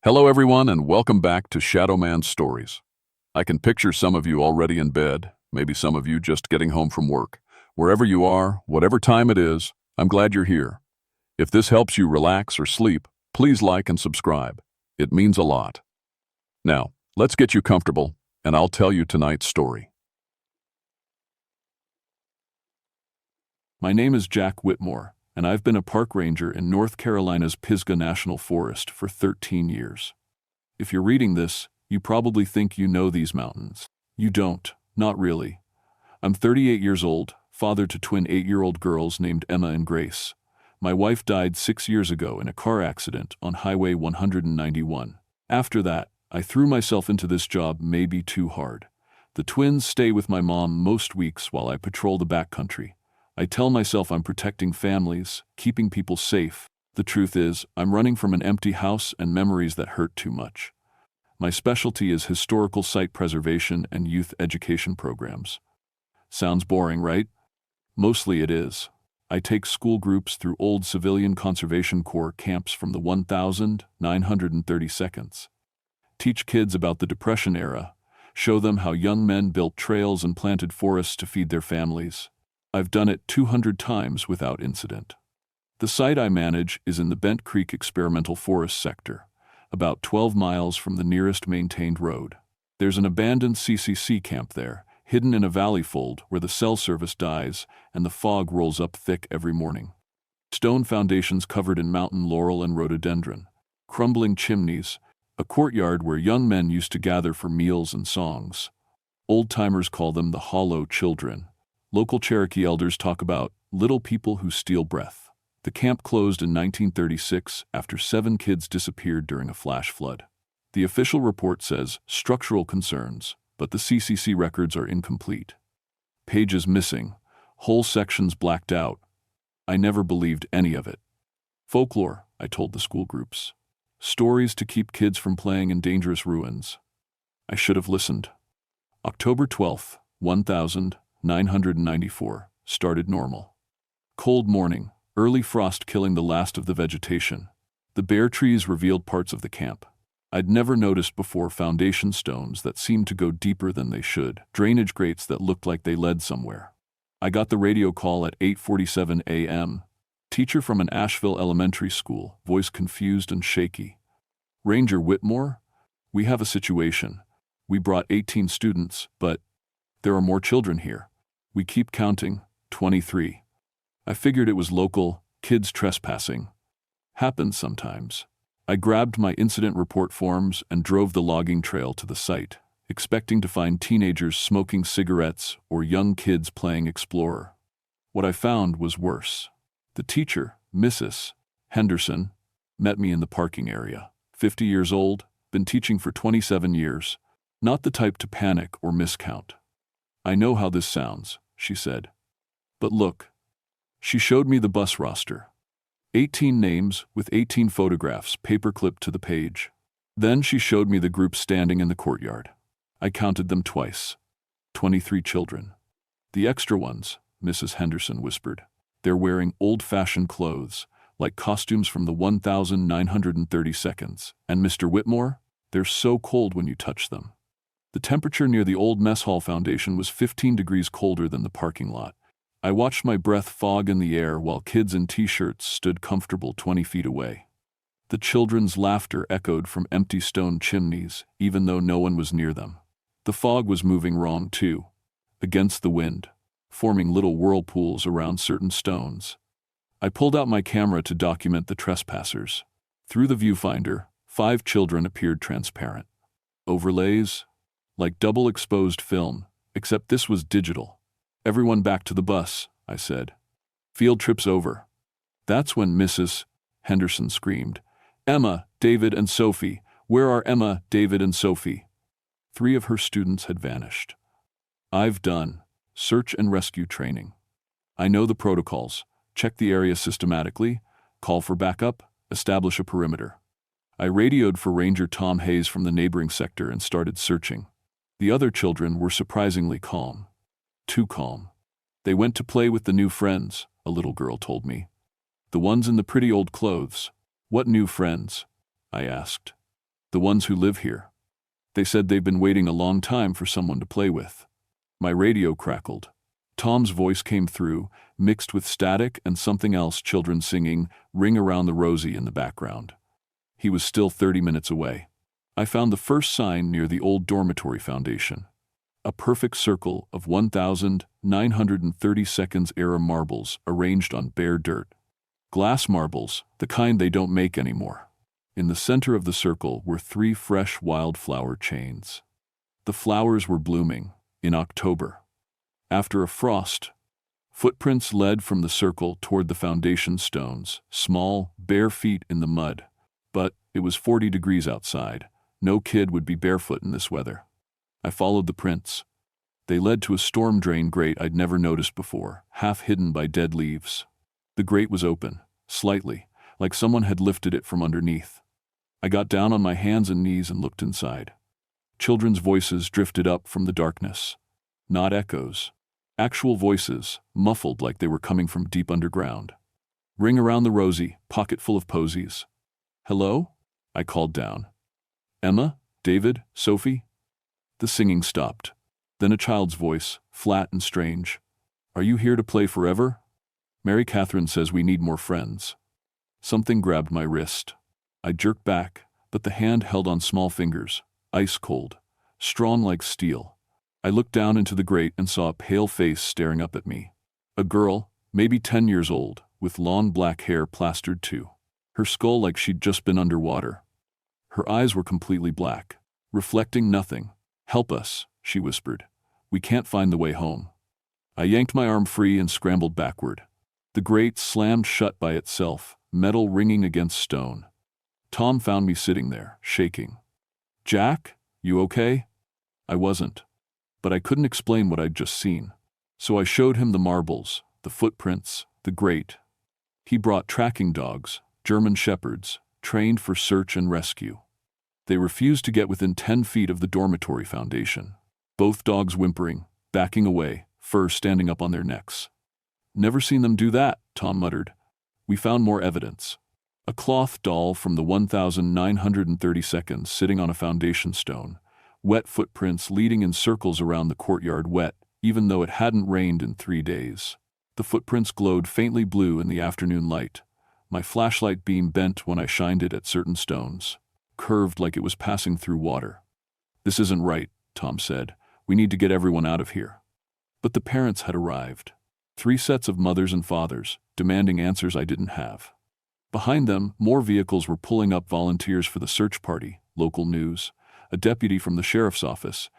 Hello everyone and welcome back to Shadow Man Stories. I can picture some of you already in bed, maybe some of you just getting home from work. Wherever you are, whatever time it is, I'm glad you're here. If this helps you relax or sleep, please like and subscribe. It means a lot. Now, let's get you comfortable, and I'll tell you tonight's story. My name is Jack Whitmore, and I've been a park ranger in North Carolina's Pisgah National Forest for 13 years. If you're reading this, you probably think you know these mountains. You don't, not really. I'm 38 years old, father to twin 8-year-old girls named Emma and Grace. My wife died 6 years ago in a car accident on Highway 191. After that, I threw myself into this job maybe too hard. The twins stay with my mom most weeks while I patrol the backcountry. I tell myself I'm protecting families, keeping people safe. The truth is, I'm running from an empty house and memories that hurt too much. My specialty is historical site preservation and youth education programs. Sounds boring, right? Mostly it is. I take school groups through old Civilian Conservation Corps camps from the 1932nd. Teach kids about the Depression era. Show them how young men built trails and planted forests to feed their families. I've done it 200 times without incident. The site I manage is in the Bent Creek Experimental Forest sector, about 12 miles from the nearest maintained road. There's an abandoned CCC camp there, hidden in a valley fold where the cell service dies and the fog rolls up thick every morning. Stone foundations covered in mountain laurel and rhododendron, crumbling chimneys, a courtyard where young men used to gather for meals and songs. Old-timers call them the Hollow Children. Local Cherokee elders talk about little people who steal breath. The camp closed in 1936 after 7 kids disappeared during a flash flood. The official report says structural concerns, but the CCC records are incomplete. Pages missing, whole sections blacked out. I never believed any of it. Folklore, I told the school groups. Stories to keep kids from playing in dangerous ruins. I should have listened. October 12th, 1994, started normal. Cold morning, early frost killing the last of the vegetation. The bare trees revealed parts of the camp. I'd never noticed before foundation stones that seemed to go deeper than they should, drainage grates that looked like they led somewhere. I got the radio call at 8:47 a.m. Teacher from an Asheville elementary school, voice confused and shaky. Ranger Whitmore? We have a situation. We brought 18 students, but there are more children here. We keep counting, 23. I figured it was local, kids trespassing. Happens sometimes. I grabbed my incident report forms and drove the logging trail to the site, expecting to find teenagers smoking cigarettes or young kids playing explorer. What I found was worse. The teacher, Mrs. Henderson, met me in the parking area. 50 years old, been teaching for 27 years, not the type to panic or miscount. I know how this sounds, she said. But look. She showed me the bus roster. 18 names with 18 photographs paper-clipped to the page. Then she showed me the group standing in the courtyard. I counted them twice. 23 children. The extra ones, Mrs. Henderson whispered. They're wearing old-fashioned clothes, like costumes from the 1932nd. And Mr. Whitmore, they're so cold when you touch them. The temperature near the old mess hall foundation was 15 degrees colder than the parking lot. I watched my breath fog in the air while kids in t-shirts stood comfortable 20 feet away. The children's laughter echoed from empty stone chimneys, even though no one was near them. The fog was moving wrong, too, against the wind, forming little whirlpools around certain stones. I pulled out my camera to document the trespassers. Through the viewfinder, 5 children appeared transparent. Overlays? Like double-exposed film, except this was digital. Everyone back to the bus, I said. Field trip's over. That's when Mrs. Henderson screamed, Emma, David, and Sophie. Where are Emma, David, and Sophie? 3 of her students had vanished. I've done search and rescue training. I know the protocols. Check the area systematically, call for backup, establish a perimeter. I radioed for Ranger Tom Hayes from the neighboring sector and started searching. The other children were surprisingly calm. Too calm. They went to play with the new friends, a little girl told me. The ones in the pretty old clothes. What new friends? I asked. The ones who live here. They said they've been waiting a long time for someone to play with. My radio crackled. Tom's voice came through, mixed with static and something else, children singing "Ring Around the Rosie" in the background. He was still 30 minutes away. I found the first sign near the old dormitory foundation. A perfect circle of 1932 era marbles arranged on bare dirt. Glass marbles, the kind they don't make anymore. In the center of the circle were 3 fresh wildflower chains. The flowers were blooming in October. After a frost, footprints led from the circle toward the foundation stones, small, bare feet in the mud. But it was 40 degrees outside. No kid would be barefoot in this weather. I followed the prints. They led to a storm drain grate I'd never noticed before, half hidden by dead leaves. The grate was open, slightly, like someone had lifted it from underneath. I got down on my hands and knees and looked inside. Children's voices drifted up from the darkness. Not echoes. Actual voices, muffled like they were coming from deep underground. "Ring around the Rosie, pocket full of posies." "Hello?" I called down. "Emma? David? Sophie?" The singing stopped. Then a child's voice, flat and strange. "Are you here to play forever? Mary Catherine says we need more friends." Something grabbed my wrist. I jerked back, but the hand held on small fingers, ice cold, strong like steel. I looked down into the grate and saw a pale face staring up at me. A girl, maybe 10 years old, with long black hair plastered too. Her skull like she'd just been underwater. Her eyes were completely black, reflecting nothing. "Help us," she whispered. "We can't find the way home." I yanked my arm free and scrambled backward. The grate slammed shut by itself, metal ringing against stone. Tom found me sitting there, shaking. "Jack, you okay?" I wasn't. But I couldn't explain what I'd just seen. So I showed him the marbles, the footprints, the grate. He brought tracking dogs, German shepherds, trained for search and rescue. They refused to get within 10 feet of the dormitory foundation. Both dogs whimpering, backing away, fur standing up on their necks. "Never seen them do that," Tom muttered. We found more evidence. A cloth doll from the 1932 sitting on a foundation stone. Wet footprints leading in circles around the courtyard, wet, even though it hadn't rained in 3 days. The footprints glowed faintly blue in the afternoon light. My flashlight beam bent when I shined it at certain stones, curved like it was passing through water. "This isn't right," Tom said. "We need to get everyone out of here." But the parents had arrived. 3 sets of mothers and fathers, demanding answers I didn't have. Behind them, more vehicles were pulling up, volunteers for the search party, local news, a deputy from the sheriff's office.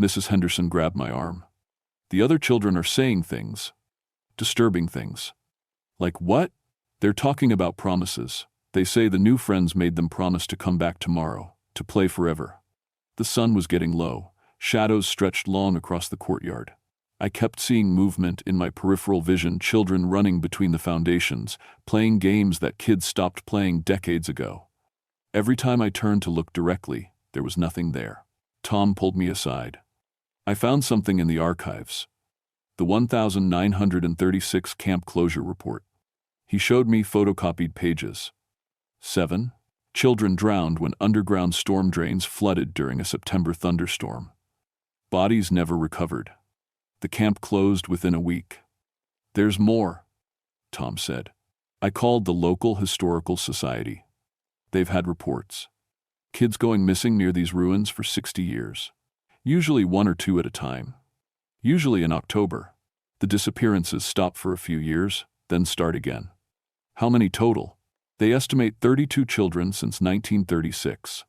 Mrs. Henderson grabbed my arm. "The other children are saying things. Disturbing things." "Like what?" "They're talking about promises. They say the new friends made them promise to come back tomorrow, to play forever." The sun was getting low. Shadows stretched long across the courtyard. I kept seeing movement in my peripheral vision, children running between the foundations, playing games that kids stopped playing decades ago. Every time I turned to look directly, there was nothing there. Tom pulled me aside. "I found something in the archives. The 1936 camp closure report." He showed me photocopied pages. 7. Children drowned when underground storm drains flooded during a September thunderstorm. Bodies never recovered. The camp closed within a week. "There's more," Tom said. I called the local historical society. They've had reports. Kids going missing near these ruins for 60 years. Usually 1 or 2 at a time. Usually in October. The disappearances stop for a few years, then start again. How many total? They estimate 32 children since 1936.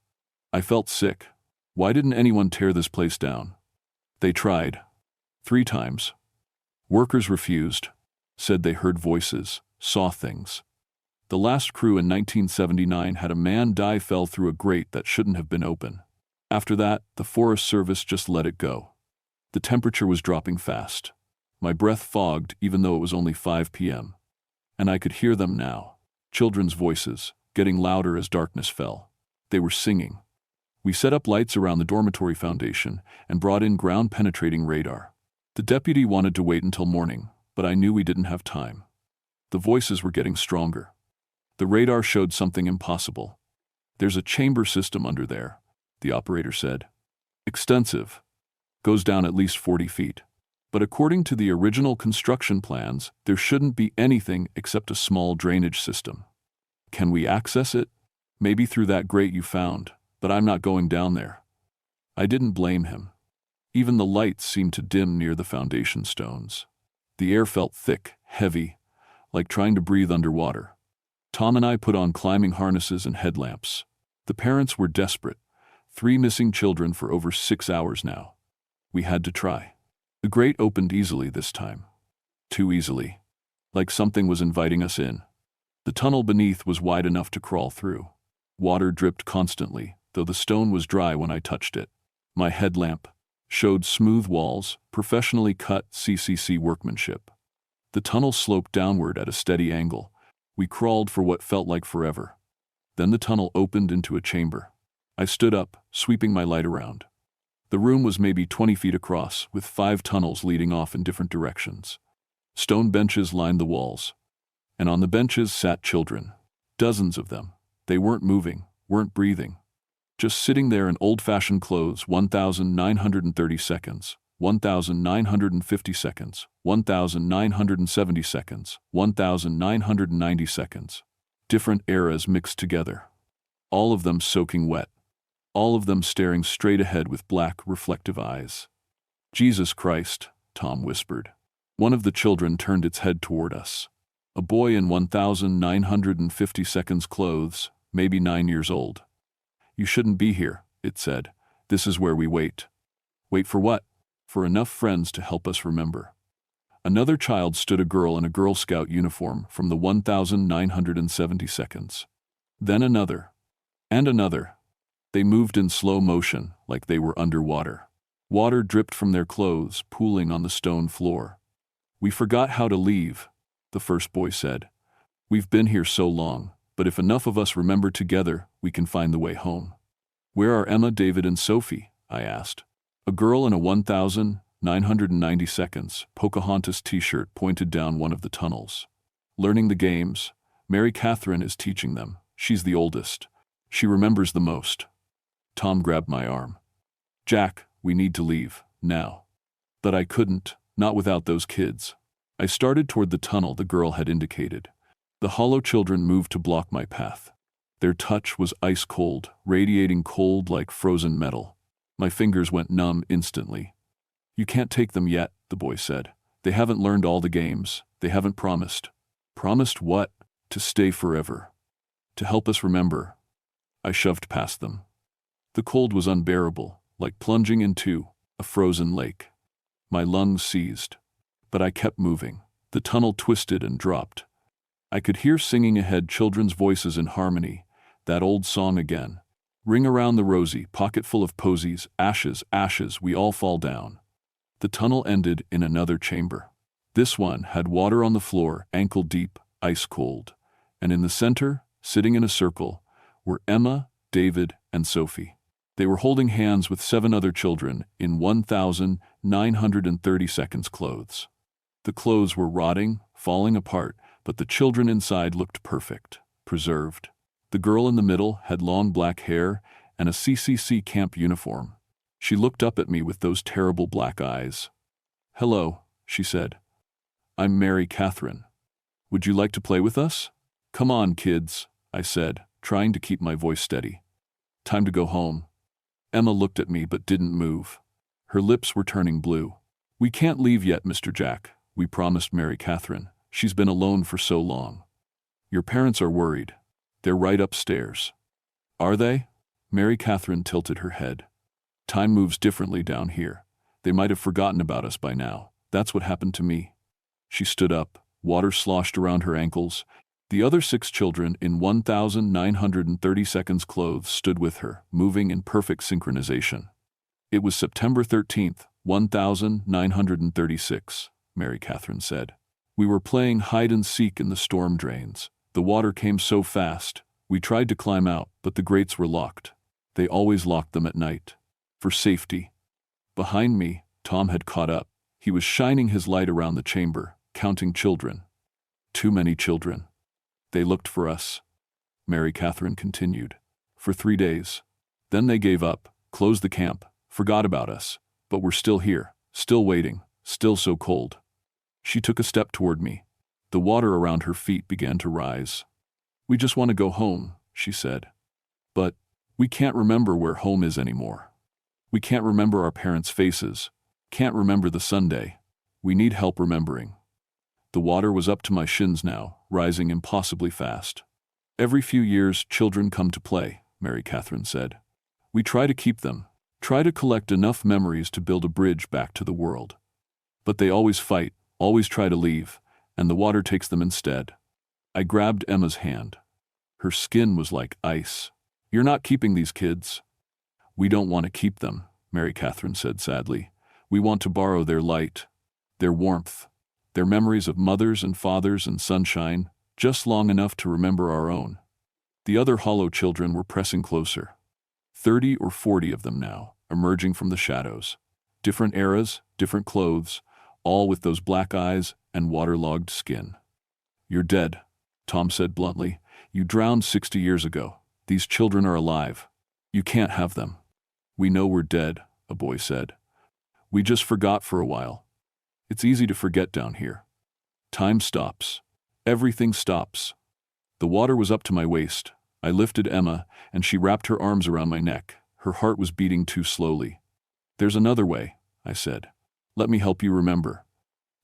I felt sick. Why didn't anyone tear this place down? They tried. 3 times. Workers refused. Said they heard voices, saw things. The last crew in 1979 had a man die, fell through a grate that shouldn't have been open. After that, the Forest Service just let it go. The temperature was dropping fast. My breath fogged even though it was only 5 p.m. And I could hear them now. Children's voices, getting louder as darkness fell. They were singing. We set up lights around the dormitory foundation and brought in ground-penetrating radar. The deputy wanted to wait until morning, but I knew we didn't have time. The voices were getting stronger. The radar showed something impossible. There's a chamber system under there, the operator said. Extensive. Goes down at least 40 feet. But according to the original construction plans, there shouldn't be anything except a small drainage system. Can we access it? Maybe through that grate you found, but I'm not going down there. I didn't blame him. Even the lights seemed to dim near the foundation stones. The air felt thick, heavy, like trying to breathe underwater. Tom and I put on climbing harnesses and headlamps. The parents were desperate. 3 missing children for over 6 hours now. We had to try. The grate opened easily this time. Too easily. Like something was inviting us in. The tunnel beneath was wide enough to crawl through. Water dripped constantly, though the stone was dry when I touched it. My headlamp showed smooth walls, professionally cut CCC workmanship. The tunnel sloped downward at a steady angle. We crawled for what felt like forever. Then the tunnel opened into a chamber. I stood up, sweeping my light around. The room was maybe 20 feet across, with 5 tunnels leading off in different directions. Stone benches lined the walls. And on the benches sat children. Dozens of them. They weren't moving, weren't breathing. Just sitting there in old-fashioned clothes. 1,930 seconds, 1,950 seconds, 1,970 seconds, 1,990 seconds. Different eras mixed together. All of them soaking wet. All of them staring straight ahead with black, reflective eyes. Jesus Christ, Tom whispered. One of the children turned its head toward us. A boy in 1,950 seconds clothes, maybe 9 years old. You shouldn't be here, it said. This is where we wait. Wait for what? For enough friends to help us remember. Another child stood, a girl in a Girl Scout uniform, from the 1,970 seconds. Then another. And another. They moved in slow motion, like they were underwater. Water dripped from their clothes, pooling on the stone floor. We forgot how to leave, the first boy said. We've been here so long, but if enough of us remember together, we can find the way home. Where are Emma, David, and Sophie? I asked. A girl in a 1,990 seconds Pocahontas t-shirt pointed down one of the tunnels. Learning the games. Mary Catherine is teaching them. She's the oldest. She remembers the most. Tom grabbed my arm. Jack, we need to leave, now. But I couldn't, not without those kids. I started toward the tunnel the girl had indicated. The hollow children moved to block my path. Their touch was ice cold, radiating cold like frozen metal. My fingers went numb instantly. You can't take them yet, the boy said. They haven't learned all the games. They haven't promised. Promised what? To stay forever. To help us remember. I shoved past them. The cold was unbearable, like plunging into a frozen lake. My lungs seized. But I kept moving. The tunnel twisted and dropped. I could hear singing ahead children's voices in harmony, that old song again. Ring around the rosy, pocket full of posies, ashes, ashes, we all fall down. The tunnel ended in another chamber. This one had water on the floor, ankle deep, ice cold. And in the center, sitting in a circle, were Emma, David, and Sophie. They were holding hands with 7 other children in 1,930 seconds clothes. The clothes were rotting, falling apart, but the children inside looked perfect, preserved. The girl in the middle had long black hair and a CCC camp uniform. She looked up at me with those terrible black eyes. Hello, she said. I'm Mary Catherine. Would you like to play with us? Come on, kids, I said, trying to keep my voice steady. Time to go home. Emma looked at me but didn't move. Her lips were turning blue. We can't leave yet, Mr. Jack, we promised Mary Catherine. She's been alone for so long. Your parents are worried. They're right upstairs. Are they? Mary Catherine tilted her head. Time moves differently down here. They might have forgotten about us by now. That's what happened to me. She stood up. Water sloshed around her ankles. The other 6 children in 1,930 seconds clothes stood with her, moving in perfect synchronization. It was September 13th, 1,936, Mary Catherine said. We were playing hide-and-seek in the storm drains. The water came so fast. We tried to climb out, but the grates were locked. They always locked them at night. For safety. Behind me, Tom had caught up. He was shining his light around the chamber, counting children. Too many children. They looked for us. Mary Catherine continued. For 3 days. Then they gave up, closed the camp, forgot about us. But we're still here, still waiting, still so cold. She took a step toward me. The water around her feet began to rise. We just want to go home, she said. But we can't remember where home is anymore. We can't remember our parents' faces, can't remember the Sunday. We need help remembering. The water was up to my shins now, rising impossibly fast. Every few years, children come to play, Mary Catherine said. We try to keep them, try to collect enough memories to build a bridge back to the world. But they always fight, always try to leave, and the water takes them instead. I grabbed Emma's hand. Her skin was like ice. You're not keeping these kids. We don't want to keep them, Mary Catherine said sadly. We want to borrow their light, their warmth, their memories of mothers and fathers and sunshine, just long enough to remember our own. The other hollow children were pressing closer. 30 or 40 of them now, emerging from the shadows. Different eras, different clothes, all with those black eyes and waterlogged skin. You're dead, Tom said bluntly. You drowned 60 years ago. These children are alive. You can't have them. We know we're dead, a boy said. We just forgot for a while. It's easy to forget down here. Time stops. Everything stops. The water was up to my waist. I lifted Emma, and she wrapped her arms around my neck. Her heart was beating too slowly. There's another way, I said. Let me help you remember.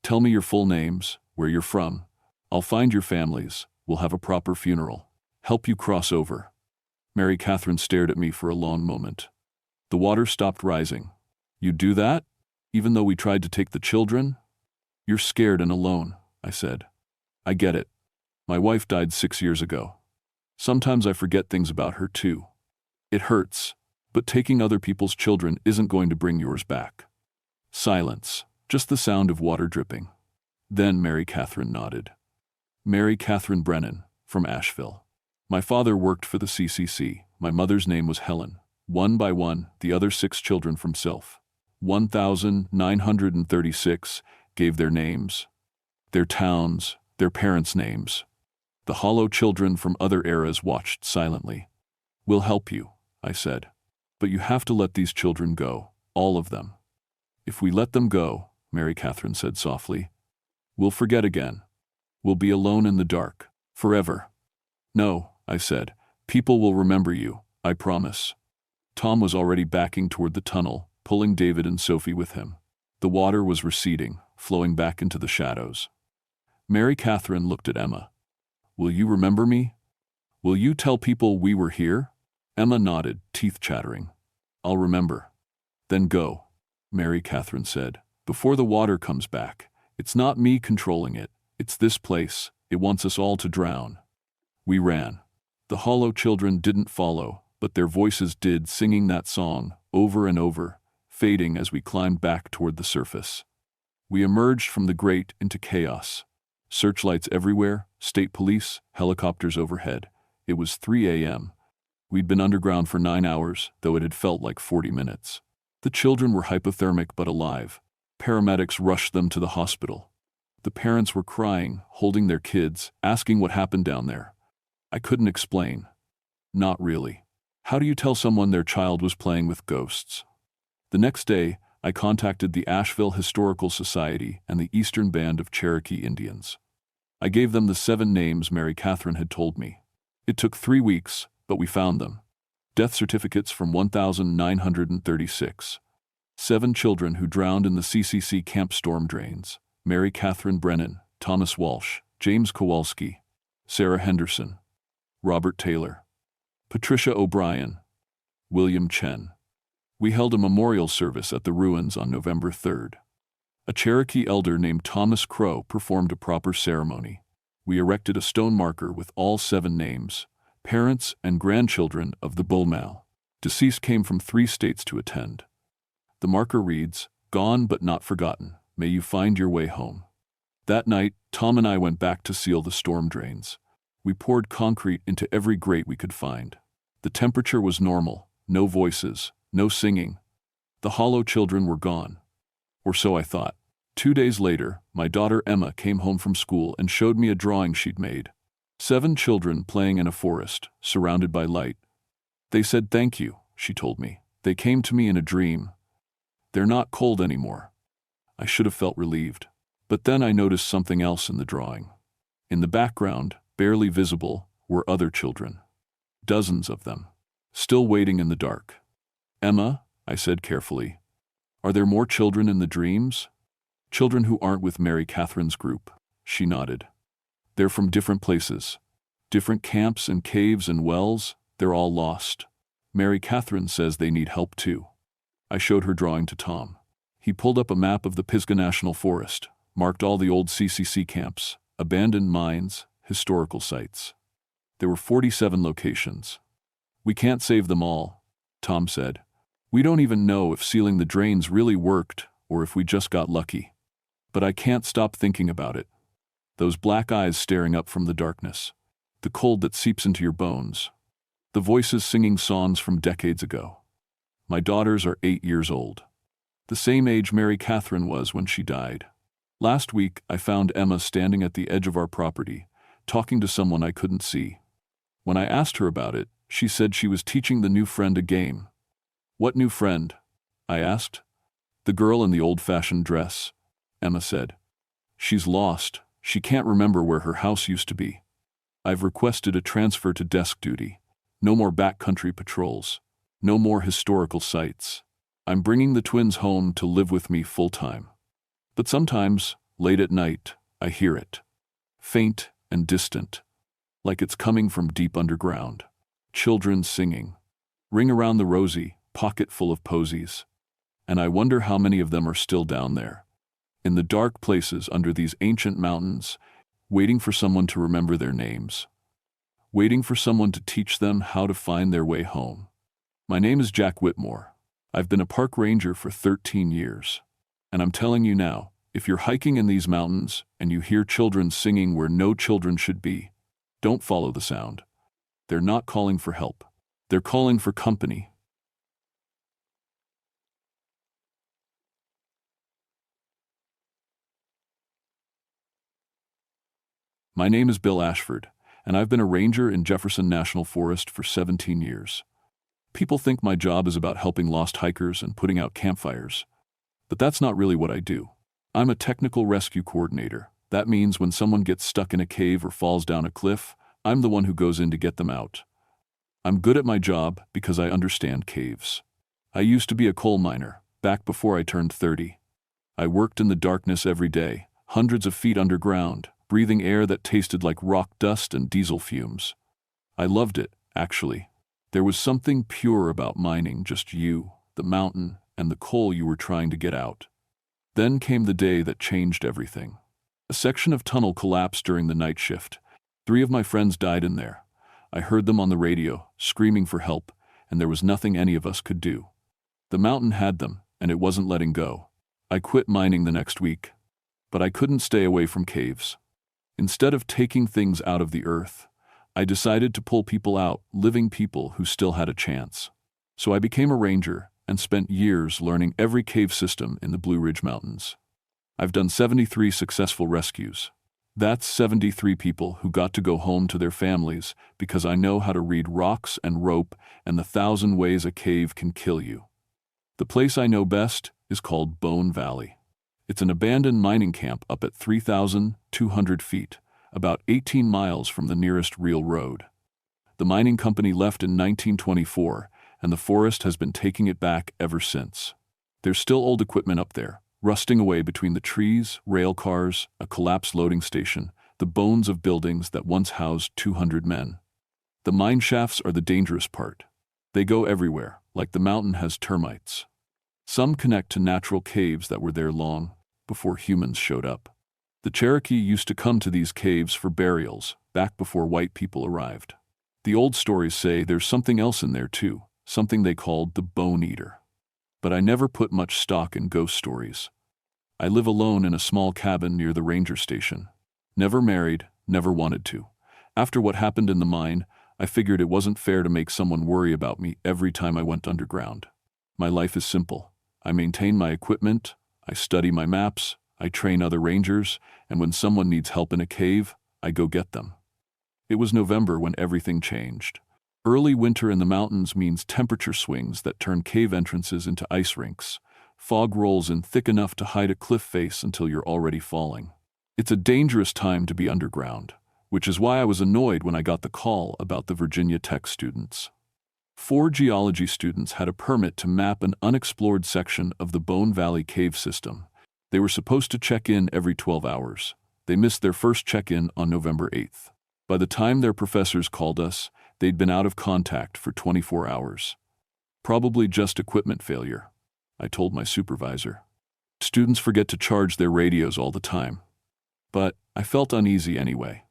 Tell me your full names, where you're from. I'll find your families. We'll have a proper funeral. Help you cross over. Mary Catherine stared at me for a long moment. The water stopped rising. You'd do that? Even though we tried to take the children? You're scared and alone, I said. I get it. My wife died 6 years ago. Sometimes I forget things about her too. It hurts, but taking other people's children isn't going to bring yours back. Silence, just the sound of water dripping. Then Mary Catherine nodded. Mary Catherine Brennan, from Asheville. My father worked for the CCC. My mother's name was Helen. One by one, the other 6 children from Sylph. 1,936 gave their names, their towns, their parents' names. The hollow children from other eras watched silently. We'll help you, I said. But you have to let these children go, all of them. If we let them go, Mary Catherine said softly, we'll forget again. We'll be alone in the dark, forever. No, I said, people will remember you, I promise. Tom was already backing toward the tunnel, pulling David and Sophie with him. The water was receding, flowing back into the shadows. Mary Catherine looked at Emma. Will you remember me? Will you tell people we were here? Emma nodded, teeth chattering. I'll remember. Then go, Mary Catherine said. Before the water comes back, it's not me controlling it. It's this place. It wants us all to drown. We ran. The hollow children didn't follow, but their voices did, singing that song, over and over, fading as we climbed back toward the surface. We emerged from the grate into chaos. Searchlights everywhere, state police, helicopters overhead. It was 3 a.m. We'd been underground for 9 hours, though it had felt like 40 minutes. The children were hypothermic but alive. Paramedics rushed them to the hospital. The parents were crying, holding their kids, asking what happened down there. I couldn't explain. Not really. How do you tell someone their child was playing with ghosts? The next day, I contacted the Asheville Historical Society and the Eastern Band of Cherokee Indians. I gave them the 7 names Mary Catherine had told me. It took 3 weeks, but we found them. Death certificates from 1,936. 7 children who drowned in the CCC camp storm drains. Mary Catherine Brennan, Thomas Walsh, James Kowalski, Sarah Henderson, Robert Taylor, Patricia O'Brien, William Chen. We held a memorial service at the ruins on November 3rd. A Cherokee elder named Thomas Crow performed a proper ceremony. We erected a stone marker with all 7 names, parents and grandchildren of the Bullmal. Deceased came from 3 states to attend. The marker reads, "Gone but not forgotten. May you find your way home." That night, Tom and I went back to seal the storm drains. We poured concrete into every grate we could find. The temperature was normal, no voices, no singing. The hollow children were gone. Or so I thought. 2 days later, my daughter Emma came home from school and showed me a drawing she'd made. 7 children playing in a forest, surrounded by light. They said thank you, she told me. They came to me in a dream. They're not cold anymore. I should have felt relieved. But then I noticed something else in the drawing. In the background, barely visible, were other children. Dozens of them. Still waiting in the dark. Emma, I said carefully, are there more children in the dreams? Children who aren't with Mary Catherine's group. She nodded. They're from different places. Different camps and caves and wells. They're all lost. Mary Catherine says they need help too. I showed her drawing to Tom. He pulled up a map of the Pisgah National Forest, marked all the old CCC camps, abandoned mines, historical sites. There were 47 locations. We can't save them all, Tom said. We don't even know if sealing the drains really worked or if we just got lucky. But I can't stop thinking about it. Those black eyes staring up from the darkness. The cold that seeps into your bones. The voices singing songs from decades ago. My daughters are 8 years old. The same age Mary Catherine was when she died. Last week, I found Emma standing at the edge of our property, talking to someone I couldn't see. When I asked her about it, she said she was teaching the new friend a game. What new friend? I asked. The girl in the old-fashioned dress, Emma said. She's lost. She can't remember where her house used to be. I've requested a transfer to desk duty. No more backcountry patrols. No more historical sites. I'm bringing the twins home to live with me full-time. But sometimes, late at night, I hear it. Faint and distant. Like it's coming from deep underground. Children singing. Ring around the rosy, pocket full of posies. And I wonder how many of them are still down there. In the dark places under these ancient mountains, waiting for someone to remember their names. Waiting for someone to teach them how to find their way home. My name is Jack Whitmore. I've been a park ranger for 13 years. And I'm telling you now, if you're hiking in these mountains and you hear children singing where no children should be, don't follow the sound. They're not calling for help. They're calling for company. My name is Bill Ashford, and I've been a ranger in Jefferson National Forest for 17 years. People think my job is about helping lost hikers and putting out campfires. But that's not really what I do. I'm a technical rescue coordinator. That means when someone gets stuck in a cave or falls down a cliff, I'm the one who goes in to get them out. I'm good at my job because I understand caves. I used to be a coal miner, back before I turned 30. I worked in the darkness every day, hundreds of feet underground, breathing air that tasted like rock dust and diesel fumes. I loved it, actually. There was something pure about mining, just you, the mountain, and the coal you were trying to get out. Then came the day that changed everything. A section of tunnel collapsed during the night shift. 3 of my friends died in there. I heard them on the radio, screaming for help, and there was nothing any of us could do. The mountain had them, and it wasn't letting go. I quit mining the next week. But I couldn't stay away from caves. Instead of taking things out of the earth, I decided to pull people out, living people who still had a chance. So I became a ranger and spent years learning every cave system in the Blue Ridge Mountains. I've done 73 successful rescues. That's 73 people who got to go home to their families because I know how to read rocks and rope and the 1,000 ways a cave can kill you. The place I know best is called Bone Valley. It's an abandoned mining camp up at 3,200 feet, about 18 miles from the nearest real road. The mining company left in 1924, and the forest has been taking it back ever since. There's still old equipment up there, rusting away between the trees, rail cars, a collapsed loading station, the bones of buildings that once housed 200 men. The mine shafts are the dangerous part. They go everywhere, like the mountain has termites. Some connect to natural caves that were there long before humans showed up. The Cherokee used to come to these caves for burials, back before white people arrived. The old stories say there's something else in there too, something they called the Bone Eater. But I never put much stock in ghost stories. I live alone in a small cabin near the ranger station. Never married, never wanted to. After what happened in the mine, I figured it wasn't fair to make someone worry about me every time I went underground. My life is simple. I maintain my equipment, I study my maps, I train other rangers, and when someone needs help in a cave, I go get them. It was November when everything changed. Early winter in the mountains means temperature swings that turn cave entrances into ice rinks. Fog rolls in thick enough to hide a cliff face until you're already falling. It's a dangerous time to be underground, which is why I was annoyed when I got the call about the Virginia Tech students. 4 geology students had a permit to map an unexplored section of the Bone Valley cave system. They were supposed to check in every 12 hours. They missed their first check-in on November 8th. By the time their professors called us, they'd been out of contact for 24 hours. Probably just equipment failure, I told my supervisor. Students forget to charge their radios all the time. But I felt uneasy anyway.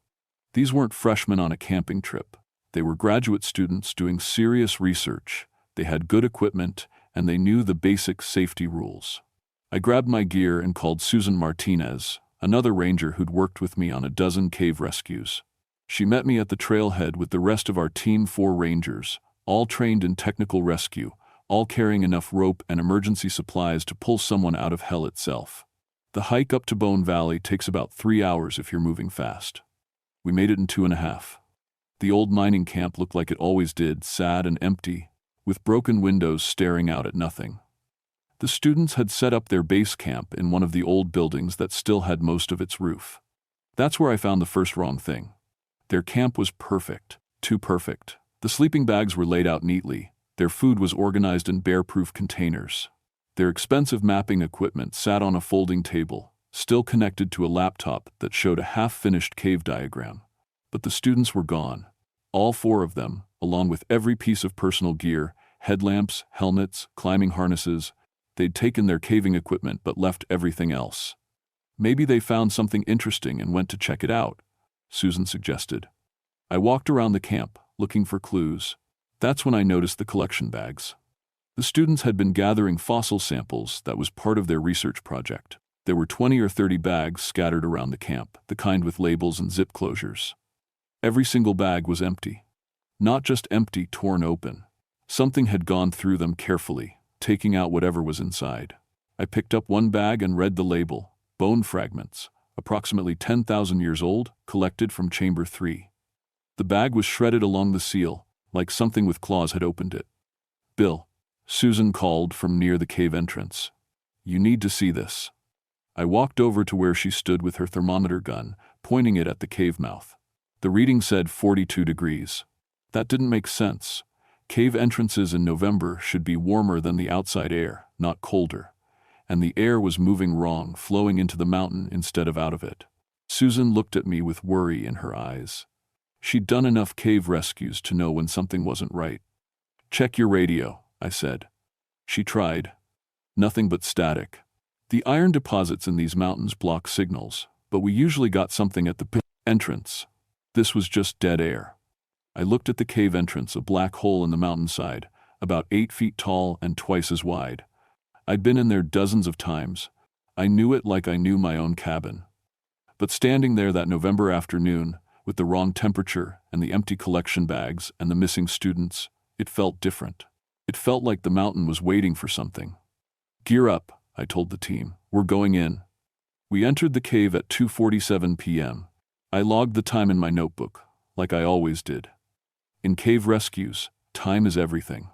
These weren't freshmen on a camping trip. They were graduate students doing serious research. They had good equipment, and they knew the basic safety rules. I grabbed my gear and called Susan Martinez, another ranger who'd worked with me on a dozen cave rescues. She met me at the trailhead with the rest of our team, 4 rangers, all trained in technical rescue, all carrying enough rope and emergency supplies to pull someone out of hell itself. The hike up to Bone Valley takes about 3 hours if you're moving fast. We made it in 2.5. The old mining camp looked like it always did, sad and empty, with broken windows staring out at nothing. The students had set up their base camp in one of the old buildings that still had most of its roof. That's where I found the first wrong thing. Their camp was perfect, too perfect. The sleeping bags were laid out neatly. Their food was organized in bear-proof containers. Their expensive mapping equipment sat on a folding table, still connected to a laptop that showed a half-finished cave diagram. But the students were gone. All 4 of them, along with every piece of personal gear, headlamps, helmets, climbing harnesses. They'd taken their caving equipment but left everything else. Maybe they found something interesting and went to check it out, Susan suggested. I walked around the camp, looking for clues. That's when I noticed the collection bags. The students had been gathering fossil samples that was part of their research project. There were 20 or 30 bags scattered around the camp, the kind with labels and zip closures. Every single bag was empty. Not just empty, torn open. Something had gone through them carefully, taking out whatever was inside. I picked up one bag and read the label, bone fragments, approximately 10,000 years old, collected from Chamber 3. The bag was shredded along the seal, like something with claws had opened it. "Bill," Susan called from near the cave entrance. "You need to see this." I walked over to where she stood with her thermometer gun, pointing it at the cave mouth. The reading said 42 degrees. That didn't make sense. Cave entrances in November should be warmer than the outside air, not colder. And the air was moving wrong, flowing into the mountain instead of out of it. Susan looked at me with worry in her eyes. She'd done enough cave rescues to know when something wasn't right. "Check your radio," I said. She tried. Nothing but static. The iron deposits in these mountains block signals, but we usually got something at the entrance. This was just dead air. I looked at the cave entrance, a black hole in the mountainside, about 8 feet tall and twice as wide. I'd been in there dozens of times. I knew it like I knew my own cabin. But standing there that November afternoon, with the wrong temperature and the empty collection bags and the missing students, it felt different. It felt like the mountain was waiting for something. "Gear up," I told the team. "We're going in." We entered the cave at 2:47 p.m. I logged the time in my notebook, like I always did. In cave rescues, time is everything.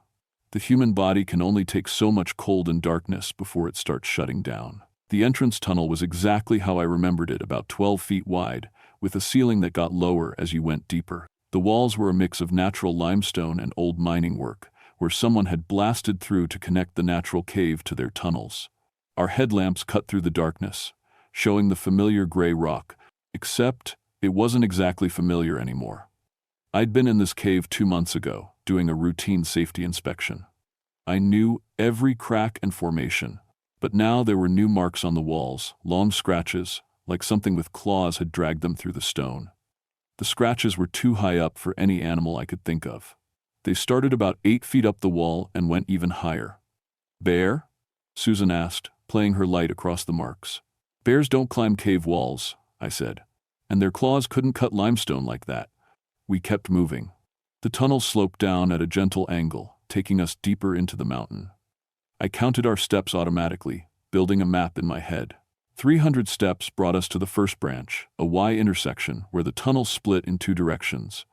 The human body can only take so much cold and darkness before it starts shutting down. The entrance tunnel was exactly how I remembered it, about 12 feet wide, with a ceiling that got lower as you went deeper. The walls were a mix of natural limestone and old mining work, where someone had blasted through to connect the natural cave to their tunnels. Our headlamps cut through the darkness, showing the familiar gray rock, except it wasn't exactly familiar anymore. I'd been in this cave 2 months ago, doing a routine safety inspection. I knew every crack and formation, but now there were new marks on the walls, long scratches, like something with claws had dragged them through the stone. The scratches were too high up for any animal I could think of. They started about 8 feet up the wall and went even higher. "Bear?" Susan asked, playing her light across the marks. "Bears don't climb cave walls," I said, "and their claws couldn't cut limestone like that." We kept moving. The tunnel sloped down at a gentle angle, taking us deeper into the mountain. I counted our steps automatically, building a map in my head. 300 steps brought us to the first branch, a Y intersection where the tunnel split in 2 directions.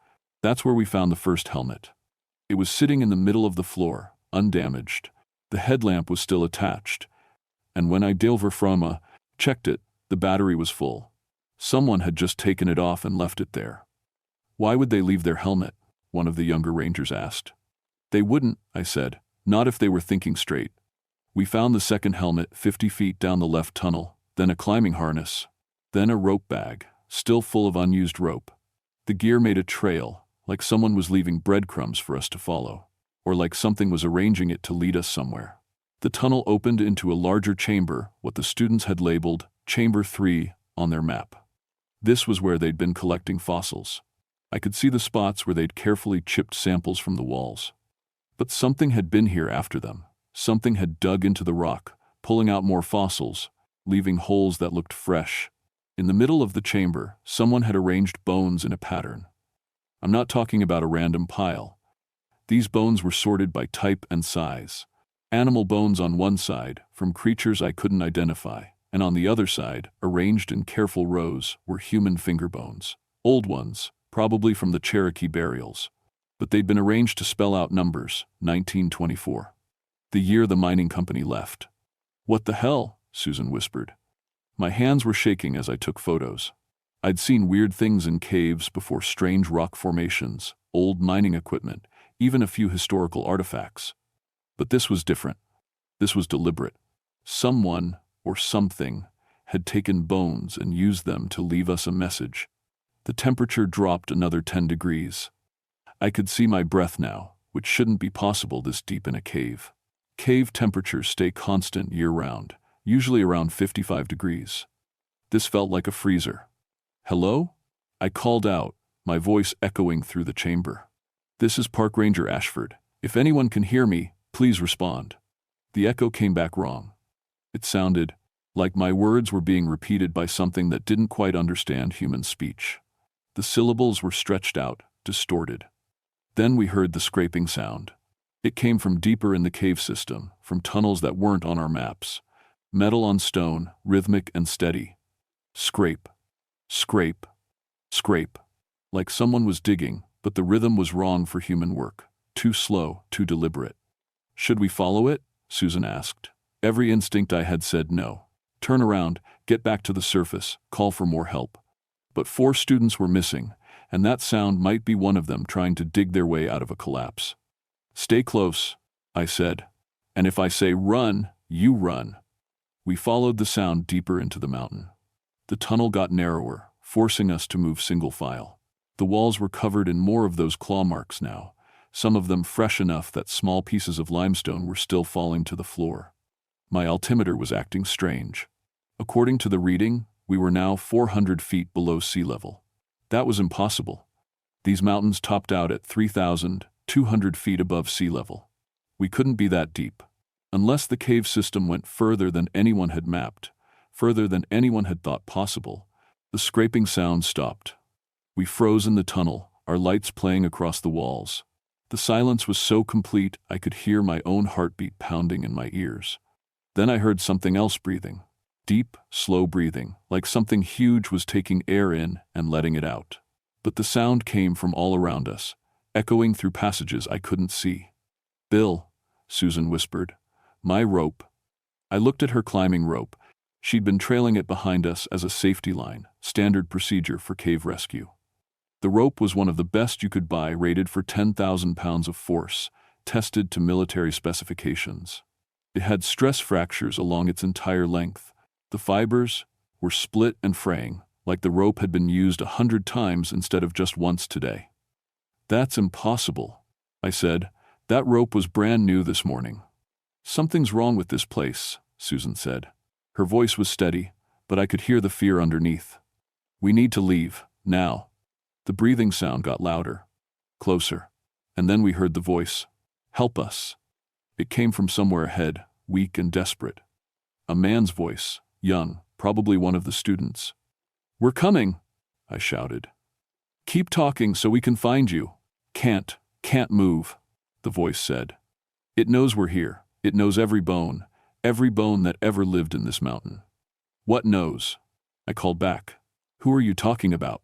That's where we found the first helmet. It was sitting in the middle of the floor, undamaged. The headlamp was still attached, and when I checked it, the battery was full. Someone had just taken it off and left it there. "Why would they leave their helmet?" one of the younger rangers asked. "They wouldn't," I said, "not if they were thinking straight." We found the second helmet 50 feet down the left tunnel, then a climbing harness, then a rope bag, still full of unused rope. The gear made a trail, like someone was leaving breadcrumbs for us to follow, or like something was arranging it to lead us somewhere. The tunnel opened into a larger chamber, what the students had labeled Chamber 3 on their map. This was where they'd been collecting fossils. I could see the spots where they'd carefully chipped samples from the walls. But something had been here after them. Something had dug into the rock, pulling out more fossils, leaving holes that looked fresh. In the middle of the chamber, someone had arranged bones in a pattern. I'm not talking about a random pile. These bones were sorted by type and size. Animal bones on one side, from creatures I couldn't identify, and on the other side, arranged in careful rows, were human finger bones. Old ones, probably from the Cherokee burials. But they'd been arranged to spell out numbers, 1924. The year the mining company left. "What the hell?" Susan whispered. My hands were shaking as I took photos. I'd seen weird things in caves before, strange rock formations, old mining equipment, even a few historical artifacts. But this was different. This was deliberate. Someone, or something, had taken bones and used them to leave us a message. The temperature dropped another 10 degrees. I could see my breath now, which shouldn't be possible this deep in a cave. Cave temperatures stay constant year-round, usually around 55 degrees. This felt like a freezer. "Hello?" I called out, my voice echoing through the chamber. "This is Park Ranger Ashford. If anyone can hear me, please respond." The echo came back wrong. It sounded like my words were being repeated by something that didn't quite understand human speech. The syllables were stretched out, distorted. Then we heard the scraping sound. It came from deeper in the cave system, from tunnels that weren't on our maps. Metal on stone, rhythmic and steady. Scrape, scrape, scrape. Like someone was digging, but the rhythm was wrong for human work. Too slow, too deliberate. "Should we follow it?" Susan asked. Every instinct I had said no. Turn around, get back to the surface, call for more help. But 4 students were missing, and that sound might be one of them trying to dig their way out of a collapse. "Stay close," I said. "And if I say run, you run." We followed the sound deeper into the mountain. The tunnel got narrower, forcing us to move single file. The walls were covered in more of those claw marks now, some of them fresh enough that small pieces of limestone were still falling to the floor. My altimeter was acting strange. According to the reading, we were now 400 feet below sea level. That was impossible. These mountains topped out at 3,200 feet above sea level. We couldn't be that deep. Unless the cave system went further than anyone had mapped, further than anyone had thought possible. The scraping sound stopped. We froze in the tunnel, our lights playing across the walls. The silence was so complete I could hear my own heartbeat pounding in my ears. Then I heard something else breathing. Deep, slow breathing, like something huge was taking air in and letting it out. But the sound came from all around us, echoing through passages I couldn't see. "Bill," Susan whispered. "My rope." I looked at her climbing rope. She'd been trailing it behind us as a safety line, standard procedure for cave rescue. The rope was one of the best you could buy, rated for 10,000 pounds of force, tested to military specifications. It had stress fractures along its entire length. The fibers were split and fraying, like the rope had been used 100 times instead of just once today. "That's impossible," I said. "That rope was brand new this morning." "Something's wrong with this place," Susan said. Her voice was steady, but I could hear the fear underneath. "We need to leave, now." The breathing sound got louder, closer, and then we heard the voice. "Help us." It came from somewhere ahead, weak and desperate. A man's voice, young, probably one of the students. "We're coming," I shouted. "Keep talking so we can find you." Can't move," the voice said. "It knows we're here. It knows every bone that ever lived in this mountain." "What knows?" I called back. "Who are you talking about?"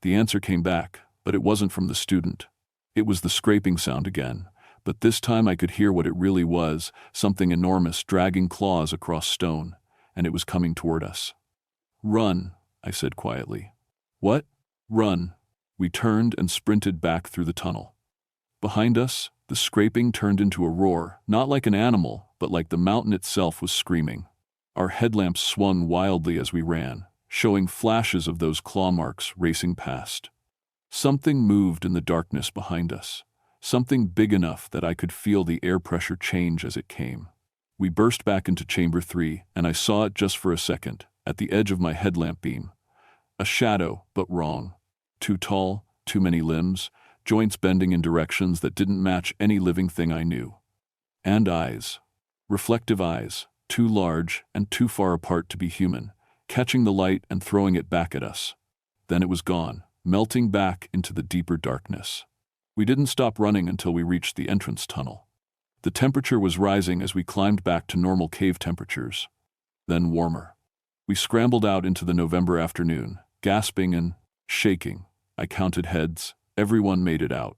The answer came back, but it wasn't from the student. It was the scraping sound again, but this time I could hear what it really was, something enormous dragging claws across stone, and it was coming toward us. "Run," I said quietly. "What?" "Run." We turned and sprinted back through the tunnel. Behind us, the scraping turned into a roar, not like an animal, but like the mountain itself was screaming. Our headlamps swung wildly as we ran, showing flashes of those claw marks racing past. Something moved in the darkness behind us, something big enough that I could feel the air pressure change as it came. We burst back into Chamber 3, and I saw it just for a second, at the edge of my headlamp beam. A shadow, but wrong. Too tall, too many limbs, joints bending in directions that didn't match any living thing I knew. And eyes. Reflective eyes, too large and too far apart to be human, catching the light and throwing it back at us. Then it was gone, melting back into the deeper darkness. We didn't stop running until we reached the entrance tunnel. The temperature was rising as we climbed back to normal cave temperatures. Then warmer. We scrambled out into the November afternoon, gasping and shaking. I counted heads. Everyone made it out.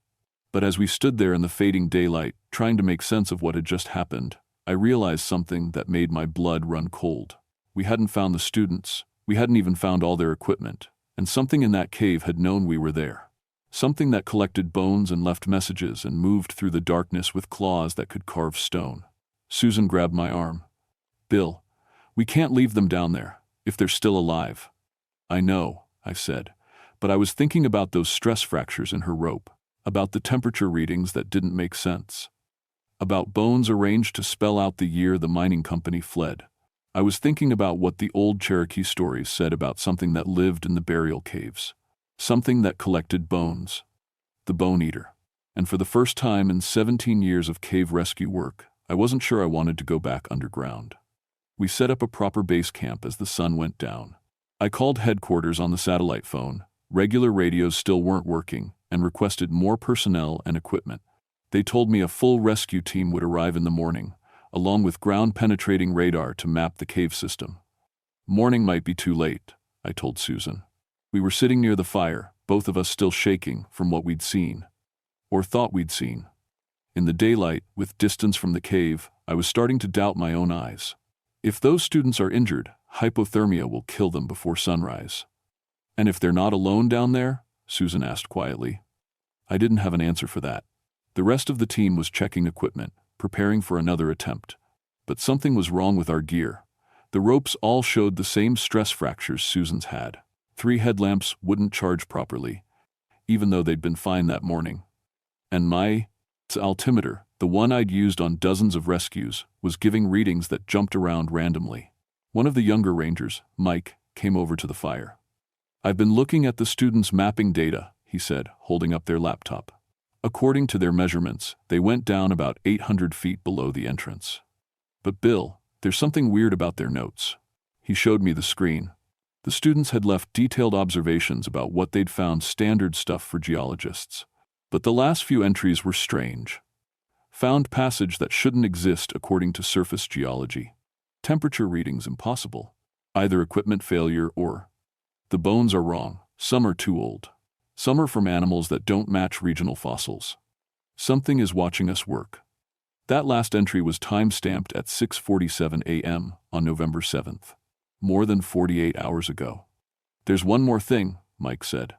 But as we stood there in the fading daylight, trying to make sense of what had just happened, I realized something that made my blood run cold. We hadn't found the students. We hadn't even found all their equipment. And something in that cave had known we were there. Something that collected bones and left messages and moved through the darkness with claws that could carve stone. Susan grabbed my arm. "Bill, we can't leave them down there, if they're still alive." "I know," I said, but I was thinking about those stress fractures in her rope, about the temperature readings that didn't make sense, about bones arranged to spell out the year the mining company fled. I was thinking about what the old Cherokee stories said about something that lived in the burial caves, something that collected bones, the Bone Eater. And for the first time in 17 years of cave rescue work, I wasn't sure I wanted to go back underground. We set up a proper base camp as the sun went down. I called headquarters on the satellite phone. Regular radios still weren't working, and requested more personnel and equipment. They told me a full rescue team would arrive in the morning, along with ground-penetrating radar to map the cave system. "Morning might be too late," I told Susan. We were sitting near the fire, both of us still shaking from what we'd seen, or thought we'd seen. In the daylight, with distance from the cave, I was starting to doubt my own eyes. If those students are injured, hypothermia will kill them before sunrise. "And if they're not alone down there?" Susan asked quietly. I didn't have an answer for that. The rest of the team was checking equipment, preparing for another attempt. But something was wrong with our gear. The ropes all showed the same stress fractures Susan's had. 3 headlamps wouldn't charge properly, even though they'd been fine that morning. And my altimeter, the one I'd used on dozens of rescues, was giving readings that jumped around randomly. One of the younger rangers, Mike, came over to the fire. "I've been looking at the students' mapping data," he said, holding up their laptop. "According to their measurements, they went down about 800 feet below the entrance. But Bill, there's something weird about their notes." He showed me the screen. The students had left detailed observations about what they'd found, standard stuff for geologists. But the last few entries were strange. Found passage that shouldn't exist according to surface geology. Temperature readings impossible. Either equipment failure or the bones are wrong. Some are too old. Some are from animals that don't match regional fossils. Something is watching us work. That last entry was time-stamped at 6:47 a.m. on November 7th. More than 48 hours ago. "There's one more thing," Mike said.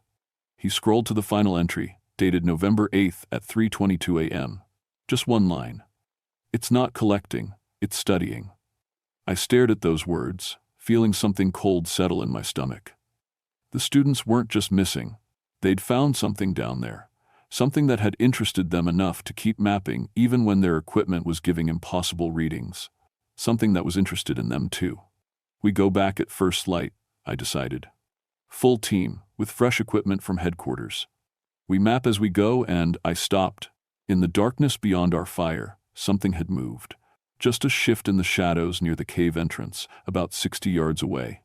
He scrolled to the final entry, dated November 8th at 3:22 a.m. Just one line. "It's not collecting, it's studying." I stared at those words, feeling something cold settle in my stomach. The students weren't just missing. They'd found something down there, something that had interested them enough to keep mapping even when their equipment was giving impossible readings. Something that was interested in them too. We go back at first light, I decided. Full team, with fresh equipment from headquarters. We map as we go, and I stopped. In the darkness beyond our fire, something had moved. Just a shift in the shadows near the cave entrance, about 60 yards away.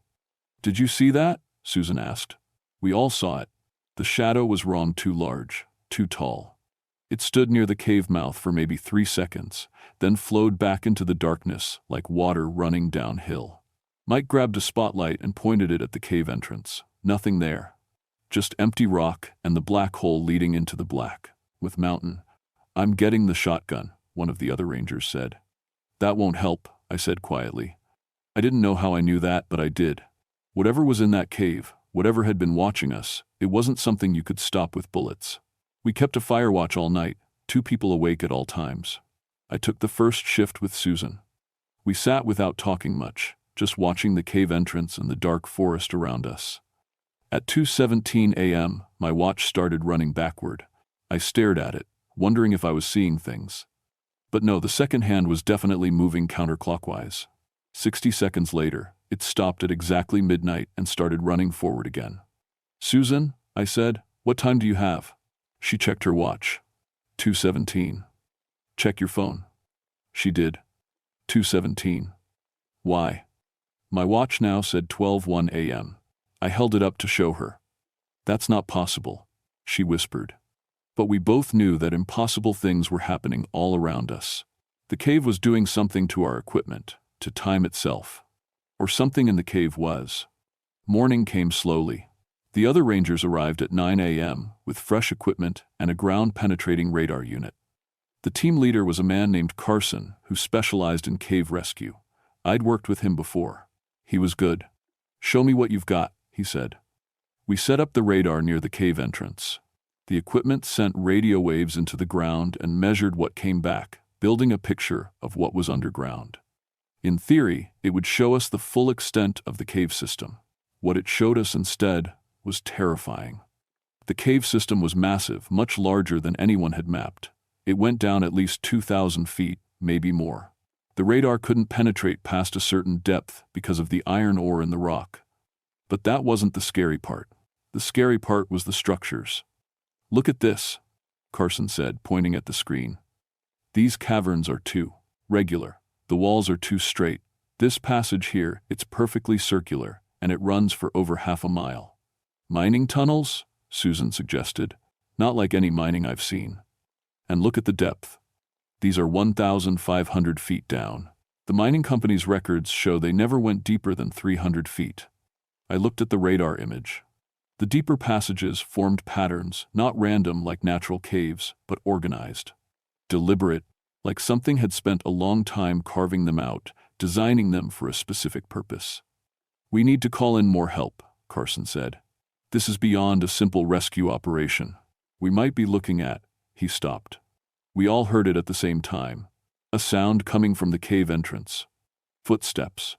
"Did you see that?" Susan asked. We all saw it. The shadow was wrong, too large, too tall. It stood near the cave mouth for maybe 3 seconds, then flowed back into the darkness like water running downhill. Mike grabbed a spotlight and pointed it at the cave entrance. Nothing there. Just empty rock and the black hole leading into the black. with Mountain. I'm getting the shotgun, one of the other rangers said. That won't help, I said quietly. I didn't know how I knew that, but I did. Whatever was in that cave, whatever had been watching us, it wasn't something you could stop with bullets. We kept a fire watch all night, 2 people awake at all times. I took the first shift with Susan. We sat without talking much, just watching the cave entrance and the dark forest around us. At 2:17 a.m., my watch started running backward. I stared at it, wondering if I was seeing things. But no, the second hand was definitely moving counterclockwise. 60 seconds later, it stopped at exactly midnight and started running forward again. Susan, I said, what time do you have? She checked her watch. 2:17. Check your phone. She did. 2:17. Why? My watch now said 12:01 a.m. I held it up to show her. That's not possible, she whispered. But we both knew that impossible things were happening all around us. The cave was doing something to our equipment, to time itself. Or something in the cave was. Morning came slowly. The other rangers arrived at 9 a.m. with fresh equipment and a ground-penetrating radar unit. The team leader was a man named Carson who specialized in cave rescue. I'd worked with him before. He was good. Show me what you've got, he said. We set up the radar near the cave entrance. The equipment sent radio waves into the ground and measured what came back, building a picture of what was underground. In theory, it would show us the full extent of the cave system. What it showed us instead was terrifying. The cave system was massive, much larger than anyone had mapped. It went down at least 2,000 feet, maybe more. The radar couldn't penetrate past a certain depth because of the iron ore in the rock. But that wasn't the scary part. The scary part was the structures. Look at this, Carson said, pointing at the screen. These caverns are too regular. The walls are too straight. This passage here, it's perfectly circular, and it runs for over half a mile. Mining tunnels? Susan suggested. Not like any mining I've seen. And look at the depth. These are 1,500 feet down. The mining company's records show they never went deeper than 300 feet. I looked at the radar image. The deeper passages formed patterns, not random like natural caves, but organized. Deliberate, like something had spent a long time carving them out, designing them for a specific purpose. We need to call in more help, Carson said. This is beyond a simple rescue operation. We might be looking at... He stopped. We all heard it at the same time. A sound coming from the cave entrance. Footsteps.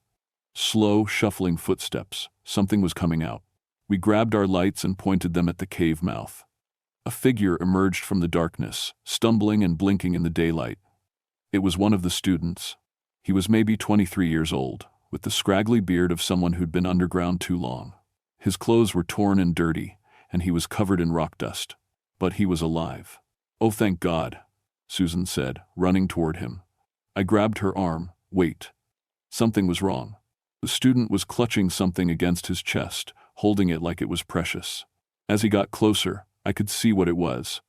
Slow, shuffling footsteps. Something was coming out. We grabbed our lights and pointed them at the cave mouth. A figure emerged from the darkness, stumbling and blinking in the daylight. It was one of the students. He was maybe 23 years old, with the scraggly beard of someone who'd been underground too long. His clothes were torn and dirty, and he was covered in rock dust. But he was alive. Oh, thank God, Susan said, running toward him. I grabbed her arm. Wait. Something was wrong. The student was clutching something against his chest, holding it like it was precious. As he got closer, I could see what it was.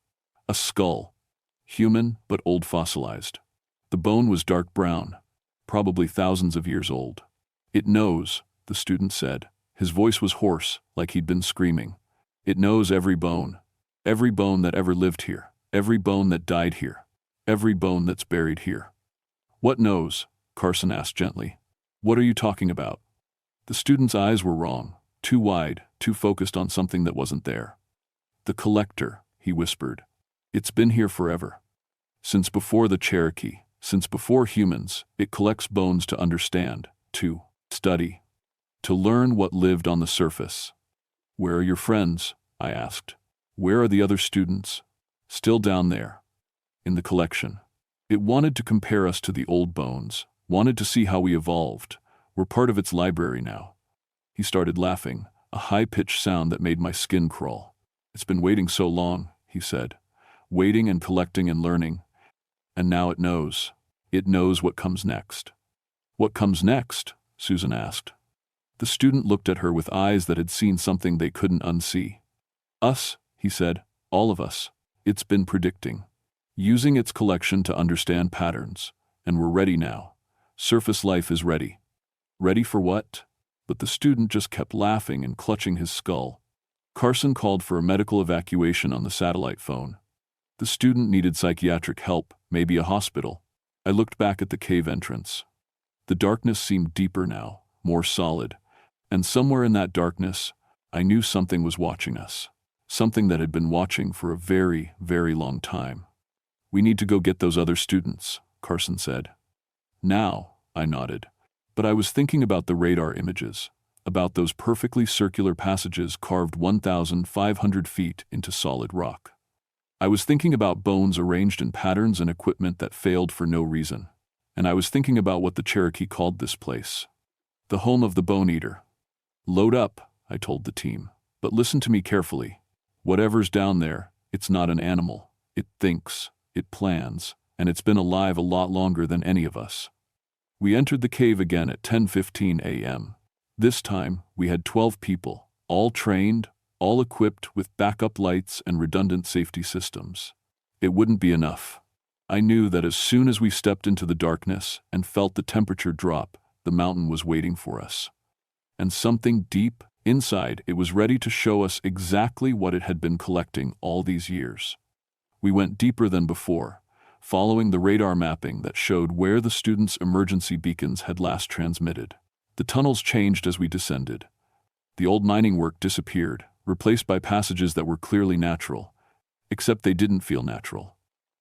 A skull. Human, but old fossilized. The bone was dark brown, probably thousands of years old. It knows, the student said. His voice was hoarse, like he'd been screaming. It knows every bone that ever lived here, every bone that died here, every bone that's buried here. What knows? Carson asked gently. What are you talking about? The student's eyes were wrong, too wide, too focused on something that wasn't there. The collector, he whispered. It's been here forever. Since before the Cherokee, since before humans, it collects bones to understand, to study, to learn what lived on the surface. Where are your friends? I asked. Where are the other students? Still down there. In the collection. It wanted to compare us to the old bones, wanted to see how we evolved. We're part of its library now. He started laughing, a high-pitched sound that made my skin crawl. It's been waiting so long, he said. Waiting and collecting and learning. And now it knows. It knows what comes next. What comes next? Susan asked. The student looked at her with eyes that had seen something they couldn't unsee. Us, he said, all of us. It's been predicting. Using its collection to understand patterns. And we're ready now. Surface life is ready. Ready for what? But the student just kept laughing and clutching his skull. Carson called for a medical evacuation on the satellite phone. The student needed psychiatric help, maybe a hospital. I looked back at the cave entrance. The darkness seemed deeper now, more solid, and somewhere in that darkness, I knew something was watching us. Something that had been watching for a very, very long time. "We need to go get those other students," Carson said. "Now," I nodded. But I was thinking about the radar images, about those perfectly circular passages carved 1,500 feet into solid rock. I was thinking about bones arranged in patterns and equipment that failed for no reason. And I was thinking about what the Cherokee called this place. The home of the Bone Eater. "Load up," I told the team. "But listen to me carefully. Whatever's down there, it's not an animal. It thinks, it plans, and it's been alive a lot longer than any of us." We entered the cave again at 10:15 a.m. This time, we had 12 people, all trained, all equipped with backup lights and redundant safety systems. It wouldn't be enough. I knew that as soon as we stepped into the darkness and felt the temperature drop, the mountain was waiting for us. And something deep inside it was ready to show us exactly what it had been collecting all these years. We went deeper than before, following the radar mapping that showed where the students' emergency beacons had last transmitted. The tunnels changed as we descended. The old mining work disappeared, replaced by passages that were clearly natural, except they didn't feel natural.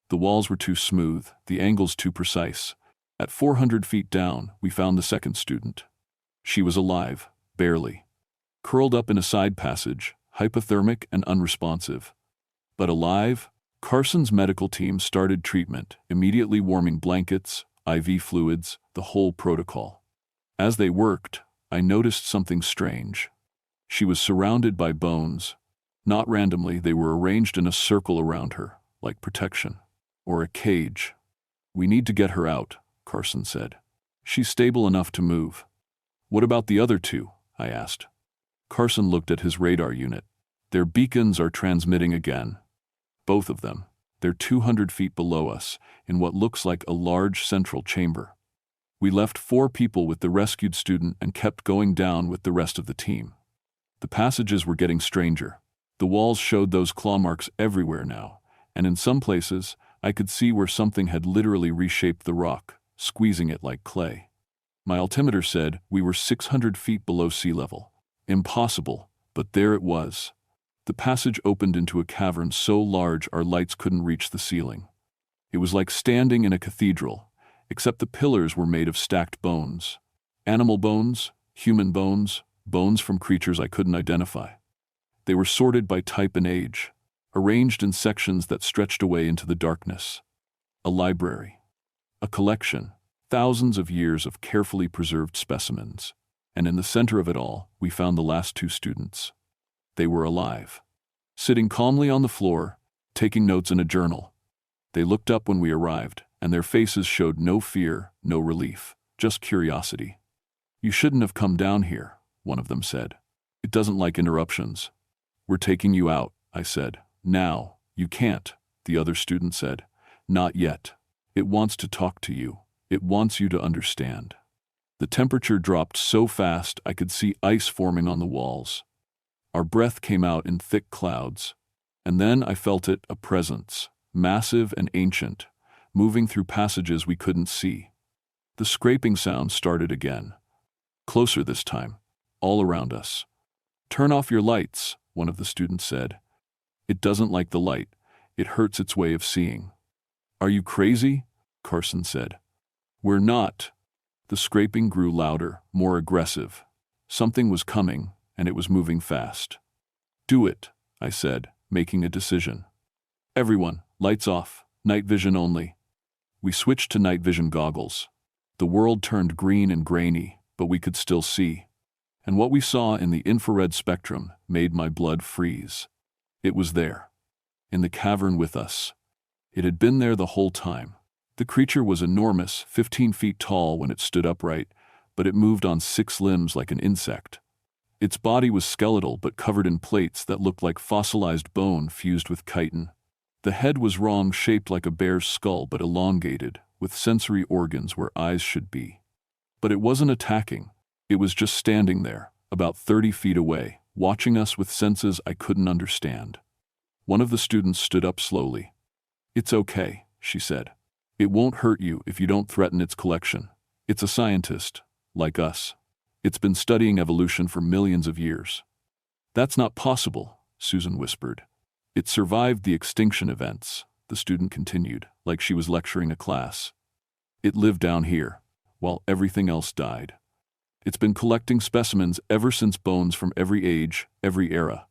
The walls were too smooth, the angles too precise. At 400 feet down, we found the second student. She was alive, barely. Curled up in a side passage, hypothermic and unresponsive. But alive, Carson's medical team started treatment, immediately warming blankets, IV fluids, the whole protocol. As they worked, I noticed something strange. She was surrounded by bones. Not randomly, they were arranged in a circle around her, like protection. Or a cage. "We need to get her out," Carson said. "She's stable enough to move." "What about the other two?" I asked. Carson looked at his radar unit. "Their beacons are transmitting again. Both of them. They're 200 feet below us, in what looks like a large central chamber. We left 4 people with the rescued student and kept going down with the rest of the team. The passages were getting stranger. The walls showed those claw marks everywhere now, and in some places, I could see where something had literally reshaped the rock, squeezing it like clay. My altimeter said we were 600 feet below sea level. Impossible, but there it was. The passage opened into a cavern so large our lights couldn't reach the ceiling. It was like standing in a cathedral, except the pillars were made of stacked bones. Animal bones, human bones, bones from creatures I couldn't identify. They were sorted by type and age, arranged in sections that stretched away into the darkness. A library. A collection. Thousands of years of carefully preserved specimens. And in the center of it all, we found the last 2 students. They were alive. Sitting calmly on the floor, taking notes in a journal. They looked up when we arrived, and their faces showed no fear, no relief, just curiosity. "You shouldn't have come down here," one of them said. "It doesn't like interruptions." "We're taking you out," I said. "Now." "You can't," the other student said. "Not yet. It wants to talk to you. It wants you to understand." The temperature dropped so fast I could see ice forming on the walls. Our breath came out in thick clouds. And then I felt it, a presence, massive and ancient, moving through passages we couldn't see. The scraping sound started again. Closer this time, all around us. "Turn off your lights," one of the students said. "It doesn't like the light. It hurts its way of seeing." "Are you crazy?" Carson said. "We're not." The scraping grew louder, more aggressive. Something was coming, and it was moving fast. "Do it," I said, making a decision. "Everyone, lights off, night vision only." We switched to night vision goggles. The world turned green and grainy, but we could still see. And what we saw in the infrared spectrum made my blood freeze. It was there. In the cavern with us. It had been there the whole time. The creature was enormous, 15 feet tall when it stood upright, but it moved on 6 limbs like an insect. Its body was skeletal but covered in plates that looked like fossilized bone fused with chitin. The head was wrong, shaped like a bear's skull but elongated, with sensory organs where eyes should be. But it wasn't attacking. It was just standing there, about 30 feet away, watching us with senses I couldn't understand. One of the students stood up slowly. "It's okay," she said. "It won't hurt you if you don't threaten its collection. It's a scientist, like us. It's been studying evolution for millions of years." "That's not possible," Susan whispered. "It survived the extinction events," the student continued, like she was lecturing a class. "It lived down here, while everything else died. It's been collecting specimens ever since, bones from every age, every era,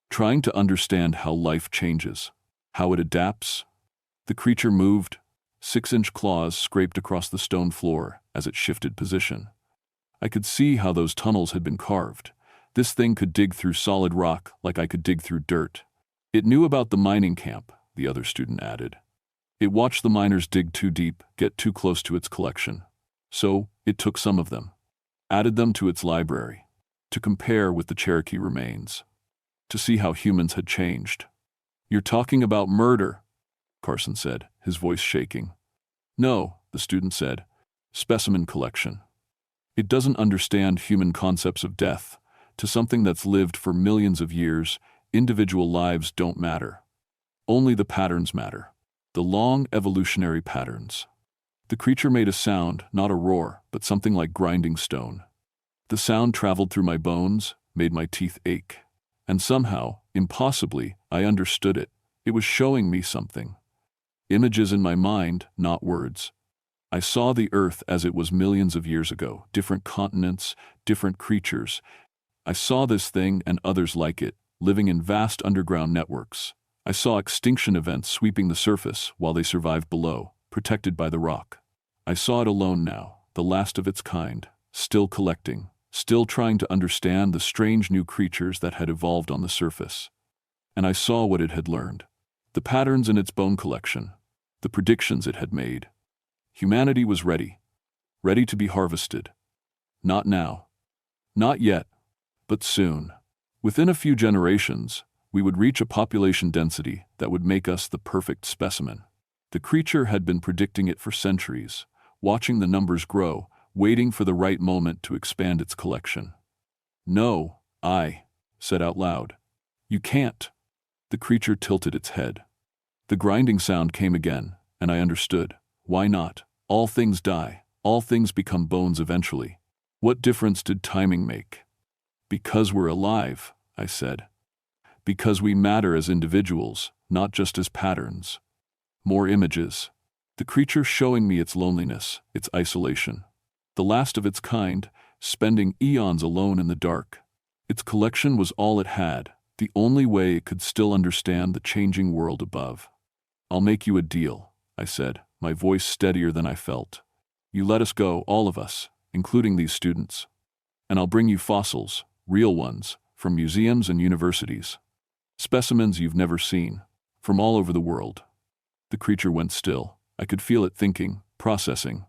trying to understand how life changes, how it adapts." The creature moved. 6-inch claws scraped across the stone floor as it shifted position. I could see how those tunnels had been carved. This thing could dig through solid rock like I could dig through dirt. "It knew about the mining camp," the other student added. "It watched the miners dig too deep, get too close to its collection. So, it took some of them, added them to its library, to compare with the Cherokee remains, to see how humans had changed." "You're talking about murder," Carson said, his voice shaking. "No," the student said. "Specimen collection. It doesn't understand human concepts of death. To something that's lived for millions of years, individual lives don't matter. Only the patterns matter. The long evolutionary patterns." The creature made a sound, not a roar, but something like grinding stone. The sound traveled through my bones, made my teeth ache. And somehow, impossibly, I understood it. It was showing me something. Images in my mind, not words. I saw the Earth as it was millions of years ago, different continents, different creatures. I saw this thing and others like it, living in vast underground networks. I saw extinction events sweeping the surface while they survived below, protected by the rock. I saw it alone now, the last of its kind, still collecting, still trying to understand the strange new creatures that had evolved on the surface. And I saw what it had learned. The patterns in its bone collection, the predictions it had made. Humanity was ready to be harvested. Not now. Not yet. But soon. Within a few generations, we would reach a population density that would make us the perfect specimen. The creature had been predicting it for centuries, watching the numbers grow, waiting for the right moment to expand its collection. "No," I said out loud. "You can't." The creature tilted its head. The grinding sound came again, and I understood. Why not? All things die. All things become bones eventually. What difference did timing make? "Because we're alive," I said. "Because we matter as individuals, not just as patterns." More images. The creature showing me its loneliness, its isolation. The last of its kind, spending eons alone in the dark. Its collection was all it had, the only way it could still understand the changing world above. "I'll make you a deal," I said, my voice steadier than I felt. "You let us go, all of us, including these students. And I'll bring you fossils, real ones, from museums and universities. Specimens you've never seen, from all over the world." The creature went still. I could feel it thinking, processing.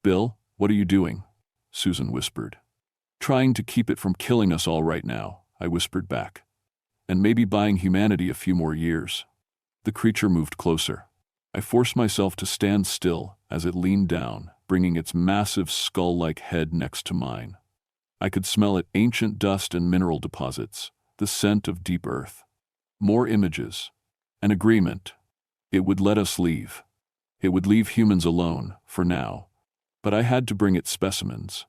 "Bill, what are you doing?" Susan whispered. "Trying to keep it from killing us all right now," I whispered back. "And maybe buying humanity a few more years." The creature moved closer. I forced myself to stand still as it leaned down, bringing its massive skull-like head next to mine. I could smell it, ancient dust and mineral deposits, the scent of deep earth. More images. An agreement. It would let us leave. It would leave humans alone, for now. But I had to bring it specimens.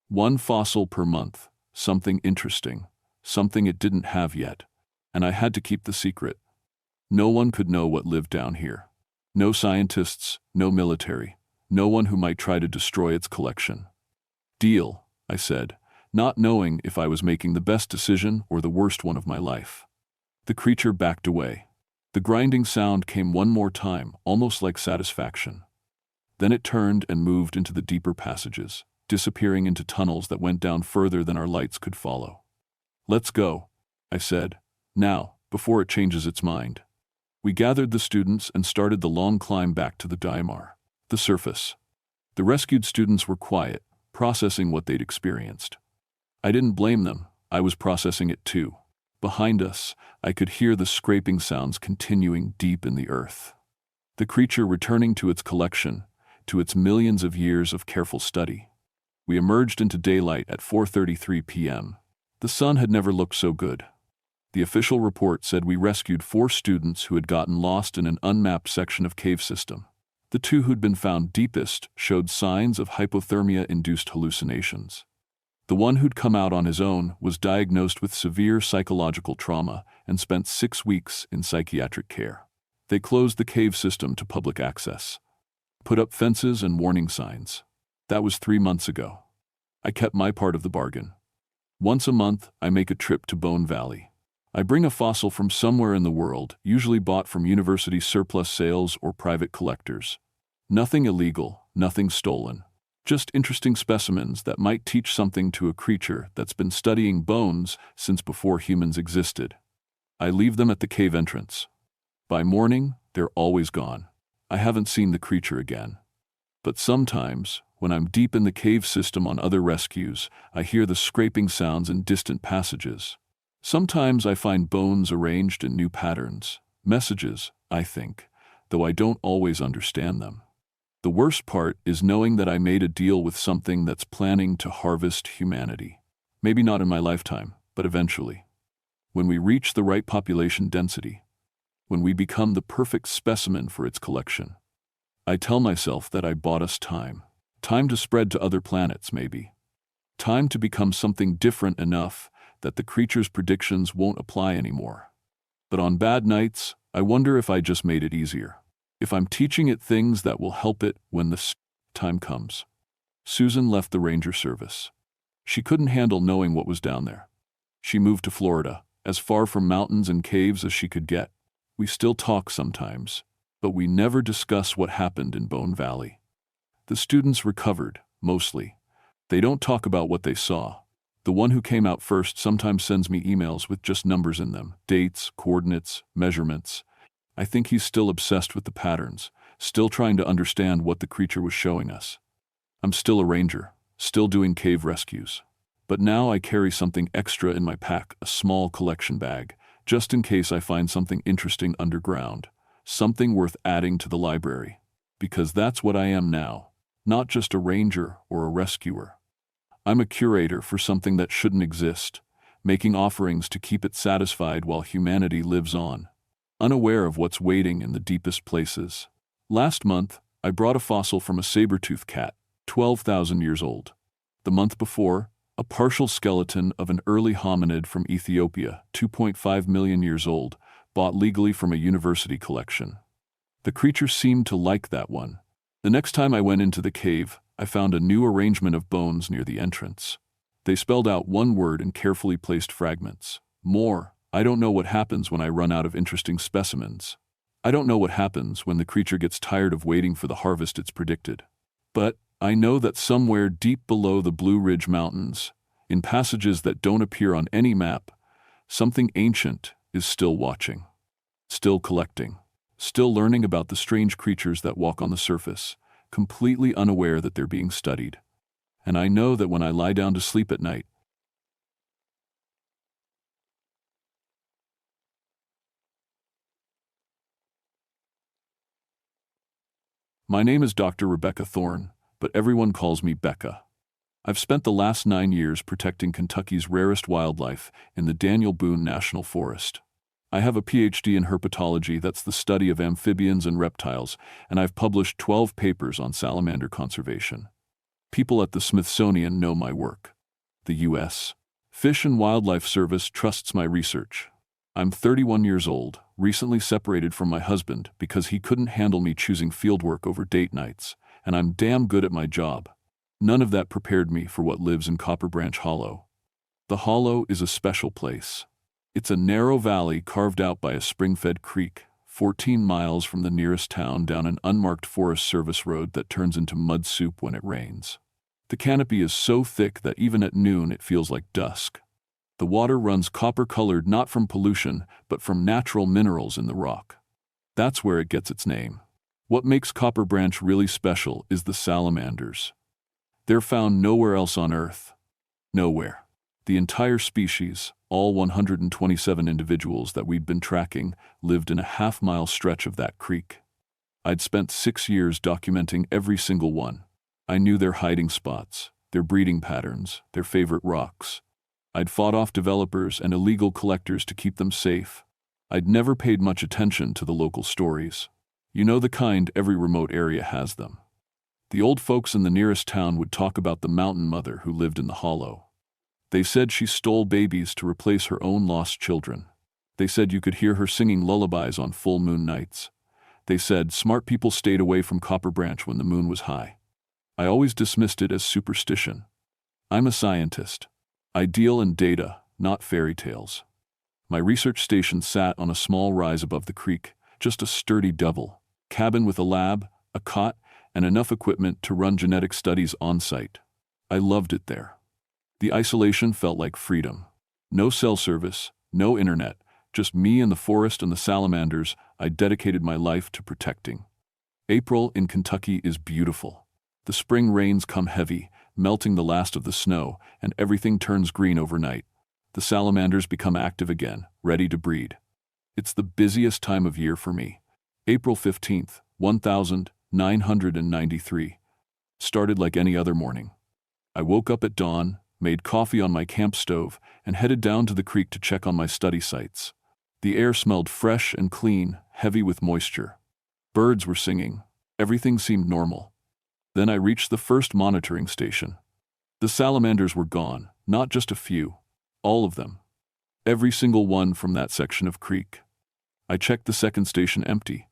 1 fossil per month, something interesting, something it didn't have yet. And I had to keep the secret. No one could know what lived down here. No scientists, no military, no one who might try to destroy its collection. "Deal," I said, not knowing if I was making the best decision or the worst one of my life. The creature backed away. The grinding sound came one more time, almost like satisfaction. Then it turned and moved into the deeper passages, disappearing into tunnels that went down further than our lights could follow. "Let's go," I said, "now, before it changes its mind." We gathered the students and started the long climb back to the Daimar, the surface. The rescued students were quiet, processing what they'd experienced. I didn't blame them. I was processing it too. Behind us, I could hear the scraping sounds continuing deep in the earth. The creature returning to its collection, to its millions of years of careful study. We emerged into daylight at 4:33 p.m. The sun had never looked so good. The official report said we rescued 4 students who had gotten lost in an unmapped section of cave system. The 2 who'd been found deepest showed signs of hypothermia-induced hallucinations. The one who'd come out on his own was diagnosed with severe psychological trauma and spent 6 weeks in psychiatric care. They closed the cave system to public access, put up fences and warning signs. That was 3 months ago. I kept my part of the bargain. Once a month, I make a trip to Bone Valley. I bring a fossil from somewhere in the world, usually bought from university surplus sales or private collectors. Nothing illegal, nothing stolen. Just interesting specimens that might teach something to a creature that's been studying bones since before humans existed. I leave them at the cave entrance. By morning, they're always gone. I haven't seen the creature again. But sometimes, when I'm deep in the cave system on other rescues, I hear the scraping sounds in distant passages. Sometimes I find bones arranged in new patterns, messages, I think, though I don't always understand them. The worst part is knowing that I made a deal with something that's planning to harvest humanity. Maybe not in my lifetime, but eventually. When we reach the right population density. When we become the perfect specimen for its collection. I tell myself that I bought us time. Time to spread to other planets, maybe. Time to become something different enough that the creature's predictions won't apply anymore. But on bad nights, I wonder if I just made it easier. If I'm teaching it things that will help it when the time comes. Susan left the Ranger Service. She couldn't handle knowing what was down there. She moved to Florida, as far from mountains and caves as she could get. We still talk sometimes, but we never discuss what happened in Bone Valley. The students recovered, mostly. They don't talk about what they saw. The one who came out first sometimes sends me emails with just numbers in them, dates, coordinates, measurements. I think he's still obsessed with the patterns, still trying to understand what the creature was showing us. I'm still a ranger, still doing cave rescues. But now I carry something extra in my pack, a small collection bag, just in case I find something interesting underground, something worth adding to the library. Because that's what I am now, not just a ranger or a rescuer. I'm a curator for something that shouldn't exist, making offerings to keep it satisfied while humanity lives on. Unaware of what's waiting in the deepest places. Last month, I brought a fossil from a saber-toothed cat, 12,000 years old. The month before, a partial skeleton of an early hominid from Ethiopia, 2.5 million years old, bought legally from a university collection. The creature seemed to like that one. The next time I went into the cave, I found a new arrangement of bones near the entrance. They spelled out one word in carefully placed fragments. More. I don't know what happens when I run out of interesting specimens. I don't know what happens when the creature gets tired of waiting for the harvest it's predicted. But I know that somewhere deep below the Blue Ridge Mountains, in passages that don't appear on any map, something ancient is still watching, still collecting, still learning about the strange creatures that walk on the surface, completely unaware that they're being studied. And I know that when I lie down to sleep at night, my name is Dr. Rebecca Thorne, but everyone calls me Becca. I've spent the last 9 years protecting Kentucky's rarest wildlife in the Daniel Boone National Forest. I have a PhD in herpetology, that's the study of amphibians and reptiles, and I've published 12 papers on salamander conservation. People at the Smithsonian know my work. The U.S. Fish and Wildlife Service trusts my research. I'm 31 years old, recently separated from my husband because he couldn't handle me choosing fieldwork over date nights, and I'm damn good at my job. None of that prepared me for what lives in Copper Branch Hollow. The Hollow is a special place. It's a narrow valley carved out by a spring-fed creek, 14 miles from the nearest town down an unmarked Forest Service road that turns into mud soup when it rains. The canopy is so thick that even at noon it feels like dusk. The water runs copper-colored not from pollution, but from natural minerals in the rock. That's where it gets its name. What makes Copper Branch really special is the salamanders. They're found nowhere else on Earth. Nowhere. The entire species, all 127 individuals that we'd been tracking, lived in a half-mile stretch of that creek. I'd spent 6 years documenting every single one. I knew their hiding spots, their breeding patterns, their favorite rocks. I'd fought off developers and illegal collectors to keep them safe. I'd never paid much attention to the local stories. You know the kind, every remote area has them. The old folks in the nearest town would talk about the mountain mother who lived in the hollow. They said she stole babies to replace her own lost children. They said you could hear her singing lullabies on full moon nights. They said smart people stayed away from Copper Branch when the moon was high. I always dismissed it as superstition. I'm a scientist. I deal in data, not fairy tales. My research station sat on a small rise above the creek, just a sturdy double cabin with a lab, a cot, and enough equipment to run genetic studies on site. I loved it there. The isolation felt like freedom. No cell service, no internet, just me and the forest and the salamanders I dedicated my life to protecting. April in Kentucky is beautiful. The spring rains come heavy, melting the last of the snow, and everything turns green overnight. The salamanders become active again, ready to breed. It's the busiest time of year for me. April 15th, 1993. Started like any other morning. I woke up at dawn, made coffee on my camp stove, and headed down to the creek to check on my study sites. The air smelled fresh and clean, heavy with moisture. Birds were singing. Everything seemed normal. Then I reached the first monitoring station. The salamanders were gone, not just a few. All of them. Every single one from that section of creek. I checked the second station empty.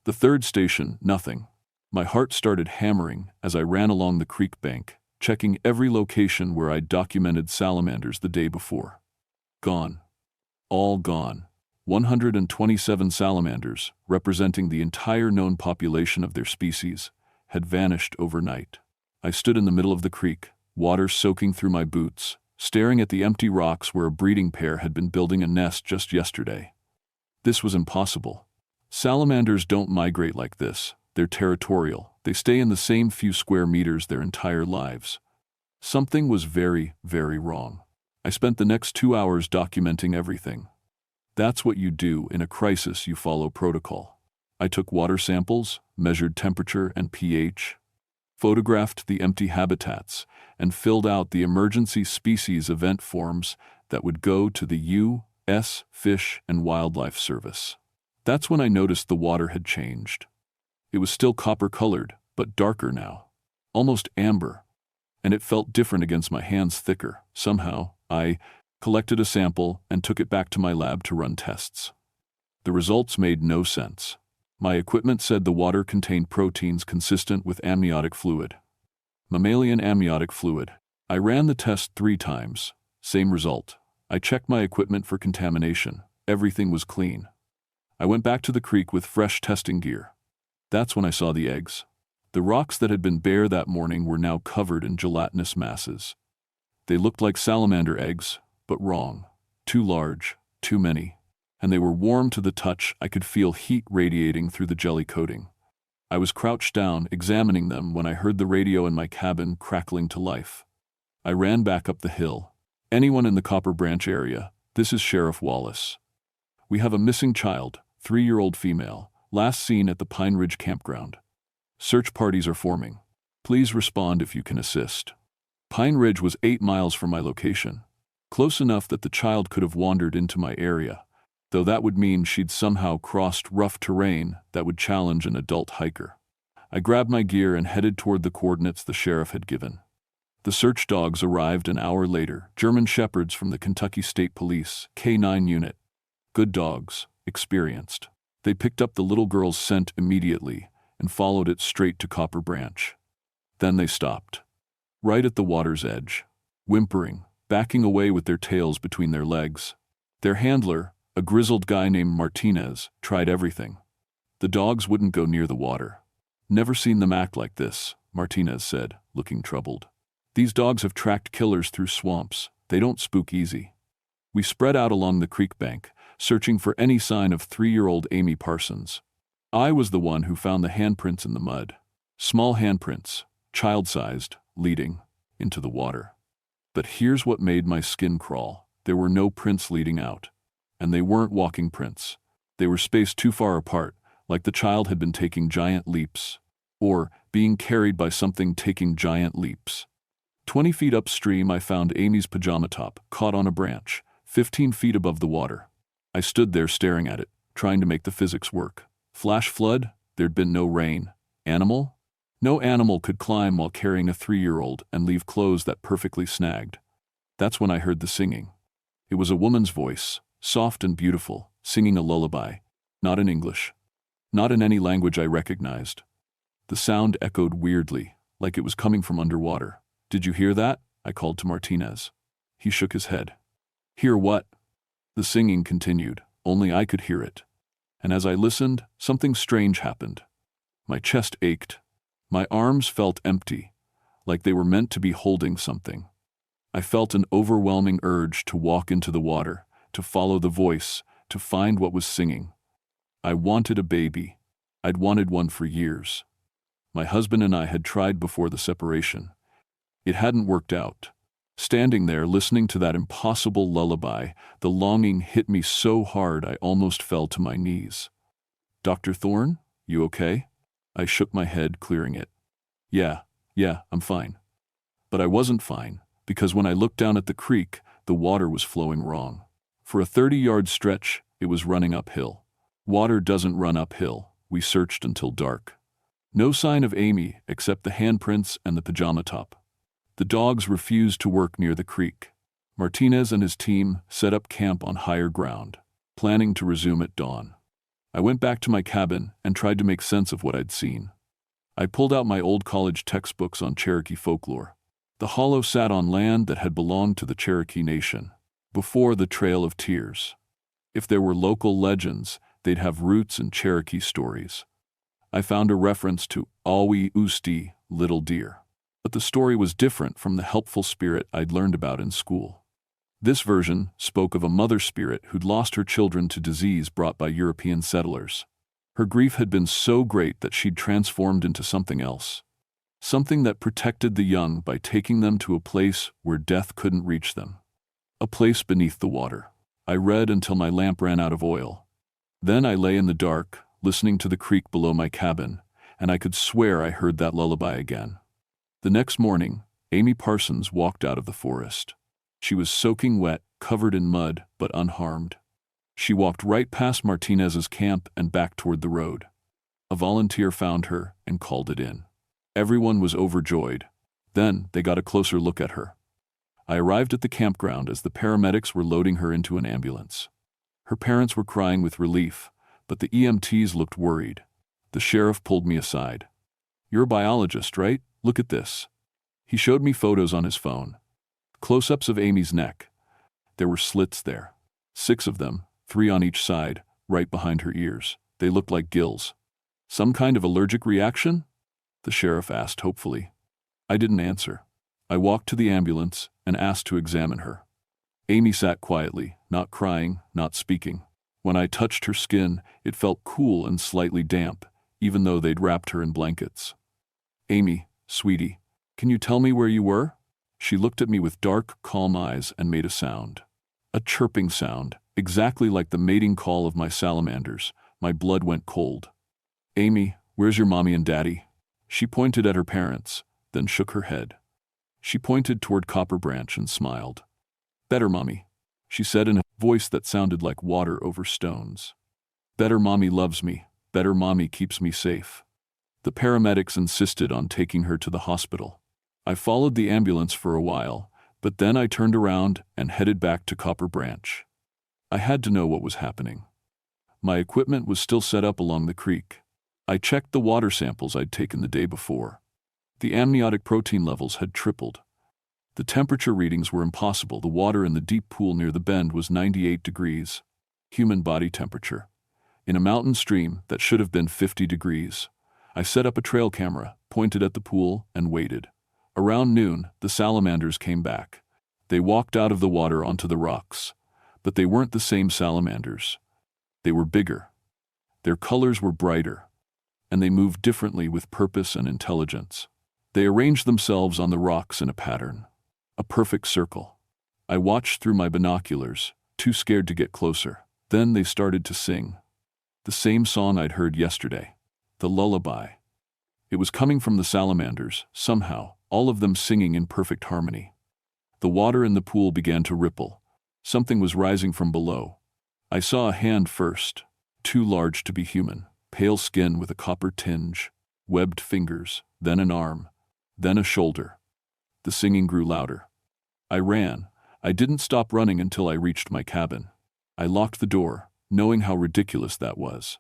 The third station, nothing. My heart started hammering as I ran along the creek bank, checking every location where I'd documented salamanders the day before. Gone. All gone. 127 salamanders, representing the entire known population of their species, had vanished overnight. I stood in the middle of the creek, water soaking through my boots, staring at the empty rocks where a breeding pair had been building a nest just yesterday. This was impossible. Salamanders don't migrate like this. They're territorial. They stay in the same few square meters their entire lives. Something was very, very wrong. I spent the next 2 hours documenting everything. That's what you do in a crisis. You follow protocol. I took water samples, measured temperature and pH, photographed the empty habitats, and filled out the emergency species event forms that would go to the U.S. Fish and Wildlife Service. That's when I noticed the water had changed. It was still copper-colored, but darker now, almost amber, and it felt different against my hands, thicker. Somehow, I collected a sample and took it back to my lab to run tests. The results made no sense. My equipment said the water contained proteins consistent with amniotic fluid. Mammalian amniotic fluid. I ran the test 3 times. Same result. I checked my equipment for contamination. Everything was clean. I went back to the creek with fresh testing gear. That's when I saw the eggs. The rocks that had been bare that morning were now covered in gelatinous masses. They looked like salamander eggs, but wrong. Too large, too many. And they were warm to the touch. I could feel heat radiating through the jelly coating. I was crouched down, examining them, when I heard the radio in my cabin crackling to life. I ran back up the hill. Anyone in the Copper Branch area, this is Sheriff Wallace. We have a missing child, 3-year-old female, last seen at the Pine Ridge campground. Search parties are forming. Please respond if you can assist. Pine Ridge was 8 miles from my location. Close enough that the child could have wandered into my area, though that would mean she'd somehow crossed rough terrain that would challenge an adult hiker. I grabbed my gear and headed toward the coordinates the sheriff had given. The search dogs arrived an hour later, German Shepherds from the Kentucky State Police, K-9 unit. Good dogs, experienced. They picked up the little girl's scent immediately and followed it straight to Copper Branch. Then they stopped. Right at the water's edge, whimpering, backing away with their tails between their legs. Their handler, a grizzled guy named Martinez, tried everything. The dogs wouldn't go near the water. Never seen them act like this, Martinez said, looking troubled. These dogs have tracked killers through swamps. They don't spook easy. We spread out along the creek bank, searching for any sign of 3-year-old Amy Parsons. I was the one who found the handprints in the mud. Small handprints, child-sized, leading into the water. But here's what made my skin crawl. There were no prints leading out. And they weren't walking prints. They were spaced too far apart, like the child had been taking giant leaps. Or being carried by something taking giant leaps. 20 feet upstream, I found Amy's pajama top, caught on a branch, 15 feet above the water. I stood there staring at it, trying to make the physics work. Flash flood? There'd been no rain. Animal? No animal could climb while carrying a 3-year-old and leave clothes that perfectly snagged. That's when I heard the singing. It was a woman's voice, soft and beautiful, singing a lullaby. Not in English. Not in any language I recognized. The sound echoed weirdly, like it was coming from underwater. "Did you hear that?" I called to Martinez. He shook his head. "Hear what?" The singing continued, only I could hear it. And as I listened, something strange happened. My chest ached. My arms felt empty, like they were meant to be holding something. I felt an overwhelming urge to walk into the water, to follow the voice, to find what was singing. I wanted a baby. I'd wanted one for years. My husband and I had tried before the separation. It hadn't worked out. Standing there listening to that impossible lullaby, the longing hit me so hard I almost fell to my knees. "Dr. Thorne, you okay?" I shook my head, clearing it. Yeah, I'm fine." But I wasn't fine, because when I looked down at the creek, the water was flowing wrong. For a 30-yard stretch, it was running uphill. Water doesn't run uphill. We searched until dark. No sign of Amy except the handprints and the pajama top. The dogs refused to work near the creek. Martinez and his team set up camp on higher ground, planning to resume at dawn. I went back to my cabin and tried to make sense of what I'd seen. I pulled out my old college textbooks on Cherokee folklore. The hollow sat on land that had belonged to the Cherokee Nation, before the Trail of Tears. If there were local legends, they'd have roots in Cherokee stories. I found a reference to Awi Usti, little deer. But the story was different from the helpful spirit I'd learned about in school. This version spoke of a mother spirit who'd lost her children to disease brought by European settlers. Her grief had been so great that she'd transformed into something else. Something that protected the young by taking them to a place where death couldn't reach them. A place beneath the water. I read until my lamp ran out of oil. Then I lay in the dark, listening to the creek below my cabin, and I could swear I heard that lullaby again. The next morning, Amy Parsons walked out of the forest. She was soaking wet, covered in mud, but unharmed. She walked right past Martinez's camp and back toward the road. A volunteer found her and called it in. Everyone was overjoyed. Then they got a closer look at her. I arrived at the campground as the paramedics were loading her into an ambulance. Her parents were crying with relief, but the EMTs looked worried. The sheriff pulled me aside. "You're a biologist, right? Look at this." He showed me photos on his phone. Close-ups of Amy's neck. There were slits there. 6 of them, 3 on each side, right behind her ears. They looked like gills. "Some kind of allergic reaction?" the sheriff asked hopefully. I didn't answer. I walked to the ambulance and asked to examine her. Amy sat quietly, not crying, not speaking. When I touched her skin, it felt cool and slightly damp, even though they'd wrapped her in blankets. "Amy, sweetie, can you tell me where you were?" She looked at me with dark, calm eyes and made a sound. A chirping sound, exactly like the mating call of my salamanders. My blood went cold. "Amy, where's your mommy and daddy?" She pointed at her parents, then shook her head. She pointed toward Copper Branch and smiled. "Better, Mommy," she said in a voice that sounded like water over stones. "Better Mommy loves me. Better Mommy keeps me safe." The paramedics insisted on taking her to the hospital. I followed the ambulance for a while, but then I turned around and headed back to Copper Branch. I had to know what was happening. My equipment was still set up along the creek. I checked the water samples I'd taken the day before. The amniotic protein levels had tripled. The temperature readings were impossible. The water in the deep pool near the bend was 98 degrees, human body temperature. In a mountain stream that should have been 50 degrees. I set up a trail camera, pointed at the pool, and waited. Around noon, the salamanders came back. They walked out of the water onto the rocks, but they weren't the same salamanders. They were bigger. Their colors were brighter, and they moved differently with purpose and intelligence. They arranged themselves on the rocks in a pattern, a perfect circle. I watched through my binoculars, too scared to get closer. Then they started to sing. The same song I'd heard yesterday. The lullaby. It was coming from the salamanders, somehow, all of them singing in perfect harmony. The water in the pool began to ripple. Something was rising from below. I saw a hand first, too large to be human, pale skin with a copper tinge, webbed fingers, then an arm, then a shoulder. The singing grew louder. I ran. I didn't stop running until I reached my cabin. I locked the door, knowing how ridiculous that was.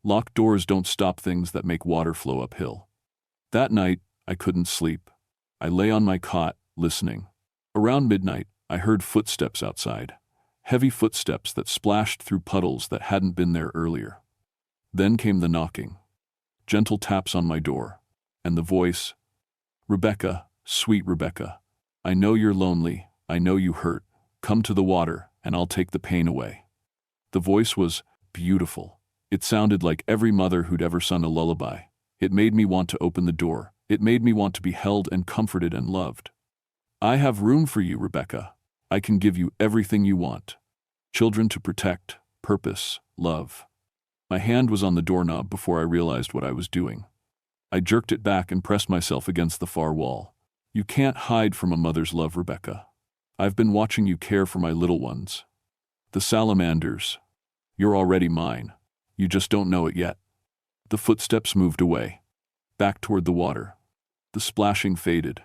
Locked doors don't stop things that make water flow uphill. That night, I couldn't sleep. I lay on my cot, listening. Around midnight, I heard footsteps outside. Heavy footsteps that splashed through puddles that hadn't been there earlier. Then came the knocking. Gentle taps on my door. And the voice, "Rebecca, sweet Rebecca, I know you're lonely, I know you hurt. Come to the water, and I'll take the pain away." The voice was beautiful. It sounded like every mother who'd ever sung a lullaby. It made me want to open the door. It made me want to be held and comforted and loved. "I have room for you, Rebecca. I can give you everything you want. Children to protect, purpose, love." My hand was on the doorknob before I realized what I was doing. I jerked it back and pressed myself against the far wall. "You can't hide from a mother's love, Rebecca. I've been watching you care for my little ones. The salamanders. You're already mine. You just don't know it yet." The footsteps moved away, back toward the water. The splashing faded.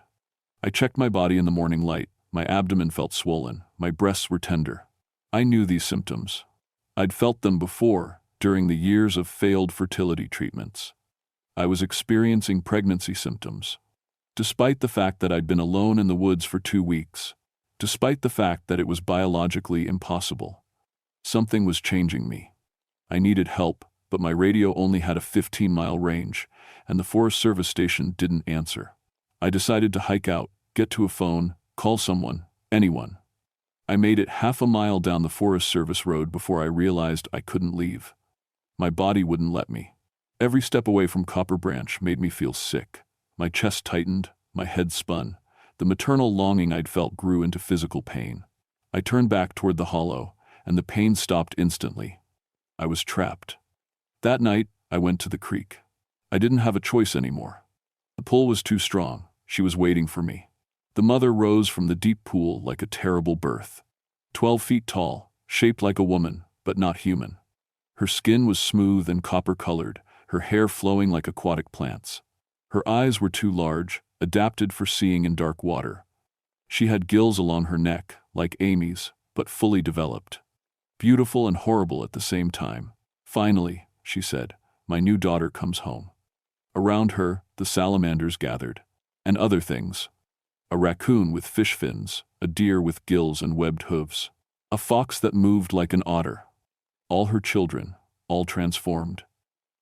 I checked my body in the morning light. My abdomen felt swollen. My breasts were tender. I knew these symptoms. I'd felt them before, during the years of failed fertility treatments. I was experiencing pregnancy symptoms. Despite the fact that I'd been alone in the woods for 2 weeks, despite the fact that it was biologically impossible, something was changing me. I needed help, but my radio only had a 15-mile range, and the Forest Service station didn't answer. I decided to hike out, get to a phone, call someone, anyone. I made it half a mile down the Forest Service road before I realized I couldn't leave. My body wouldn't let me. Every step away from Copper Branch made me feel sick. My chest tightened, my head spun. The maternal longing I'd felt grew into physical pain. I turned back toward the hollow, and the pain stopped instantly. I was trapped. That night, I went to the creek. I didn't have a choice anymore. The pull was too strong. She was waiting for me. The mother rose from the deep pool like a terrible birth. 12 feet tall, shaped like a woman, but not human. Her skin was smooth and copper-colored, her hair flowing like aquatic plants. Her eyes were too large, adapted for seeing in dark water. She had gills along her neck, like Amy's, but fully developed. Beautiful and horrible at the same time. "Finally," she said, "my new daughter comes home." Around her, the salamanders gathered. And other things. A raccoon with fish fins, a deer with gills and webbed hooves, a fox that moved like an otter. All her children, all transformed.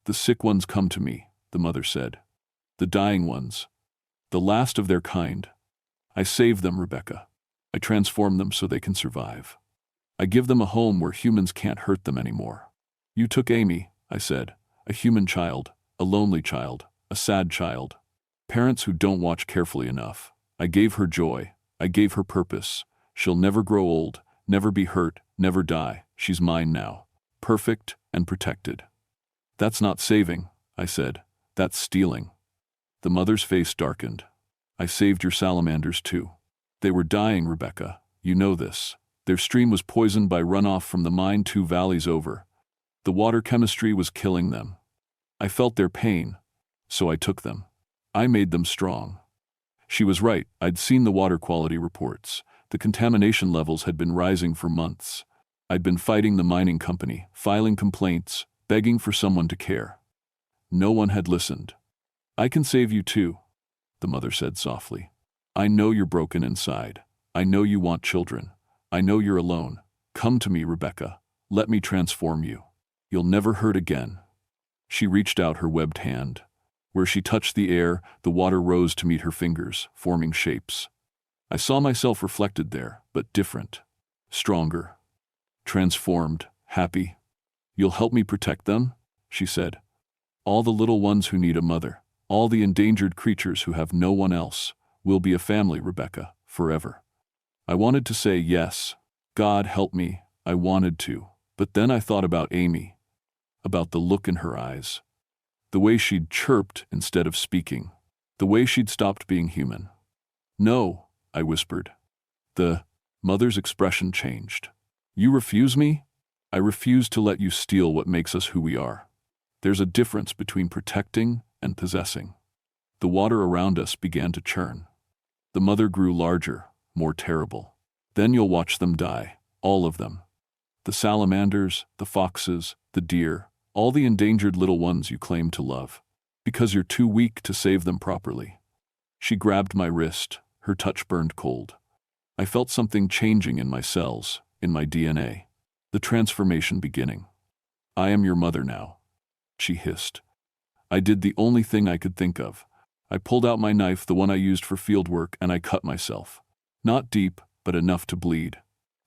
"The sick ones come to me," the mother said. "The dying ones. The last of their kind. I save them, Rebecca. I transform them so they can survive. I give them a home where humans can't hurt them anymore." "You took Amy," I said, "a human child, a lonely child, a sad child. Parents who don't watch carefully enough. I gave her joy. I gave her purpose. She'll never grow old, never be hurt, never die. She's mine now. Perfect and protected." "That's not saving," I said. "That's stealing." The mother's face darkened. "I saved your salamanders too. They were dying, Rebecca. You know this. Their stream was poisoned by runoff from the mine 2 valleys over. The water chemistry was killing them. I felt their pain, so I took them. I made them strong." She was right. I'd seen the water quality reports. The contamination levels had been rising for months. I'd been fighting the mining company, filing complaints, begging for someone to care. No one had listened. "I can save you too," the mother said softly. "I know you're broken inside. I know you want children. I know you're alone. Come to me, Rebecca. Let me transform you. You'll never hurt again." She reached out her webbed hand. Where she touched the air, the water rose to meet her fingers, forming shapes. I saw myself reflected there, but different. Stronger. Transformed. Happy. "You'll help me protect them?" she said. "All the little ones who need a mother. All the endangered creatures who have no one else. We'll be a family, Rebecca, forever." I wanted to say yes. God help me. I wanted to. But then I thought about Amy. About the look in her eyes. The way she'd chirped instead of speaking. The way she'd stopped being human. "No," I whispered. The mother's expression changed. "You refuse me? I refuse to let you steal what makes us who we are. There's a difference between protecting and possessing." The water around us began to churn. The mother grew larger, more terrible. "Then you'll watch them die, all of them. The salamanders, the foxes, the deer, all the endangered little ones you claim to love, because you're too weak to save them properly." She grabbed my wrist, her touch burned cold. I felt something changing in my cells, in my DNA. The transformation beginning. "I am your mother now," she hissed. I did the only thing I could think of. I pulled out my knife, the one I used for field work, and I cut myself. Not deep, but enough to bleed.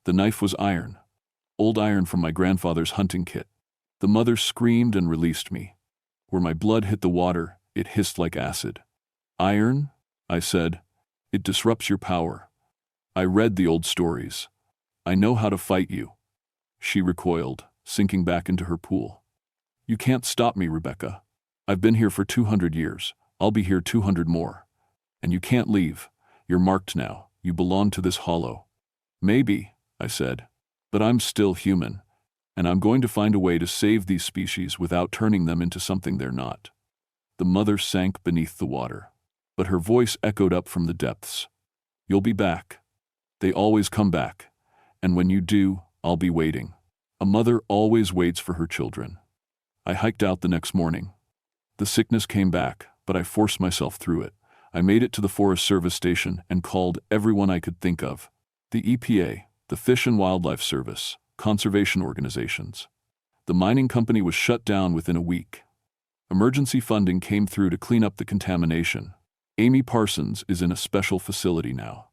The knife was iron. Old iron from my grandfather's hunting kit. The mother screamed and released me. Where my blood hit the water, it hissed like acid. "Iron?" I said. "It disrupts your power. I read the old stories. I know how to fight you." She recoiled, sinking back into her pool. "You can't stop me, Rebecca. I've been here for 200 years. I'll be here 200 more. And you can't leave. You're marked now. You belong to this hollow." "Maybe," I said, "but I'm still human, and I'm going to find a way to save these species without turning them into something they're not." The mother sank beneath the water, but her voice echoed up from the depths. "You'll be back. They always come back. And when you do, I'll be waiting. A mother always waits for her children." I hiked out the next morning. The sickness came back, but I forced myself through it. I made it to the Forest Service station and called everyone I could think of. The EPA, the Fish and Wildlife Service, conservation organizations. The mining company was shut down within a week. Emergency funding came through to clean up the contamination. Amy Parsons is in a special facility now.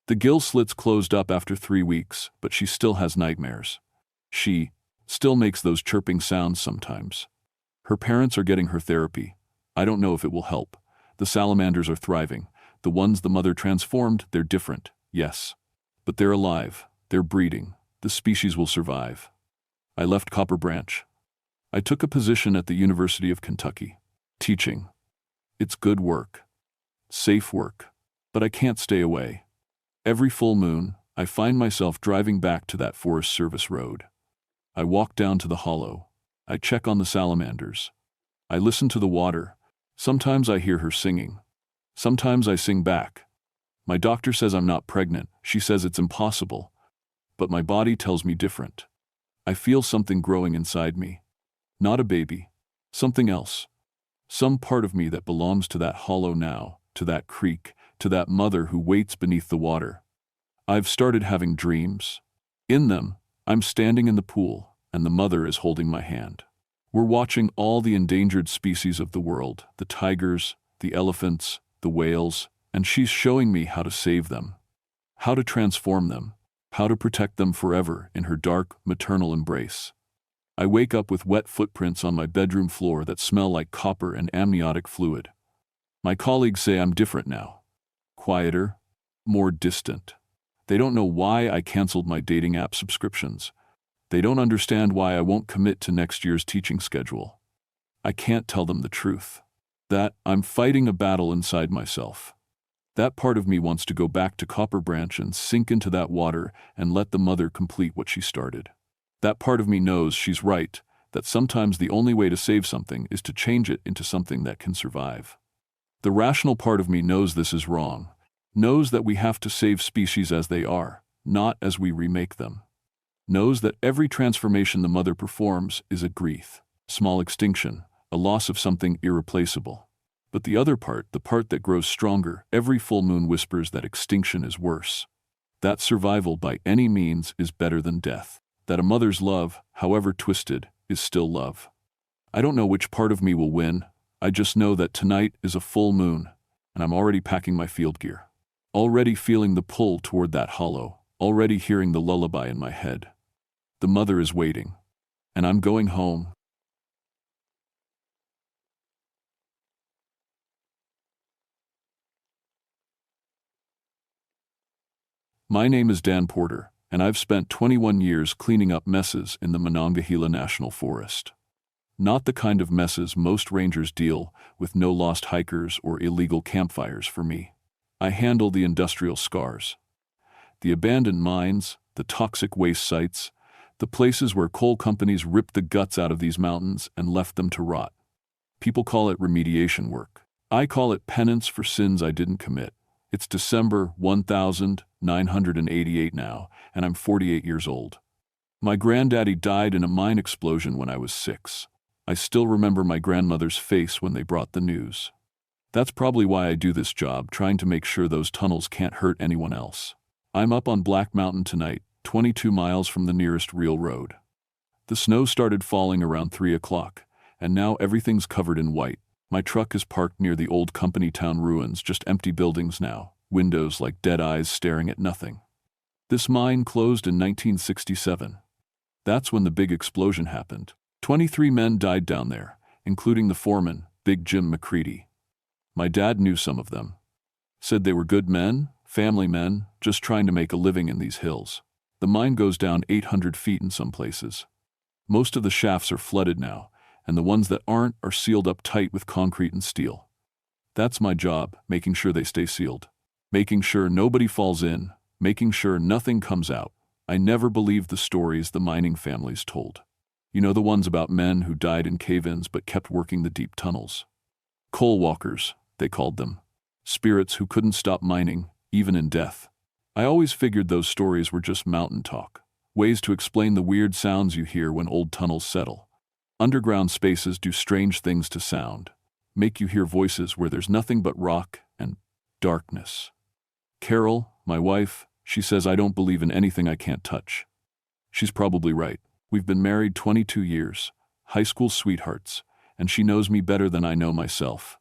The gill slits closed up after 3 weeks, but she still has nightmares. She still makes those chirping sounds sometimes. Her parents are getting her therapy. I don't know if it will help. The salamanders are thriving. The ones the mother transformed, they're different, yes. But they're alive. They're breeding. The species will survive. I left Copper Branch. I took a position at the University of Kentucky, teaching. It's good work. Safe work. But I can't stay away. Every full moon, I find myself driving back to that Forest Service road. I walk down to the hollow. I check on the salamanders. I listen to the water. Sometimes I hear her singing. Sometimes I sing back. My doctor says I'm not pregnant. She says it's impossible. But my body tells me different. I feel something growing inside me. Not a baby. Something else. Some part of me that belongs to that hollow now, to that creek, to that mother who waits beneath the water. I've started having dreams. In them, I'm standing in the pool, and the mother is holding my hand. We're watching all the endangered species of the world, the tigers, the elephants, the whales, and she's showing me how to save them, how to transform them, how to protect them forever in her dark, maternal embrace. I wake up with wet footprints on my bedroom floor that smell like copper and amniotic fluid. My colleagues say I'm different now. Quieter, more distant. They don't know why I canceled my dating app subscriptions. They don't understand why I won't commit to next year's teaching schedule. I can't tell them the truth. That I'm fighting a battle inside myself. That part of me wants to go back to Copper Branch and sink into that water and let the mother complete what she started. That part of me knows she's right, that sometimes the only way to save something is to change it into something that can survive. The rational part of me knows this is wrong, knows that we have to save species as they are, not as we remake them. Knows that every transformation the mother performs is a grief, small extinction, a loss of something irreplaceable. But the other part, the part that grows stronger, every full moon whispers that extinction is worse. That survival by any means is better than death. That a mother's love, however twisted, is still love. I don't know which part of me will win. I just know that tonight is a full moon, and I'm already packing my field gear. Already feeling the pull toward that hollow, already hearing the lullaby in my head. The mother is waiting, and I'm going home. My name is Dan Porter, and I've spent 21 years cleaning up messes in the Monongahela National Forest. Not the kind of messes most rangers deal with, no lost hikers or illegal campfires for me. I handle the industrial scars. The abandoned mines, the toxic waste sites, the places where coal companies ripped the guts out of these mountains and left them to rot. People call it remediation work. I call it penance for sins I didn't commit. It's December 1988 now, and I'm 48 years old. My granddaddy died in a mine explosion when I was 6. I still remember my grandmother's face when they brought the news. That's probably why I do this job, trying to make sure those tunnels can't hurt anyone else. I'm up on Black Mountain tonight, 22 miles from the nearest real road. The snow started falling around 3 o'clock, and now everything's covered in white. My truck is parked near the old company town ruins, just empty buildings now, windows like dead eyes staring at nothing. This mine closed in 1967. That's when the big explosion happened. 23 men died down there, including the foreman, Big Jim McCready. My dad knew some of them. Said they were good men, family men, just trying to make a living in these hills. The mine goes down 800 feet in some places. Most of the shafts are flooded now, and the ones that aren't are sealed up tight with concrete and steel. That's my job, making sure they stay sealed. Making sure nobody falls in, making sure nothing comes out. I never believed the stories the mining families told. You know, the ones about men who died in cave-ins but kept working the deep tunnels. Coal walkers, they called them. Spirits who couldn't stop mining, even in death. I always figured those stories were just mountain talk. Ways to explain the weird sounds you hear when old tunnels settle. Underground spaces do strange things to sound. Make you hear voices where there's nothing but rock and darkness. Carol, my wife, she says I don't believe in anything I can't touch. She's probably right. We've been married 22 years, high school sweethearts, and she knows me better than I know myself.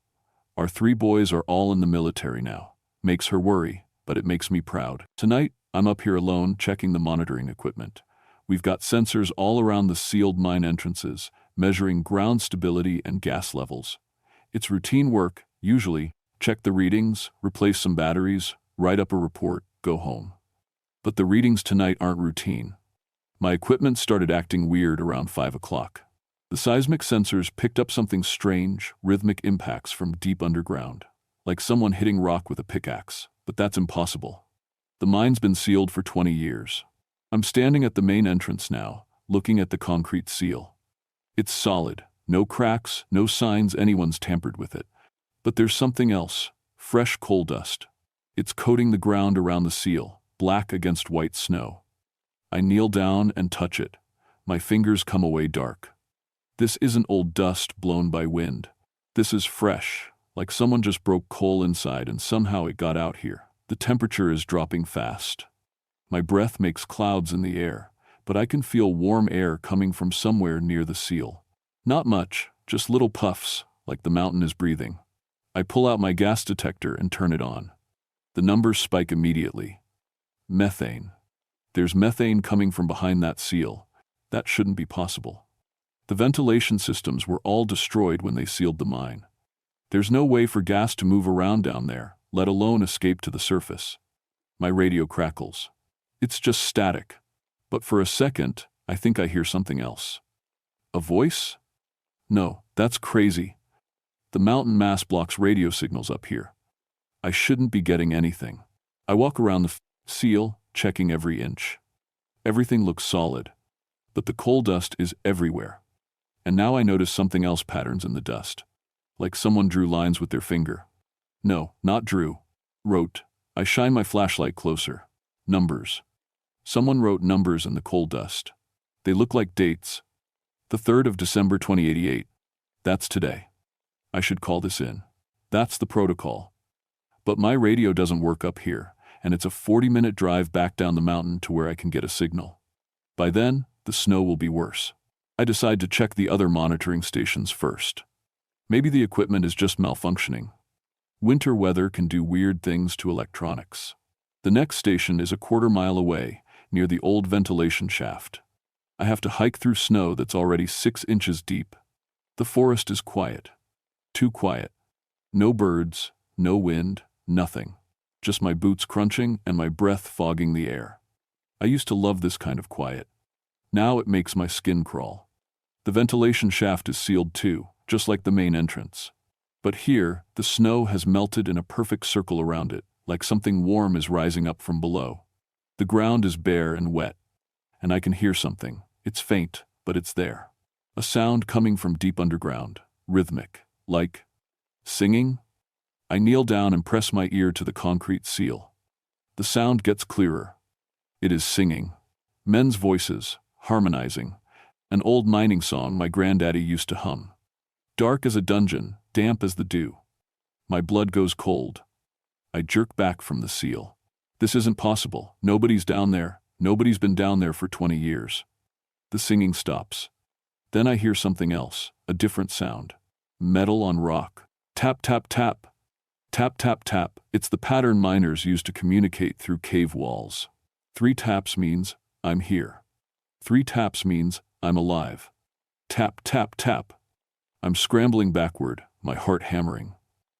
Our 3 boys are all in the military now. Makes her worry, but it makes me proud. Tonight, I'm up here alone checking the monitoring equipment. We've got sensors all around the sealed mine entrances, measuring ground stability and gas levels. It's routine work, usually. Check the readings, replace some batteries, write up a report, go home. But the readings tonight aren't routine. My equipment started acting weird around 5 o'clock. The seismic sensors picked up something strange, rhythmic impacts from deep underground, like someone hitting rock with a pickaxe, but that's impossible. The mine's been sealed for 20 years. I'm standing at the main entrance now, looking at the concrete seal. It's solid, no cracks, no signs anyone's tampered with it. But there's something else, fresh coal dust. It's coating the ground around the seal, black against white snow. I kneel down and touch it. My fingers come away dark. This isn't old dust blown by wind. This is fresh, like someone just broke coal inside and somehow it got out here. The temperature is dropping fast. My breath makes clouds in the air, but I can feel warm air coming from somewhere near the seal. Not much, just little puffs, like the mountain is breathing. I pull out my gas detector and turn it on. The numbers spike immediately. Methane. There's methane coming from behind that seal. That shouldn't be possible. The ventilation systems were all destroyed when they sealed the mine. There's no way for gas to move around down there, let alone escape to the surface. My radio crackles. It's just static. But for a second, I think I hear something else. A voice? No, that's crazy. The mountain mass blocks radio signals up here. I shouldn't be getting anything. I walk around the seal, checking every inch. Everything looks solid, but the coal dust is everywhere. And now I notice something else, patterns in the dust. Like someone drew lines with their finger. No, not drew. Wrote. I shine my flashlight closer. Numbers. Someone wrote numbers in the coal dust. They look like dates. The 3rd of December 2088. That's today. I should call this in. That's the protocol. But my radio doesn't work up here, and it's a 40-minute drive back down the mountain to where I can get a signal. By then, the snow will be worse. I decide to check the other monitoring stations first. Maybe the equipment is just malfunctioning. Winter weather can do weird things to electronics. The next station is a quarter-mile away, near the old ventilation shaft. I have to hike through snow that's already 6 inches deep. The forest is quiet. Too quiet. No birds, no wind, nothing. Just my boots crunching and my breath fogging the air. I used to love this kind of quiet. Now it makes my skin crawl. The ventilation shaft is sealed too, just like the main entrance. But here, the snow has melted in a perfect circle around it, like something warm is rising up from below. The ground is bare and wet, and I can hear something. It's faint, but it's there. A sound coming from deep underground, rhythmic, like singing. I kneel down and press my ear to the concrete seal. The sound gets clearer. It is singing. Men's voices, harmonizing. An old mining song my granddaddy used to hum. Dark as a dungeon, damp as the dew. My blood goes cold. I jerk back from the seal. This isn't possible. Nobody's down there. Nobody's been down there for 20 years. The singing stops. Then I hear something else, a different sound. Metal on rock. Tap, tap, tap. Tap, tap, tap. It's the pattern miners use to communicate through cave walls. 3 taps means, I'm here. 3 taps means, I'm alive. Tap, tap, tap. I'm scrambling backward, my heart hammering.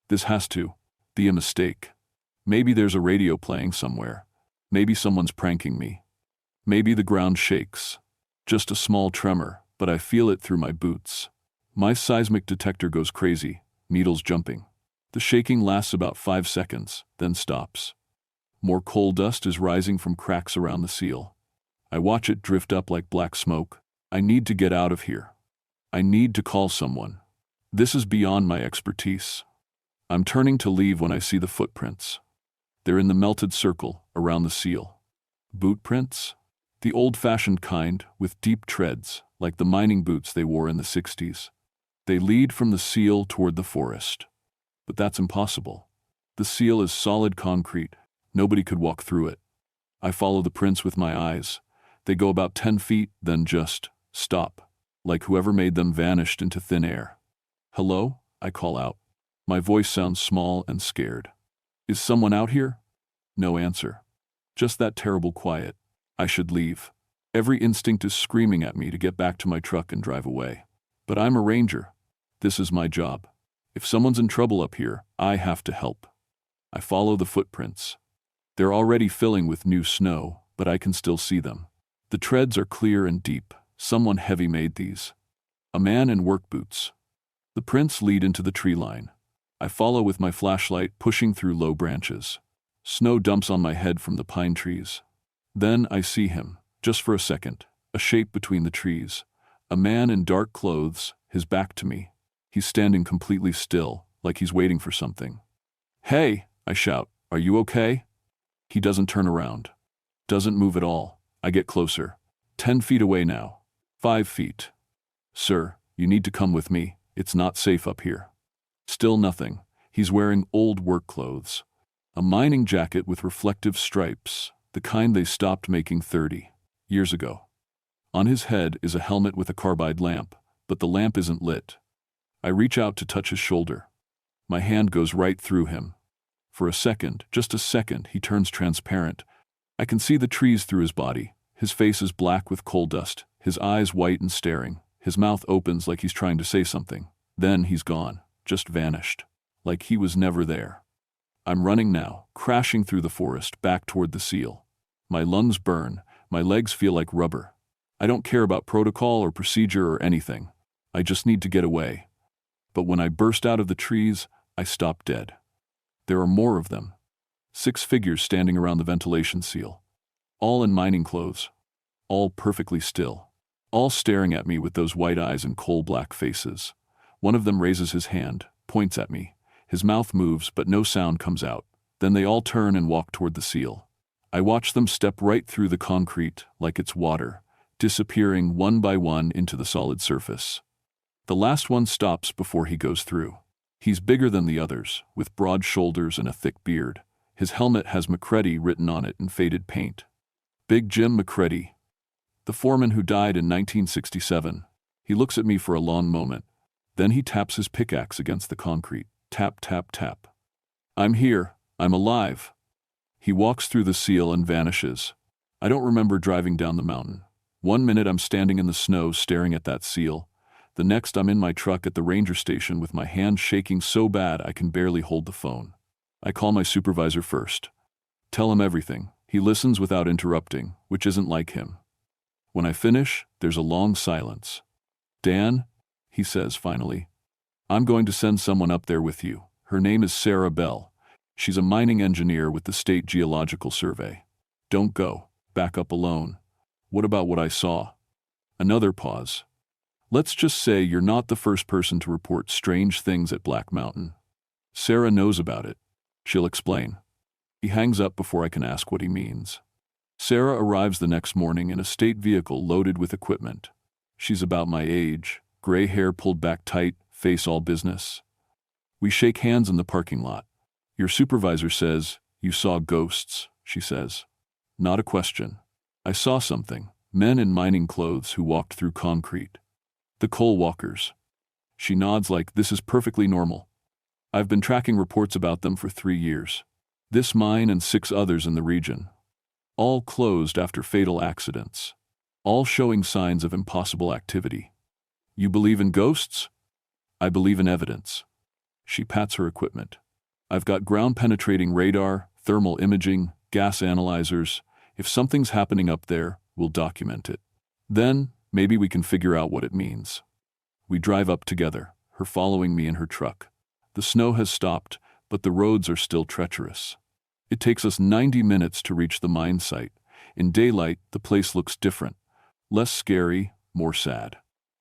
This has to be a mistake. Maybe there's a radio playing somewhere. Maybe someone's pranking me. Maybe the ground shakes. Just a small tremor, but I feel it through my boots. My seismic detector goes crazy, needles jumping. The shaking lasts about 5 seconds, then stops. More coal dust is rising from cracks around the seal. I watch it drift up like black smoke. I need to get out of here. I need to call someone. This is beyond my expertise. I'm turning to leave when I see the footprints. They're in the melted circle around the seal. Boot prints? The old-fashioned kind, with deep treads, like the mining boots they wore in the 60s. They lead from the seal toward the forest. But that's impossible. The seal is solid concrete. Nobody could walk through it. I follow the prints with my eyes. They go about 10 feet, then just stop, like whoever made them vanished into thin air. Hello? I call out. My voice sounds small and scared. Is someone out here? No answer. Just that terrible quiet. I should leave. Every instinct is screaming at me to get back to my truck and drive away. But I'm a ranger. This is my job. If someone's in trouble up here, I have to help. I follow the footprints. They're already filling with new snow, but I can still see them. The treads are clear and deep. Someone heavy made these. A man in work boots. The prints lead into the tree line. I follow with my flashlight, pushing through low branches. Snow dumps on my head from the pine trees. Then I see him, just for a second, a shape between the trees. A man in dark clothes, his back to me. He's standing completely still, like he's waiting for something. Hey, I shout, are you okay? He doesn't turn around. Doesn't move at all. I get closer. 10 feet away now. 5 feet. Sir, you need to come with me. It's not safe up here. Still nothing. He's wearing old work clothes. A mining jacket with reflective stripes, the kind they stopped making 30 years ago. On his head is a helmet with a carbide lamp, but the lamp isn't lit. I reach out to touch his shoulder. My hand goes right through him. For a second, just a second, he turns transparent. I can see the trees through his body. His face is black with coal dust, his eyes white and staring. His mouth opens like he's trying to say something. Then he's gone, just vanished, like he was never there. I'm running now, crashing through the forest, back toward the seal. My lungs burn, my legs feel like rubber. I don't care about protocol or procedure or anything. I just need to get away. But when I burst out of the trees, I stop dead. There are more of them. 6 figures standing around the ventilation seal. All in mining clothes. All perfectly still. All staring at me with those white eyes and coal-black faces. One of them raises his hand, points at me. His mouth moves, but no sound comes out. Then they all turn and walk toward the seal. I watch them step right through the concrete, like it's water, disappearing one by one into the solid surface. The last one stops before he goes through. He's bigger than the others, with broad shoulders and a thick beard. His helmet has McCready written on it in faded paint. Big Jim McCready, the foreman who died in 1967. He looks at me for a long moment. Then he taps his pickaxe against the concrete. Tap, tap, tap. I'm here. I'm alive. He walks through the seal and vanishes. I don't remember driving down the mountain. 1 minute I'm standing in the snow staring at that seal. The next I'm in my truck at the ranger station with my hand shaking so bad I can barely hold the phone. I call my supervisor first. Tell him everything. He listens without interrupting, which isn't like him. When I finish, there's a long silence. Dan, he says finally, I'm going to send someone up there with you. Her name is Sarah Bell. She's a mining engineer with the State Geological Survey. Don't go. Back up alone. What about what I saw? Another pause. Let's just say you're not the first person to report strange things at Black Mountain. Sarah knows about it. She'll explain. He hangs up before I can ask what he means. Sarah arrives the next morning in a state vehicle loaded with equipment. She's about my age, gray hair pulled back tight, face all business. We shake hands in the parking lot. Your supervisor says, you saw ghosts, she says. Not a question. I saw something. Men in mining clothes who walked through concrete. The coal walkers. She nods like this is perfectly normal. I've been tracking reports about them for 3 years. This mine and 6 others in the region. All closed after fatal accidents. All showing signs of impossible activity. You believe in ghosts? I believe in evidence. She pats her equipment. I've got ground-penetrating radar, thermal imaging, gas analyzers. If something's happening up there, we'll document it. Then, maybe we can figure out what it means. We drive up together, her following me in her truck. The snow has stopped, but the roads are still treacherous. It takes us 90 minutes to reach the mine site. In daylight, the place looks different. Less scary, more sad.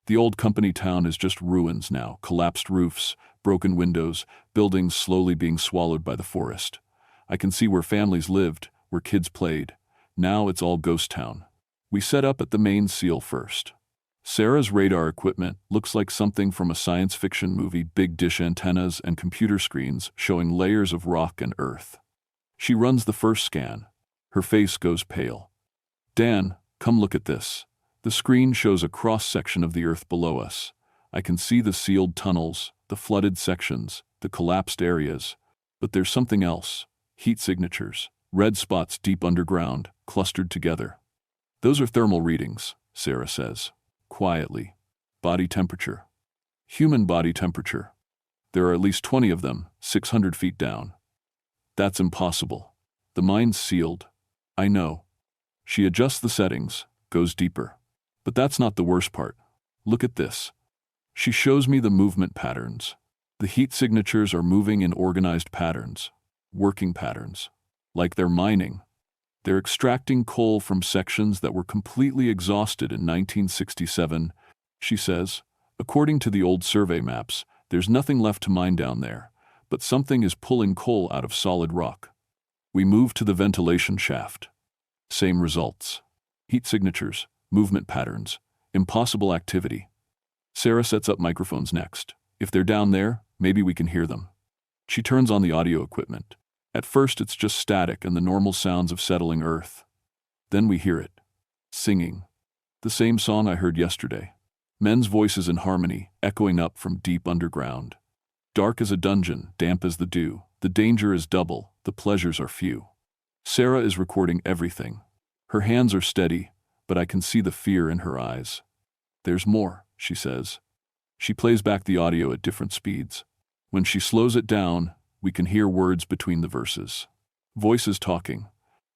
The old company town is just ruins now, collapsed roofs, broken windows, buildings slowly being swallowed by the forest. I can see where families lived, where kids played. Now it's all ghost town. We set up at the main seal first. Sarah's radar equipment looks like something from a science fiction movie, big dish antennas and computer screens showing layers of rock and earth. She runs the first scan. Her face goes pale. Dan, come look at this. The screen shows a cross-section of the earth below us. I can see the sealed tunnels, the flooded sections, the collapsed areas. But there's something else. Heat signatures. Red spots deep underground, clustered together. Those are thermal readings, Sarah says. Quietly. Body temperature. Human body temperature. There are at least 20 of them, 600 feet down. That's impossible. The mine's sealed. I know. She adjusts the settings, goes deeper. But that's not the worst part. Look at this. She shows me the movement patterns. The heat signatures are moving in organized patterns. Working patterns. Like they're mining. They're extracting coal from sections that were completely exhausted in 1967, she says. According to the old survey maps, there's nothing left to mine down there, but something is pulling coal out of solid rock. We move to the ventilation shaft. Same results. Heat signatures, movement patterns, impossible activity. Sarah sets up microphones next. If they're down there, maybe we can hear them. She turns on the audio equipment. At first it's just static and the normal sounds of settling earth. Then we hear it. Singing. The same song I heard yesterday. Men's voices in harmony, echoing up from deep underground. Dark as a dungeon, damp as the dew. The danger is double, the pleasures are few. Sarah is recording everything. Her hands are steady, but I can see the fear in her eyes. There's more, she says. She plays back the audio at different speeds. When she slows it down, we can hear words between the verses. Voices talking.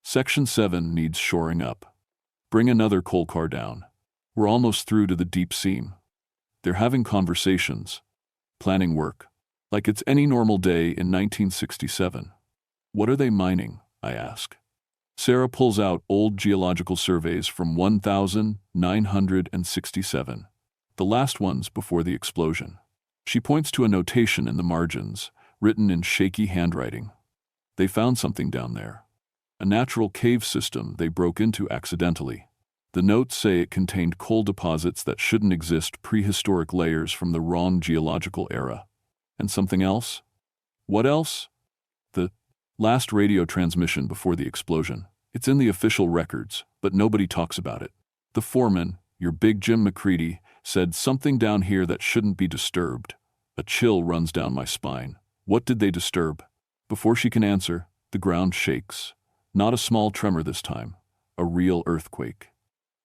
Section 7 needs shoring up. Bring another coal car down. We're almost through to the deep seam. They're having conversations. Planning work. Like it's any normal day in 1967. What are they mining? I ask. Sarah pulls out old geological surveys from 1967. The last ones before the explosion. She points to a notation in the margins, written in shaky handwriting. They found something down there. A natural cave system they broke into accidentally. The notes say it contained coal deposits that shouldn't exist, prehistoric layers from the wrong geological era. And something else? What else? The last radio transmission before the explosion. It's in the official records, but nobody talks about it. The foreman, your big Jim McCready, said something down here that shouldn't be disturbed. A chill runs down my spine. What did they disturb? Before she can answer, the ground shakes. Not a small tremor this time. A real earthquake.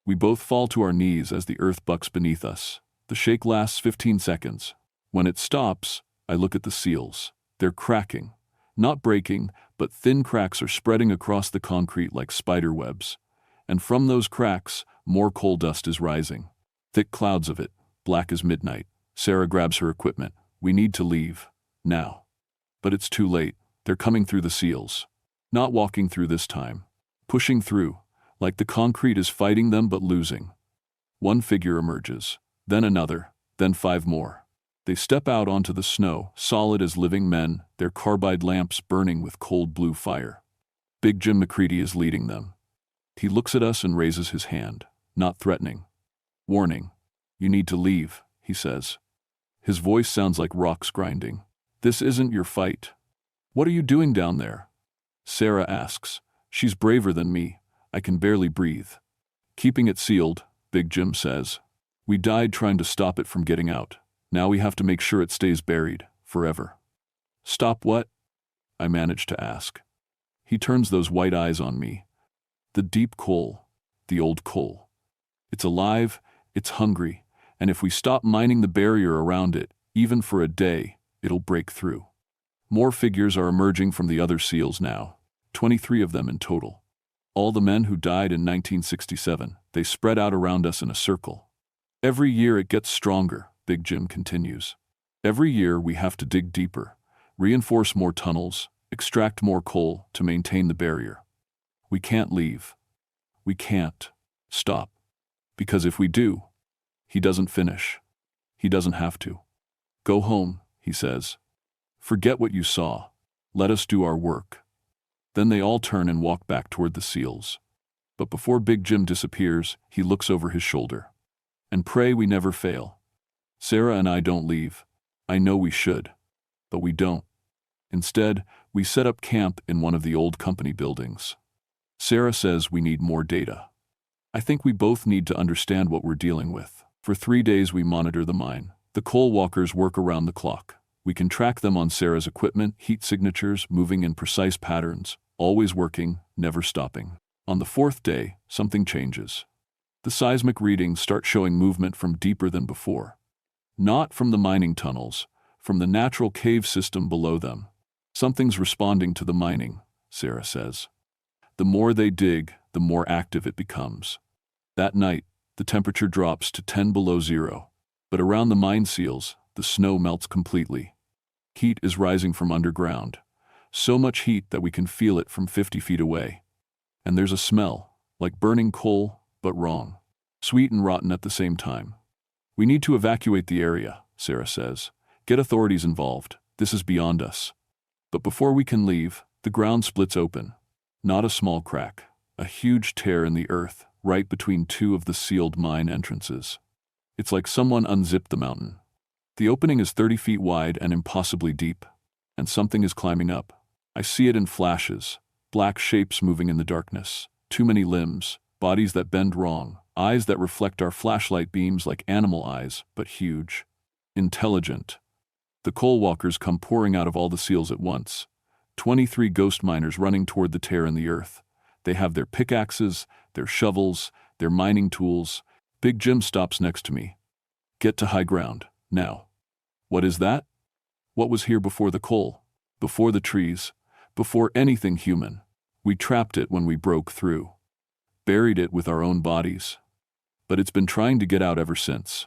We both fall to our knees as the earth bucks beneath us. The shake lasts 15 seconds. When it stops, I look at the seals. They're cracking. Not breaking, but thin cracks are spreading across the concrete like spider webs. And from those cracks, more coal dust is rising. Thick clouds of it. black as midnight. Sarah grabs her equipment. We need to leave. Now. But it's too late. They're coming through the seals. Not walking through this time. Pushing through, like the concrete is fighting them but losing. One figure emerges, then another, then 5 more. They step out onto the snow, solid as living men, their carbide lamps burning with cold blue fire. Big Jim McCready is leading them. He looks at us and raises his hand, not threatening. Warning. You need to leave, he says. His voice sounds like rocks grinding. This isn't your fight. What are you doing down there? Sarah asks. She's braver than me. I can barely breathe. Keeping it sealed, Big Jim says. We died trying to stop it from getting out. Now we have to make sure it stays buried, forever. Stop what? I manage to ask. He turns those white eyes on me. The deep coal, the old coal. It's alive, it's hungry, and if we stop mining the barrier around it, even for a day, it'll break through. More figures are emerging from the other seals now, 23 of them in total. All the men who died in 1967, they spread out around us in a circle. Every year it gets stronger, Big Jim continues. Every year we have to dig deeper, reinforce more tunnels, extract more coal to maintain the barrier. We can't leave. We can't stop. Because if we do, he doesn't finish. He doesn't have to. Go home, he says. Forget what you saw. Let us do our work. Then they all turn and walk back toward the seals. But before Big Jim disappears, he looks over his shoulder. And pray we never fail. Sarah and I don't leave. I know we should. But we don't. Instead, we set up camp in one of the old company buildings. Sarah says we need more data. I think we both need to understand what we're dealing with. For 3 days we monitor the mine. The coal walkers work around the clock. We can track them on Sarah's equipment, heat signatures, moving in precise patterns, always working, never stopping. On the 4th day, something changes. The seismic readings start showing movement from deeper than before. Not from the mining tunnels, from the natural cave system below them. Something's responding to the mining, Sarah says. The more they dig, the more active it becomes. That night, the temperature drops to 10 below zero. But around the mine seals, the snow melts completely. Heat is rising from underground. So much heat that we can feel it from 50 feet away. And there's a smell, like burning coal, but wrong. Sweet and rotten at the same time. We need to evacuate the area, Sarah says. Get authorities involved. This is beyond us. But before we can leave, the ground splits open. Not a small crack. A huge tear in the earth, right between 2 of the sealed mine entrances. It's like someone unzipped the mountain. The opening is 30 feet wide and impossibly deep, and something is climbing up. I see it in flashes, black shapes moving in the darkness, too many limbs, bodies that bend wrong, eyes that reflect our flashlight beams like animal eyes, but huge. Intelligent. The coal walkers come pouring out of all the seals at once. 23 ghost miners running toward the tear in the earth. They have their pickaxes, their shovels, their mining tools. Big Jim stops next to me. Get to high ground, now. What is that? What was here before the coal? Before the trees? Before anything human? We trapped it when we broke through. Buried it with our own bodies. But it's been trying to get out ever since.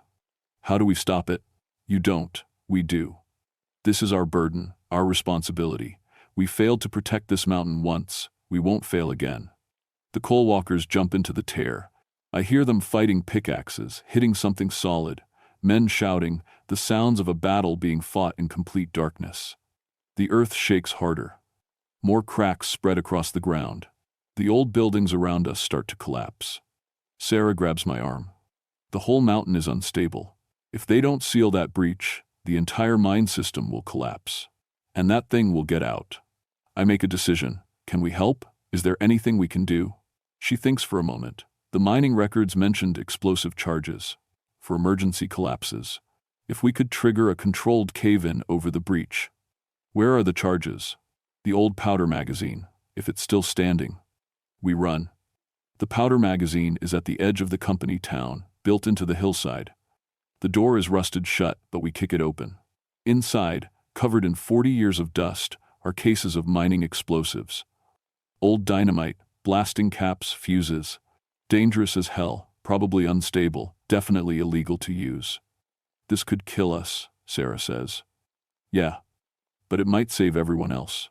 How do we stop it? You don't. We do. This is our burden, our responsibility. We failed to protect this mountain once. We won't fail again. The coal walkers jump into the tear. I hear them fighting pickaxes, hitting something solid, men shouting, the sounds of a battle being fought in complete darkness. The earth shakes harder. More cracks spread across the ground. The old buildings around us start to collapse. Sarah grabs my arm. The whole mountain is unstable. If they don't seal that breach, the entire mine system will collapse. And that thing will get out. I make a decision. Can we help? Is there anything we can do? She thinks for a moment. The mining records mentioned explosive charges for emergency collapses. If we could trigger a controlled cave-in over the breach. Where are the charges? The old powder magazine, if it's still standing. We run. The powder magazine is at the edge of the company town, built into the hillside. The door is rusted shut, but we kick it open. Inside, covered in 40 years of dust, are cases of mining explosives. Old dynamite, blasting caps, fuses. Dangerous as hell, probably unstable, definitely illegal to use. This could kill us, Sarah says. Yeah, but it might save everyone else.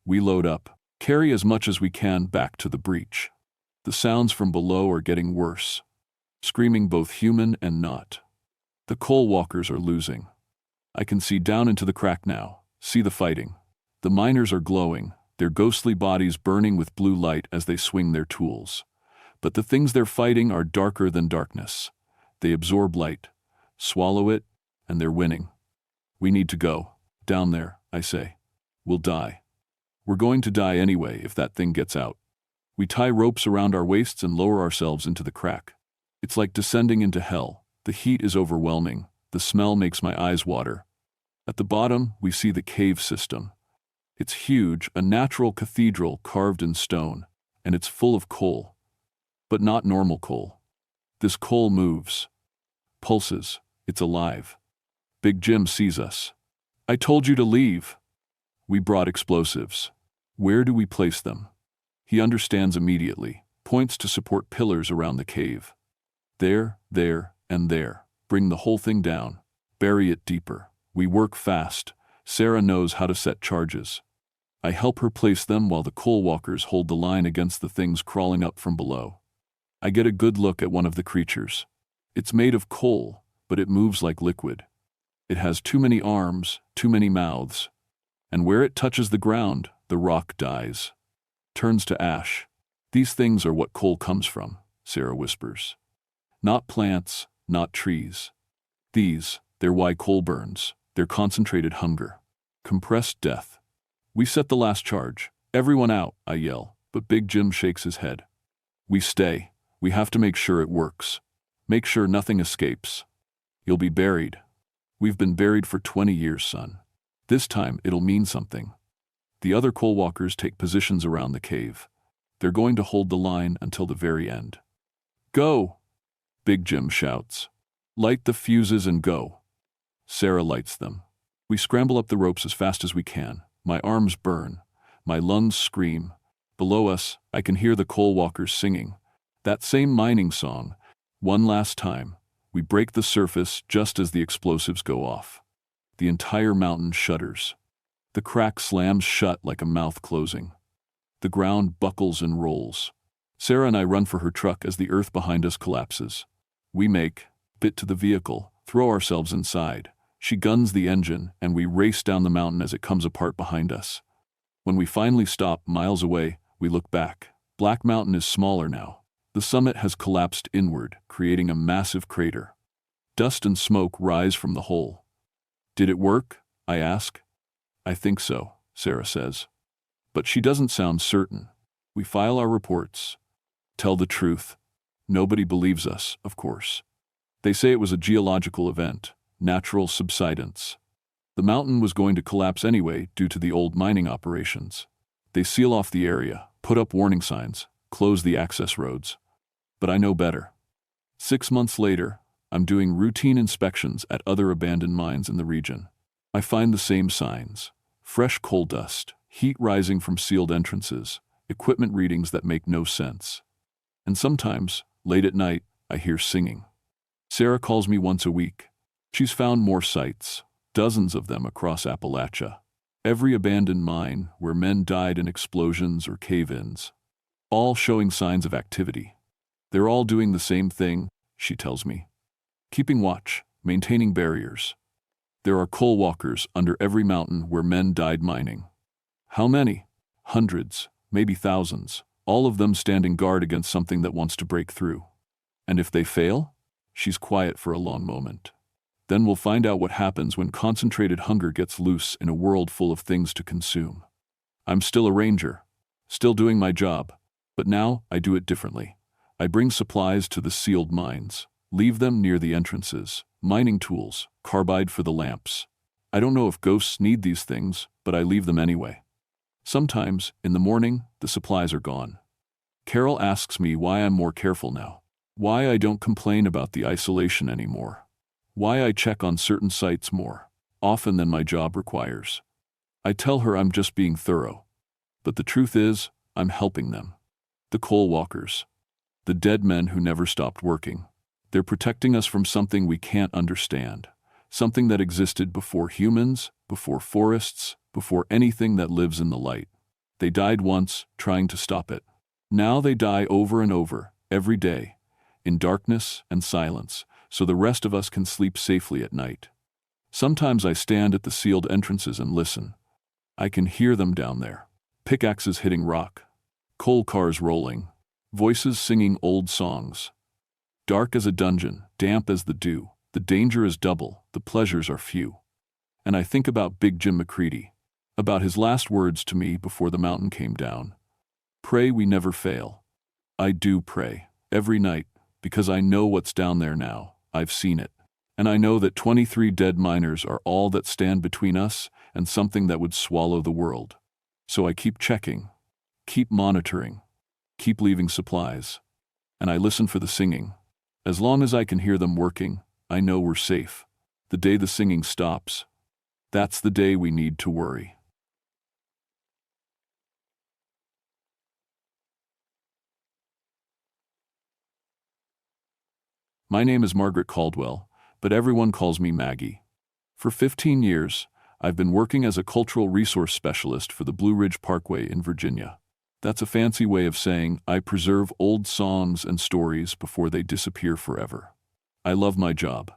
We load up, carry as much as we can back to the breach. The sounds from below are getting worse, screaming both human and not. The coal walkers are losing. I can see down into the crack now, see the fighting. The miners are glowing, their ghostly bodies burning with blue light as they swing their tools. But the things they're fighting are darker than darkness. They absorb light, swallow it, and they're winning. We need to go. Down there, I say. We'll die. We're going to die anyway if that thing gets out. We tie ropes around our waists and lower ourselves into the crack. It's like descending into hell. The heat is overwhelming. The smell makes my eyes water. At the bottom, we see the cave system. It's huge, a natural cathedral carved in stone, and it's full of coal. But not normal coal. This coal moves. Pulses. It's alive. Big Jim sees us. I told you to leave. We brought explosives. Where do we place them? He understands immediately, points to support pillars around the cave. There, and there. Bring the whole thing down. Bury it deeper. We work fast. Sarah knows how to set charges. I help her place them while the coal walkers hold the line against the things crawling up from below. I get a good look at one of the creatures. It's made of coal, but it moves like liquid. It has too many arms, too many mouths. And where it touches the ground, the rock dies. Turns to ash. These things are what coal comes from, Sarah whispers. Not plants, not trees. They're why coal burns. They're concentrated hunger. Compressed death. We set the last charge. Everyone out, I yell, but Big Jim shakes his head. We stay. We have to make sure it works. Make sure nothing escapes. You'll be buried. We've been buried for 20 years, son. This time it'll mean something. The other coal walkers take positions around the cave. They're going to hold the line until the very end. Go! Big Jim shouts. Light the fuses and go. Sarah lights them. We scramble up the ropes as fast as we can. My arms burn. My lungs scream. Below us, I can hear the coal walkers singing. That same mining song. One last time. We break the surface just as the explosives go off. The entire mountain shudders. The crack slams shut like a mouth closing. The ground buckles and rolls. Sarah and I run for her truck as the earth behind us collapses. We make, bit to the vehicle, throw ourselves inside. She guns the engine, and we race down the mountain as it comes apart behind us. When we finally stop, miles away, we look back. Black Mountain is smaller now. The summit has collapsed inward, creating a massive crater. Dust and smoke rise from the hole. Did it work? I ask. I think so, Sarah says. But she doesn't sound certain. We file our reports. Tell the truth. Nobody believes us, of course. They say it was a geological event, natural subsidence. The mountain was going to collapse anyway due to the old mining operations. They seal off the area, put up warning signs, close the access roads. But I know better. 6 months later, I'm doing routine inspections at other abandoned mines in the region. I find the same signs. Fresh coal dust, heat rising from sealed entrances, equipment readings that make no sense. And sometimes, late at night, I hear singing. Sarah calls me once a week. She's found more sites, dozens of them across Appalachia. Every abandoned mine where men died in explosions or cave-ins. All showing signs of activity. They're all doing the same thing, she tells me. Keeping watch, maintaining barriers. There are coal walkers under every mountain where men died mining. How many? Hundreds, maybe thousands, all of them standing guard against something that wants to break through. And if they fail? She's quiet for a long moment. Then we'll find out what happens when concentrated hunger gets loose in a world full of things to consume. I'm still a ranger, still doing my job, but now I do it differently. I bring supplies to the sealed mines, leave them near the entrances, mining tools, carbide for the lamps. I don't know if ghosts need these things, but I leave them anyway. Sometimes, in the morning, the supplies are gone. Carol asks me why I'm more careful now, why I don't complain about the isolation anymore, why I check on certain sites more often than my job requires. I tell her I'm just being thorough, but the truth is, I'm helping them. The coal walkers. The dead men who never stopped working. They're protecting us from something we can't understand, something that existed before humans, before forests, before anything that lives in the light. They died once, trying to stop it. Now they die over and over, every day, in darkness and silence, so the rest of us can sleep safely at night. Sometimes I stand at the sealed entrances and listen. I can hear them down there. Pickaxes hitting rock, coal cars rolling, voices singing old songs. Dark as a dungeon, damp as the dew, the danger is double, the pleasures are few. And I think about Big Jim McCready, about his last words to me before the mountain came down. Pray we never fail. I do pray, every night, because I know what's down there now. I've seen it. And I know that 23 dead miners are all that stand between us and something that would swallow the world. So I keep checking, keep monitoring, keep leaving supplies. And I listen for the singing. As long as I can hear them working, I know we're safe. The day the singing stops, that's the day we need to worry. My name is Margaret Caldwell, but everyone calls me Maggie. For 15 years, I've been working as a cultural resource specialist for the Blue Ridge Parkway in Virginia. That's a fancy way of saying I preserve old songs and stories before they disappear forever. I love my job.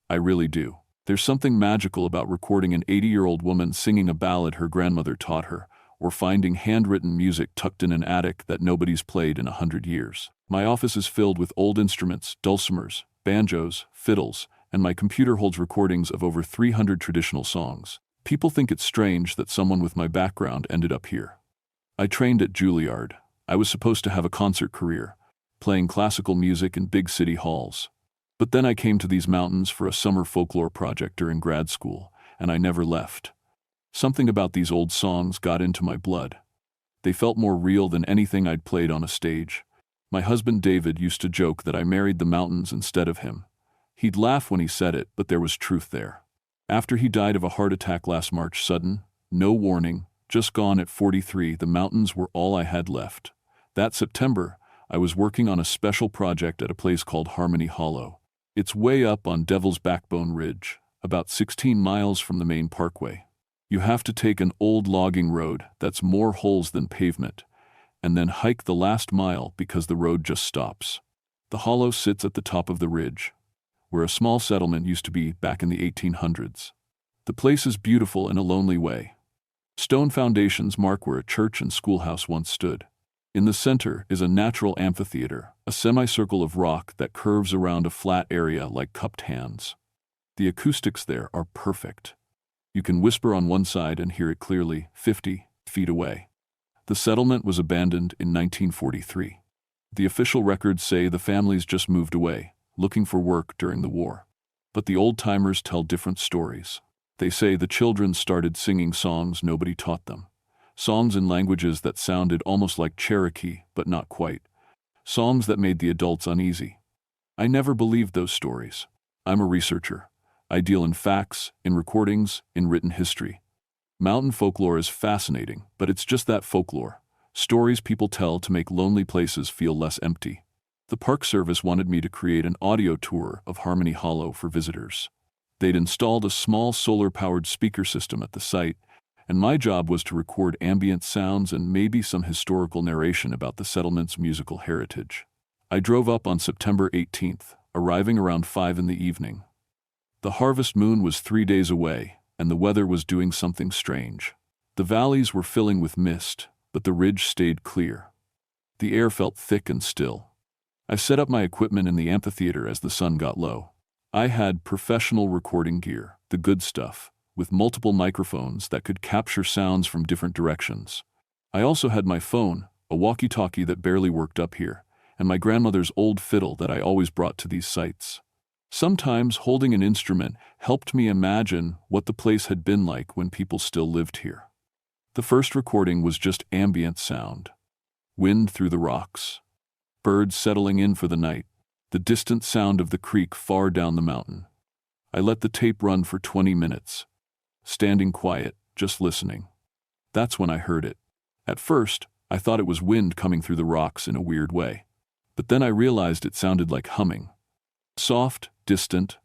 I really do. There's something magical about recording an 80-year-old woman singing a ballad her grandmother taught her, or finding handwritten music tucked in an attic that nobody's played in 100 years. My office is filled with old instruments, dulcimers, banjos, fiddles, and my computer holds recordings of over 300 traditional songs. People think it's strange that someone with my background ended up here. I trained at Juilliard. I was supposed to have a concert career, playing classical music in big city halls. But then I came to these mountains for a summer folklore project during grad school, and I never left. Something about these old songs got into my blood. They felt more real than anything I'd played on a stage. My husband David used to joke that I married the mountains instead of him. He'd laugh when he said it, but there was truth there. After he died of a heart attack last March, sudden, no warning, just gone at 43, the mountains were all I had left. That September, I was working on a special project at a place called Harmony Hollow. It's way up on Devil's Backbone Ridge, about 16 miles from the main parkway. You have to take an old logging road that's more holes than pavement, and then hike the last mile because the road just stops. The hollow sits at the top of the ridge, where a small settlement used to be back in the 1800s. The place is beautiful in a lonely way. Stone foundations mark where a church and schoolhouse once stood. In the center is a natural amphitheater, a semicircle of rock that curves around a flat area like cupped hands. The acoustics there are perfect. You can whisper on one side and hear it clearly 50 feet away. The settlement was abandoned in 1943. The official records say the families just moved away, looking for work during the war. But the old-timers tell different stories. They say the children started singing songs nobody taught them. Songs in languages that sounded almost like Cherokee, but not quite. Songs that made the adults uneasy. I never believed those stories. I'm a researcher. I deal in facts, in recordings, in written history. Mountain folklore is fascinating, but it's just that folklore. Stories people tell to make lonely places feel less empty. The Park Service wanted me to create an audio tour of Harmony Hollow for visitors. They'd installed a small solar-powered speaker system at the site, and my job was to record ambient sounds and maybe some historical narration about the settlement's musical heritage. I drove up on September 18th, arriving around 5 in the evening. The harvest moon was 3 days away, and the weather was doing something strange. The valleys were filling with mist, but the ridge stayed clear. The air felt thick and still. I set up my equipment in the amphitheater as the sun got low. I had professional recording gear, the good stuff, with multiple microphones that could capture sounds from different directions. I also had my phone, a walkie-talkie that barely worked up here, and my grandmother's old fiddle that I always brought to these sites. Sometimes holding an instrument helped me imagine what the place had been like when people still lived here. The first recording was just ambient sound. Wind through the rocks. Birds settling in for the night. The distant sound of the creek far down the mountain. I let the tape run for 20 minutes. Standing quiet, just listening. That's when I heard it. At first, I thought it was wind coming through the rocks in a weird way. But then I realized it sounded like humming. Soft, distant,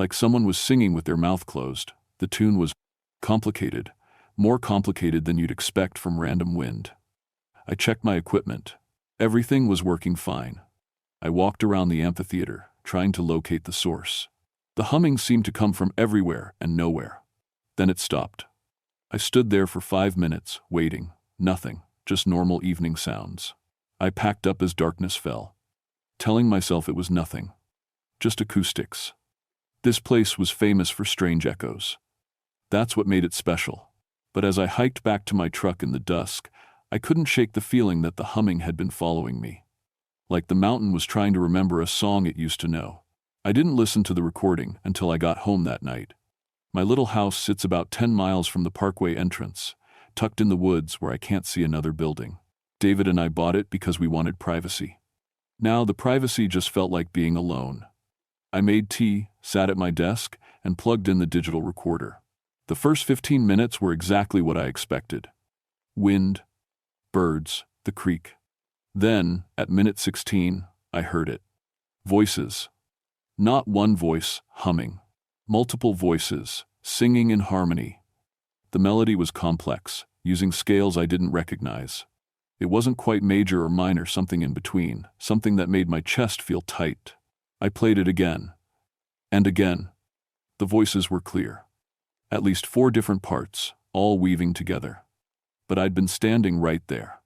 like someone was singing with their mouth closed. The tune was complicated, more complicated than you'd expect from random wind. I checked my equipment. Everything was working fine. I walked around the amphitheater, trying to locate the source. The humming seemed to come from everywhere and nowhere. Then it stopped. I stood there for 5 minutes, waiting. Nothing, just normal evening sounds. I packed up as darkness fell, telling myself it was nothing, just acoustics. This place was famous for strange echoes. That's what made it special. But as I hiked back to my truck in the dusk, I couldn't shake the feeling that the humming had been following me. Like the mountain was trying to remember a song it used to know. I didn't listen to the recording until I got home that night. My little house sits about 10 miles from the parkway entrance, tucked in the woods where I can't see another building. David and I bought it because we wanted privacy. Now the privacy just felt like being alone. I made tea, sat at my desk, and plugged in the digital recorder. The first 15 minutes were exactly what I expected. Wind, birds, the creek. Then, at minute 16, I heard it. Voices. Not one voice, humming. Multiple voices, singing in harmony. The melody was complex, using scales I didn't recognize. It wasn't quite major or minor, something in between, something that made my chest feel tight. I played it again. And again. The voices were clear. At least 4 different parts, all weaving together. But I'd been standing right there.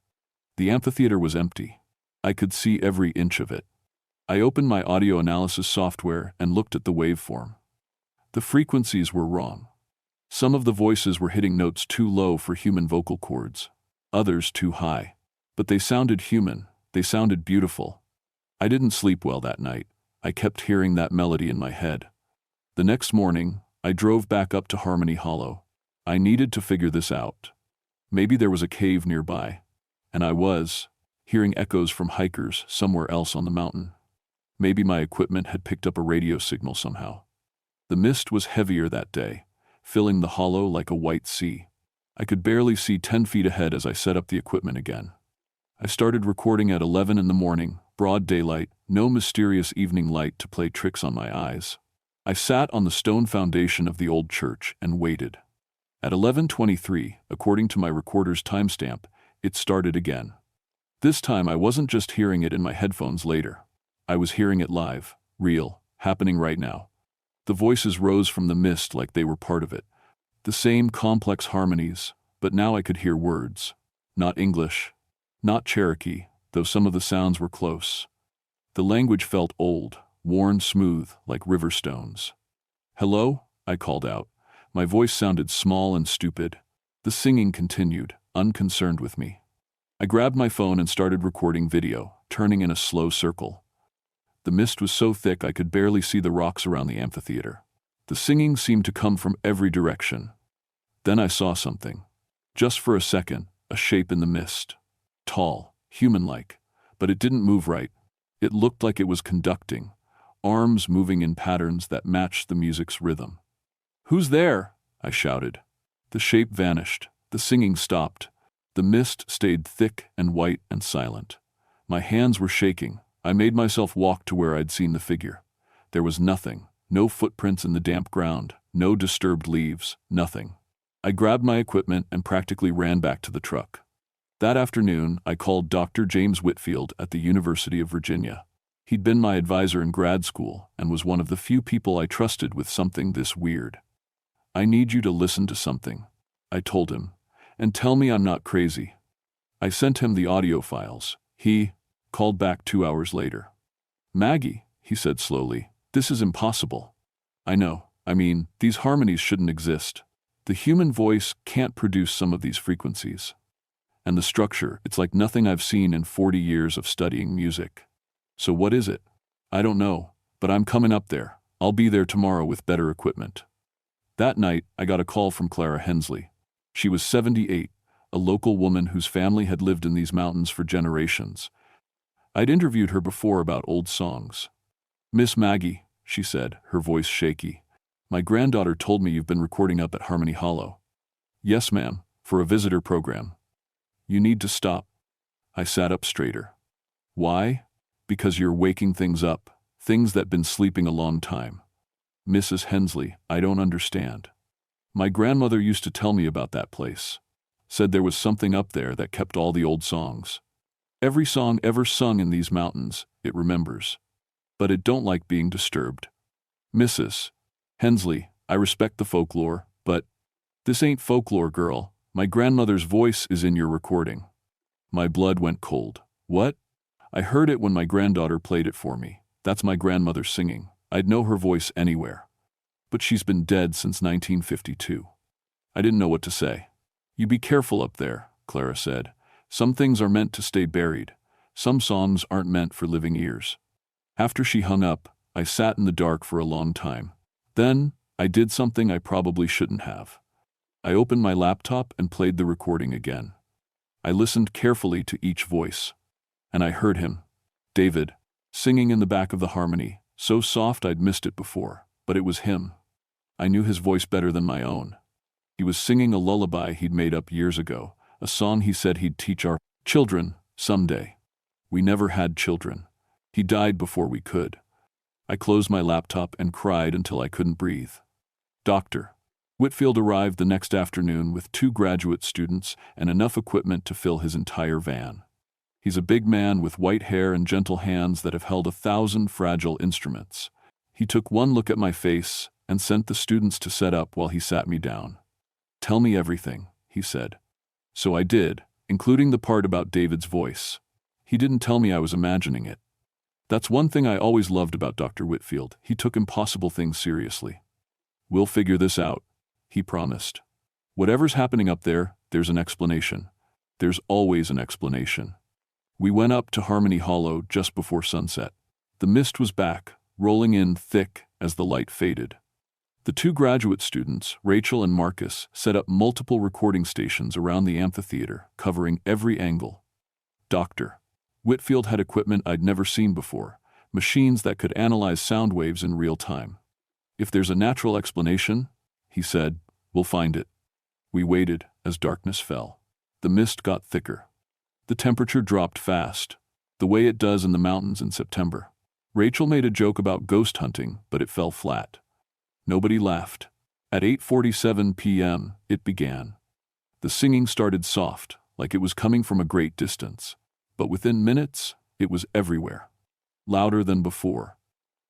The amphitheater was empty. I could see every inch of it. I opened my audio analysis software and looked at the waveform. The frequencies were wrong. Some of the voices were hitting notes too low for human vocal cords, others too high. But they sounded human, they sounded beautiful. I didn't sleep well that night. I kept hearing that melody in my head. The next morning, I drove back up to Harmony Hollow. I needed to figure this out. Maybe there was a cave nearby, and I was hearing echoes from hikers somewhere else on the mountain. Maybe my equipment had picked up a radio signal somehow. The mist was heavier that day, filling the hollow like a white sea. I could barely see 10 feet ahead as I set up the equipment again. I started recording at 11 in the morning, broad daylight, no mysterious evening light to play tricks on my eyes. I sat on the stone foundation of the old church and waited. At 11:23, according to my recorder's timestamp, it started again. This time I wasn't just hearing it in my headphones later. I was hearing it live, real, happening right now. The voices rose from the mist like they were part of it. The same complex harmonies, but now I could hear words. Not English, not Cherokee, though some of the sounds were close. The language felt old, worn smooth like river stones. "Hello?" I called out. My voice sounded small and stupid. The singing continued, unconcerned with me. I grabbed my phone and started recording video, turning in a slow circle. The mist was so thick I could barely see the rocks around the amphitheater. The singing seemed to come from every direction. Then I saw something. Just for a second, a shape in the mist. Tall, human-like, but it didn't move right. It looked like it was conducting, arms moving in patterns that matched the music's rhythm. "Who's there?" I shouted. The shape vanished. The singing stopped. The mist stayed thick and white and silent. My hands were shaking. I made myself walk to where I'd seen the figure. There was nothing. No footprints in the damp ground. No disturbed leaves. Nothing. I grabbed my equipment and practically ran back to the truck. That afternoon, I called Dr. James Whitfield at the University of Virginia. He'd been my advisor in grad school and was one of the few people I trusted with something this weird. "I need you to listen to something," I told him, "and tell me I'm not crazy." I sent him the audio files. He called back 2 hours later. "Maggie," he said slowly, "this is impossible." "I know. I mean, these harmonies shouldn't exist. The human voice can't produce some of these frequencies. And the structure, it's like nothing I've seen in 40 years of studying music. So what is it?" "I don't know, but I'm coming up there. I'll be there tomorrow with better equipment." That night, I got a call from Clara Hensley. She was 78, a local woman whose family had lived in these mountains for generations. I'd interviewed her before about old songs. "Miss Maggie," she said, her voice shaky, "my granddaughter told me you've been recording up at Harmony Hollow." "Yes, ma'am, for a visitor program." "You need to stop." I sat up straighter. "Why?" "Because you're waking things up, things that been sleeping a long time." Mrs. Hensley, I don't understand. My grandmother used to tell me about that place. Said there was something up there that kept all the old songs. Every song ever sung in these mountains, it remembers. But it don't like being disturbed. Mrs. Hensley, I respect the folklore, but this ain't folklore, girl. My grandmother's voice is in your recording. My blood went cold. What? I heard it when my granddaughter played it for me. That's my grandmother singing. I'd know her voice anywhere. But she's been dead since 1952. I didn't know what to say. You be careful up there, Clara said. Some things are meant to stay buried. Some songs aren't meant for living ears. After she hung up, I sat in the dark for a long time. Then, I did something I probably shouldn't have. I opened my laptop and played the recording again. I listened carefully to each voice. And I heard him, David, singing in the back of the harmony, so soft I'd missed it before, but it was him. I knew his voice better than my own. He was singing a lullaby he'd made up years ago, a song he said he'd teach our children someday. We never had children. He died before we could. I closed my laptop and cried until I couldn't breathe. Dr. Whitfield arrived the next afternoon with 2 graduate students and enough equipment to fill his entire van. He's a big man with white hair and gentle hands that have held 1,000 fragile instruments. He took one look at my face and sent the students to set up while he sat me down. Tell me everything, he said. So I did, including the part about David's voice. He didn't tell me I was imagining it. That's one thing I always loved about Dr. Whitfield. He took impossible things seriously. We'll figure this out, he promised. Whatever's happening up there, there's an explanation. There's always an explanation. We went up to Harmony Hollow just before sunset. The mist was back, rolling in thick as the light faded. The 2 graduate students, Rachel and Marcus, set up multiple recording stations around the amphitheater, covering every angle. Dr. Whitfield had equipment I'd never seen before, machines that could analyze sound waves in real time. If there's a natural explanation, he said, we'll find it. We waited as darkness fell. The mist got thicker. The temperature dropped fast, the way it does in the mountains in September. Rachel made a joke about ghost hunting, but it fell flat. Nobody laughed. At 8:47 p.m., it began. The singing started soft, like it was coming from a great distance. But within minutes, it was everywhere. Louder than before.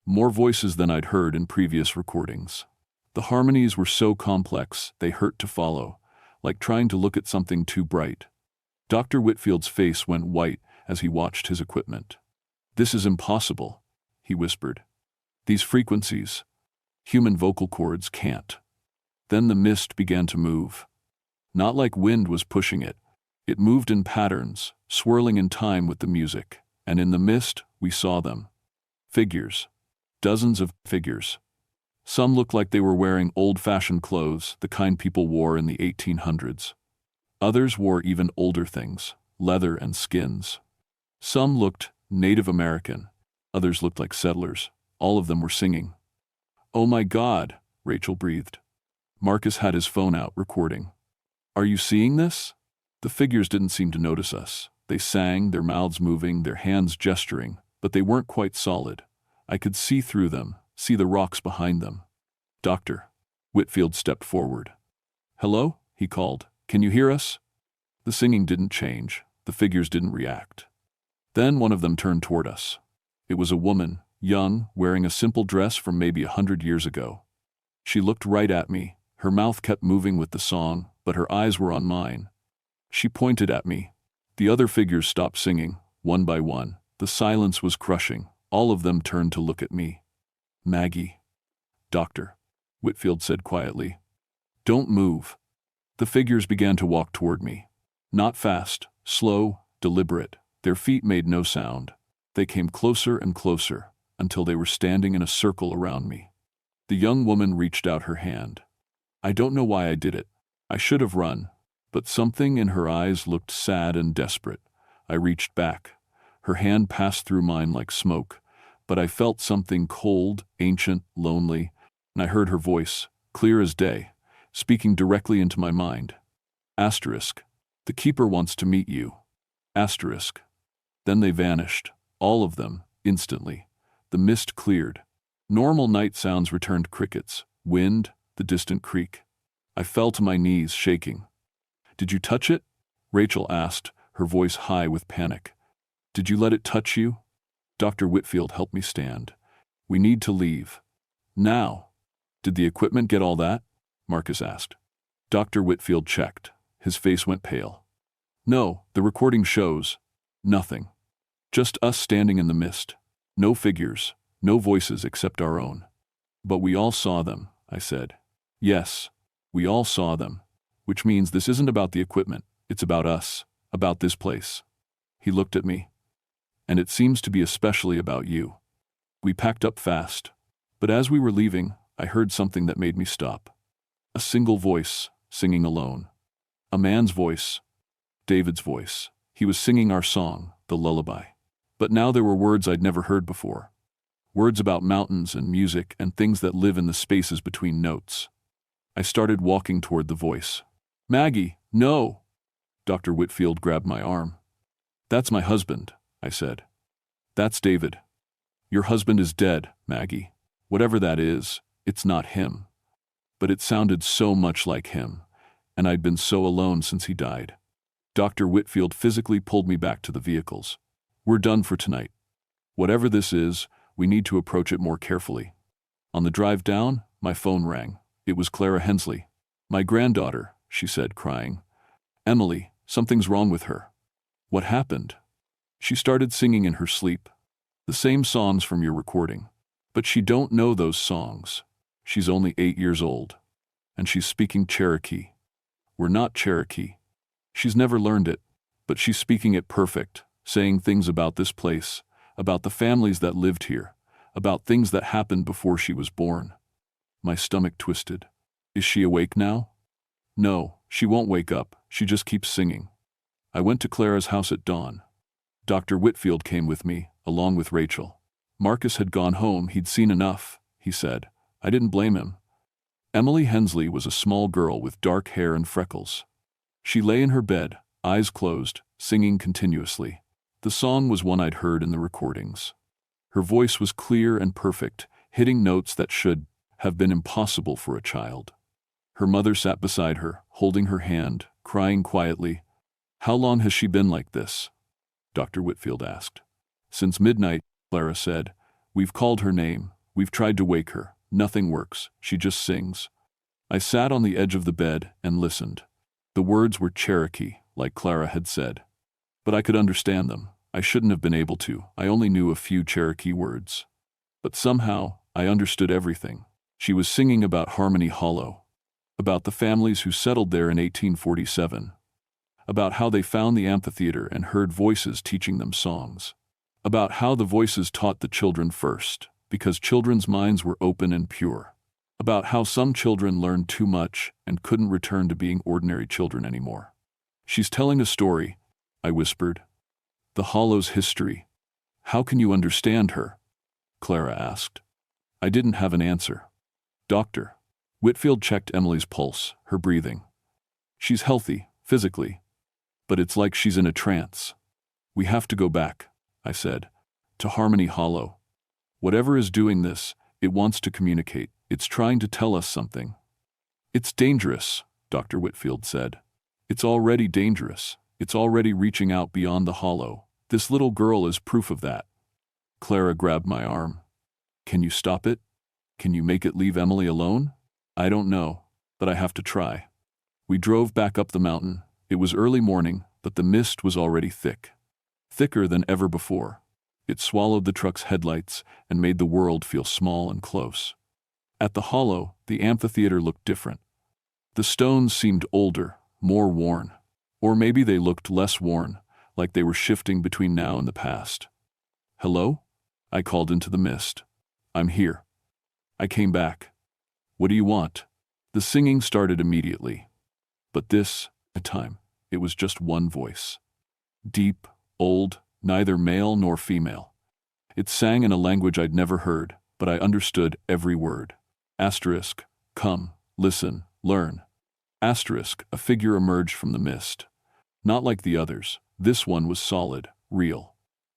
More voices than I'd heard in previous recordings. The harmonies were so complex, they hurt to follow, like trying to look at something too bright. Dr. Whitfield's face went white as he watched his equipment. This is impossible, he whispered. These frequencies, human vocal cords can't. Then the mist began to move. Not like wind was pushing it. It moved in patterns, swirling in time with the music, and in the mist, we saw them. Figures. Dozens of figures. Some looked like they were wearing old-fashioned clothes, the kind people wore in the 1800s. Others wore even older things, leather and skins. Some looked Native American. Others looked like settlers. All of them were singing. Oh my God, Rachel breathed. Marcus had his phone out, recording. Are you seeing this? The figures didn't seem to notice us. They sang, their mouths moving, their hands gesturing, but they weren't quite solid. I could see through them, see the rocks behind them. Dr. Whitfield stepped forward. Hello? He called. Can you hear us? The singing didn't change. The figures didn't react. Then one of them turned toward us. It was a woman, young, wearing a simple dress from maybe 100 years ago. She looked right at me. Her mouth kept moving with the song, but her eyes were on mine. She pointed at me. The other figures stopped singing, one by one. The silence was crushing. All of them turned to look at me. Maggie. Doctor, Whitfield said quietly. Don't move. The figures began to walk toward me. Not fast, slow, deliberate. Their feet made no sound. They came closer and closer, until they were standing in a circle around me. The young woman reached out her hand. I don't know why I did it. I should have run, but something in her eyes looked sad and desperate. I reached back. Her hand passed through mine like smoke, but I felt something cold, ancient, lonely, and I heard her voice, clear as day, speaking directly into my mind. Asterisk. The keeper wants to meet you. Asterisk. Then they vanished, all of them, instantly. The mist cleared. Normal night sounds returned: crickets, wind, the distant creak. I fell to my knees, shaking. "Did you touch it?" Rachel asked, her voice high with panic. "Did you let it touch you?" Dr. Whitfield helped me stand. "We need to leave. Now." "Did the equipment get all that?" Marcus asked. Dr. Whitfield checked. His face went pale. "No, the recording shows nothing. Just us standing in the mist. No figures, no voices except our own." "But we all saw them," I said. "Yes, we all saw them. Which means this isn't about the equipment, it's about us, about this place." He looked at me. "And it seems to be especially about you." We packed up fast, but as we were leaving, I heard something that made me stop. A single voice, singing alone. A man's voice. David's voice. He was singing our song, the lullaby. But now there were words I'd never heard before. Words about mountains and music and things that live in the spaces between notes. I started walking toward the voice. "Maggie, no!" Dr. Whitfield grabbed my arm. "That's my husband," I said. "That's David. Your husband is dead, Maggie. Whatever that is, it's not him." But it sounded so much like him, and I'd been so alone since he died. Dr. Whitfield physically pulled me back to the vehicles. "We're done for tonight. Whatever this is, we need to approach it more carefully." On the drive down, my phone rang. It was Clara Hensley. "My granddaughter," she said, crying. "Emily, something's wrong with her." "What happened?" "She started singing in her sleep. The same songs from your recording. But she don't know those songs. She's only 8 years old. And she's speaking Cherokee. We're not Cherokee. She's never learned it, but she's speaking it perfect, saying things about this place, about the families that lived here, about things that happened before she was born." My stomach twisted. "Is she awake now?" "No, she won't wake up. She just keeps singing." I went to Clara's house at dawn. Dr. Whitfield came with me, along with Rachel. Marcus had gone home. He'd seen enough, he said. I didn't blame him. Emily Hensley was a small girl with dark hair and freckles. She lay in her bed, eyes closed, singing continuously. The song was one I'd heard in the recordings. Her voice was clear and perfect, hitting notes that should have been impossible for a child. Her mother sat beside her, holding her hand, crying quietly. "How long has she been like this?" Dr. Whitfield asked. "Since midnight," Clara said. "We've called her name. We've tried to wake her. Nothing works. She just sings." I sat on the edge of the bed and listened. The words were Cherokee, like Clara had said. But I could understand them. I shouldn't have been able to. I only knew a few Cherokee words. But somehow, I understood everything. She was singing about Harmony Hollow, about the families who settled there in 1847, about how they found the amphitheater and heard voices teaching them songs, about how the voices taught the children first, because children's minds were open and pure, about how some children learned too much and couldn't return to being ordinary children anymore. "She's telling a story," I whispered. "The Hollow's history. How can you understand her?" Clara asked. I didn't have an answer. "Doctor." Whitfield checked Emily's pulse, her breathing. "She's healthy, physically. But it's like she's in a trance. We have to go back," I said, "to Harmony Hollow. Whatever is doing this, it wants to communicate. It's trying to tell us something." "It's dangerous," Dr. Whitfield said. "It's already dangerous. It's already reaching out beyond the hollow. This little girl is proof of that." Clara grabbed my arm. "Can you stop it? Can you make it leave Emily alone?" "I don't know, but I have to try." We drove back up the mountain. It was early morning, but the mist was already thick. Thicker than ever before. It swallowed the truck's headlights and made the world feel small and close. At the hollow, the amphitheater looked different. The stones seemed older, more worn. Or maybe they looked less worn, like they were shifting between now and the past. "Hello?" I called into the mist. "I'm here." I came back. "What do you want?" The singing started immediately. But this time, it was just one voice. Deep, old, neither male nor female. It sang in a language I'd never heard, but I understood every word. Asterisk, come, listen, learn. Asterisk, a figure emerged from the mist. Not like the others, this one was solid, real.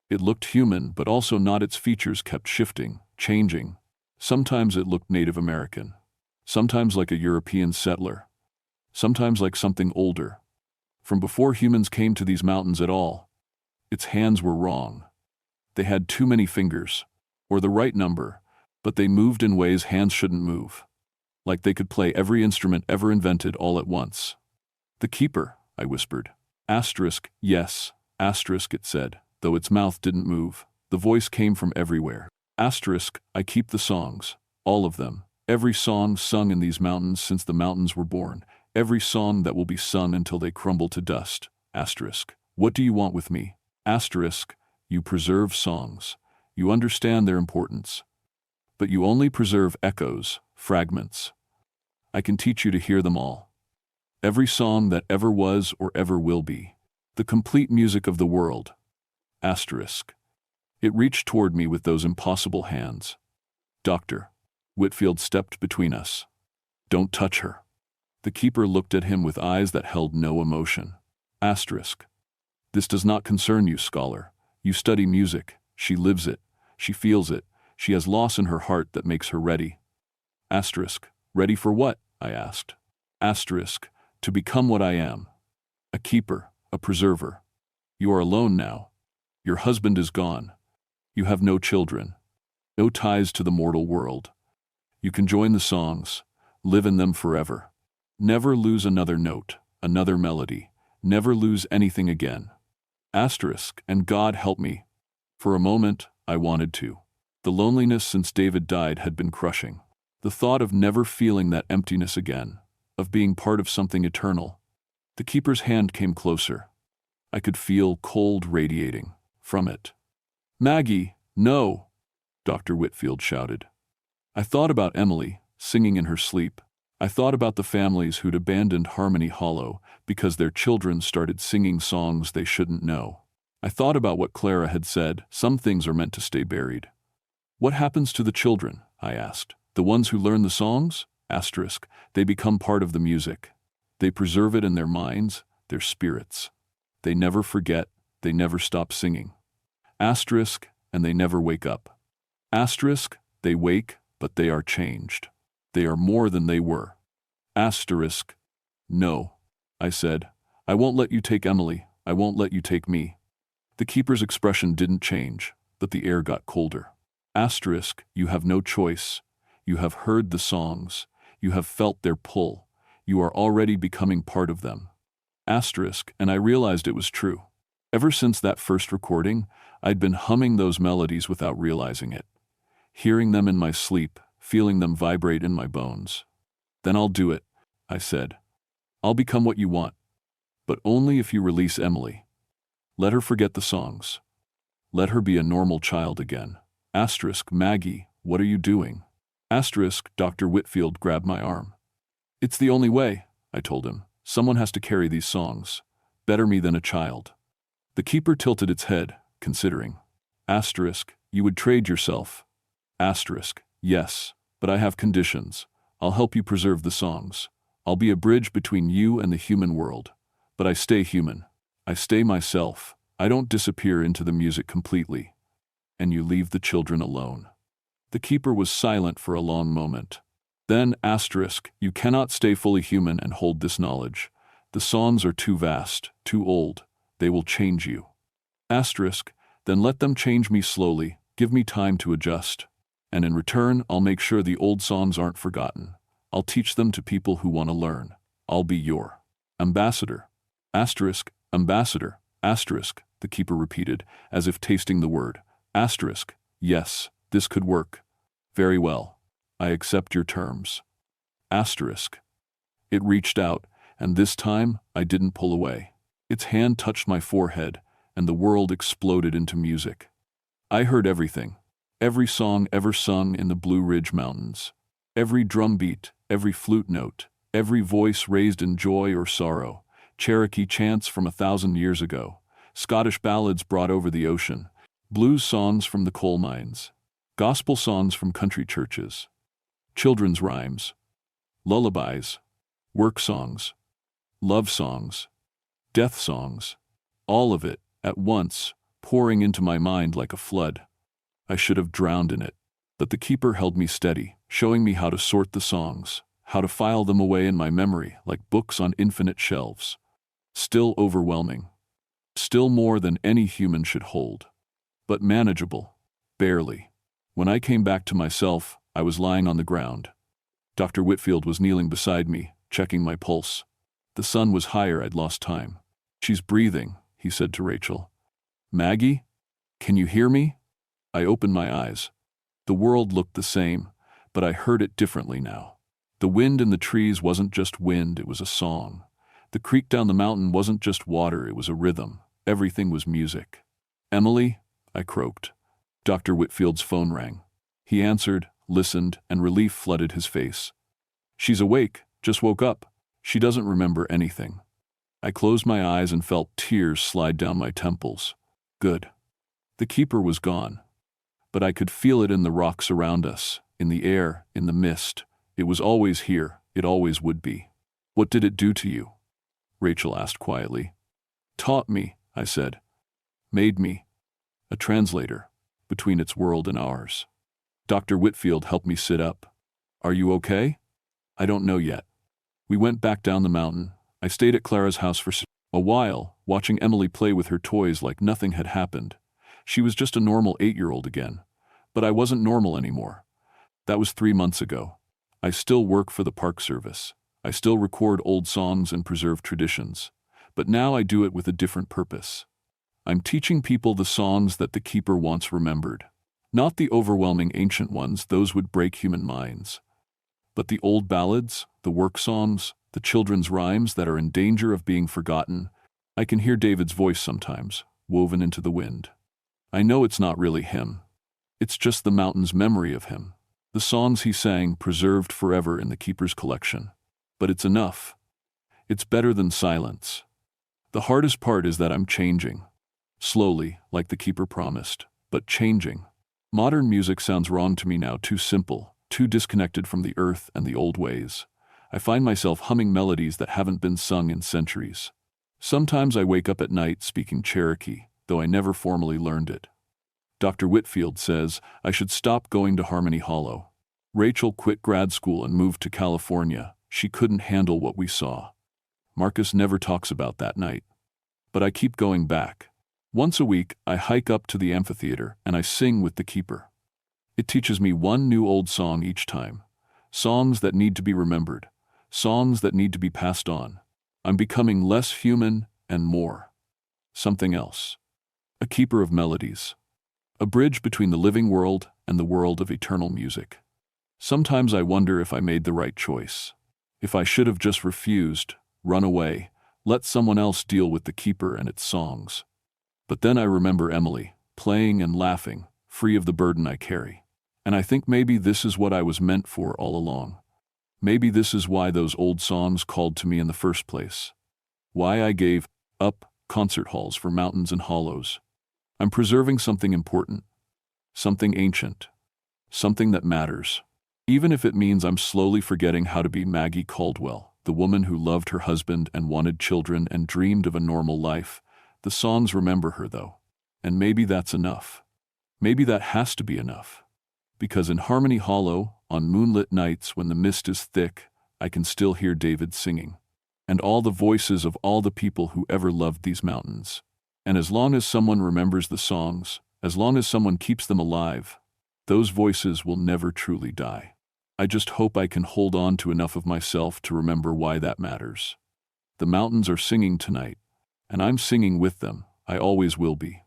It looked human, but also not. Its features kept shifting, changing. Sometimes it looked Native American, sometimes like a European settler, sometimes like something older, from before humans came to these mountains at all. Its hands were wrong. They had too many fingers, or the right number, but they moved in ways hands shouldn't move, like they could play every instrument ever invented all at once. "The keeper," I whispered. Asterisk, yes, asterisk, it said, though its mouth didn't move. The voice came from everywhere. Asterisk, I keep the songs, all of them, every song sung in these mountains since the mountains were born, every song that will be sung until they crumble to dust. Asterisk, what do you want with me? Asterisk, you preserve songs. You understand their importance. But you only preserve echoes, fragments. I can teach you to hear them all. Every song that ever was or ever will be. The complete music of the world. Asterisk. It reached toward me with those impossible hands. Doctor. Whitfield stepped between us. Don't touch her. The keeper looked at him with eyes that held no emotion. Asterisk. This does not concern you, scholar. You study music. She lives it. She feels it. She has loss in her heart that makes her ready. Asterisk. Ready for what? I asked. Asterisk. To become what I am. A keeper, a preserver. You are alone now. Your husband is gone. You have no children. No ties to the mortal world. You can join the songs, live in them forever. Never lose another note, another melody. Never lose anything again. Asterisk, and God help me. For a moment, I wanted to. The loneliness since David died had been crushing. The thought of never feeling that emptiness again, of being part of something eternal. The keeper's hand came closer. I could feel cold radiating from it. Maggie, no, Dr. Whitfield shouted. I thought about Emily, singing in her sleep. I thought about the families who'd abandoned Harmony Hollow because their children started singing songs they shouldn't know. I thought about what Clara had said, some things are meant to stay buried. What happens to the children? I asked. The ones who learn the songs? Asterisk, they become part of the music. They preserve it in their minds, their spirits. They never forget, they never stop singing. Asterisk, and they never wake up. Asterisk, they wake, but they are changed. They are more than they were. Asterisk, no, I said. I won't let you take Emily, I won't let you take me. The keeper's expression didn't change, but the air got colder. Asterisk, you have no choice. You have heard the songs. You have felt their pull. You are already becoming part of them. Asterisk, and I realized it was true. Ever since that first recording, I'd been humming those melodies without realizing it. Hearing them in my sleep, feeling them vibrate in my bones. Then I'll do it, I said. I'll become what you want. But only if you release Emily. Let her forget the songs. Let her be a normal child again. Asterisk, Maggie, what are you doing? Asterisk, Dr. Whitfield grabbed my arm. It's the only way, I told him. Someone has to carry these songs. Better me than a child. The keeper tilted its head, considering. Asterisk, you would trade yourself. Asterisk, yes, but I have conditions. I'll help you preserve the songs. I'll be a bridge between you and the human world. But I stay human. I stay myself. I don't disappear into the music completely. And you leave the children alone. The keeper was silent for a long moment. Then, asterisk, you cannot stay fully human and hold this knowledge. The songs are too vast, too old. They will change you. Asterisk, then let them change me slowly. Give me time to adjust. And in return, I'll make sure the old songs aren't forgotten. I'll teach them to people who want to learn. I'll be your ambassador. Asterisk, ambassador, asterisk, the keeper repeated, as if tasting the word. Asterisk, yes, this could work. Very well. I accept your terms. Asterisk. It reached out, and this time I didn't pull away. Its hand touched my forehead, and the world exploded into music. I heard everything. Every song ever sung in the Blue Ridge Mountains. Every drum beat, every flute note, every voice raised in joy or sorrow. Cherokee chants from 1,000 years ago. Scottish ballads brought over the ocean. Blues songs from the coal mines. Gospel songs from country churches. Children's rhymes. Lullabies. Work songs. Love songs. Death songs. All of it, at once, pouring into my mind like a flood. I should have drowned in it. But the keeper held me steady, showing me how to sort the songs, how to file them away in my memory like books on infinite shelves. Still overwhelming. Still more than any human should hold. But manageable. Barely. When I came back to myself, I was lying on the ground. Dr. Whitfield was kneeling beside me, checking my pulse. The sun was higher. I'd lost time. "She's breathing," he said to Rachel. "Maggie? Can you hear me?" I opened my eyes. The world looked the same, but I heard it differently now. The wind in the trees wasn't just wind, it was a song. The creek down the mountain wasn't just water, it was a rhythm. Everything was music. "Emily?" I croaked. Dr. Whitfield's phone rang. He answered, listened, and relief flooded his face. "She's awake, just woke up. She doesn't remember anything." I closed my eyes and felt tears slide down my temples. Good. The keeper was gone. But I could feel it in the rocks around us, in the air, in the mist. It was always here, it always would be. "What did it do to you?" Rachel asked quietly. "Taught me," I said. "Made me. A translator, between its world and ours." Dr. Whitfield helped me sit up. "Are you okay?" "I don't know yet." We went back down the mountain. I stayed at Clara's house for a while, watching Emily play with her toys like nothing had happened. She was just a normal 8-year-old again. But I wasn't normal anymore. That was 3 months ago. I still work for the Park Service. I still record old songs and preserve traditions. But now I do it with a different purpose. I'm teaching people the songs that the keeper once remembered. Not the overwhelming ancient ones, those would break human minds. But the old ballads, the work songs, the children's rhymes that are in danger of being forgotten. I can hear David's voice sometimes, woven into the wind. I know it's not really him. It's just the mountain's memory of him. The songs he sang preserved forever in the keeper's collection. But it's enough. It's better than silence. The hardest part is that I'm changing. Slowly, like the keeper promised, but changing. Modern music sounds wrong to me now, too simple, too disconnected from the earth and the old ways. I find myself humming melodies that haven't been sung in centuries. Sometimes I wake up at night speaking Cherokee, though I never formally learned it. Dr. Whitfield says I should stop going to Harmony Hollow. Rachel quit grad school and moved to California. She couldn't handle what we saw. Marcus never talks about that night. But I keep going back. Once a week, I hike up to the amphitheater and I sing with the keeper. It teaches me one new old song each time. Songs that need to be remembered. Songs that need to be passed on. I'm becoming less human and more something else. A keeper of melodies. A bridge between the living world and the world of eternal music. Sometimes I wonder if I made the right choice. If I should have just refused, run away, let someone else deal with the keeper and its songs. But then I remember Emily, playing and laughing, free of the burden I carry. And I think maybe this is what I was meant for all along. Maybe this is why those old songs called to me in the first place. Why I gave up concert halls for mountains and hollows. I'm preserving something important, something ancient, something that matters. Even if it means I'm slowly forgetting how to be Maggie Caldwell, the woman who loved her husband and wanted children and dreamed of a normal life. The songs remember her, though. And maybe that's enough. Maybe that has to be enough. Because in Harmony Hollow, on moonlit nights when the mist is thick, I can still hear David singing. And all the voices of all the people who ever loved these mountains. And as long as someone remembers the songs, as long as someone keeps them alive, those voices will never truly die. I just hope I can hold on to enough of myself to remember why that matters. The mountains are singing tonight, and I'm singing with them. I always will be.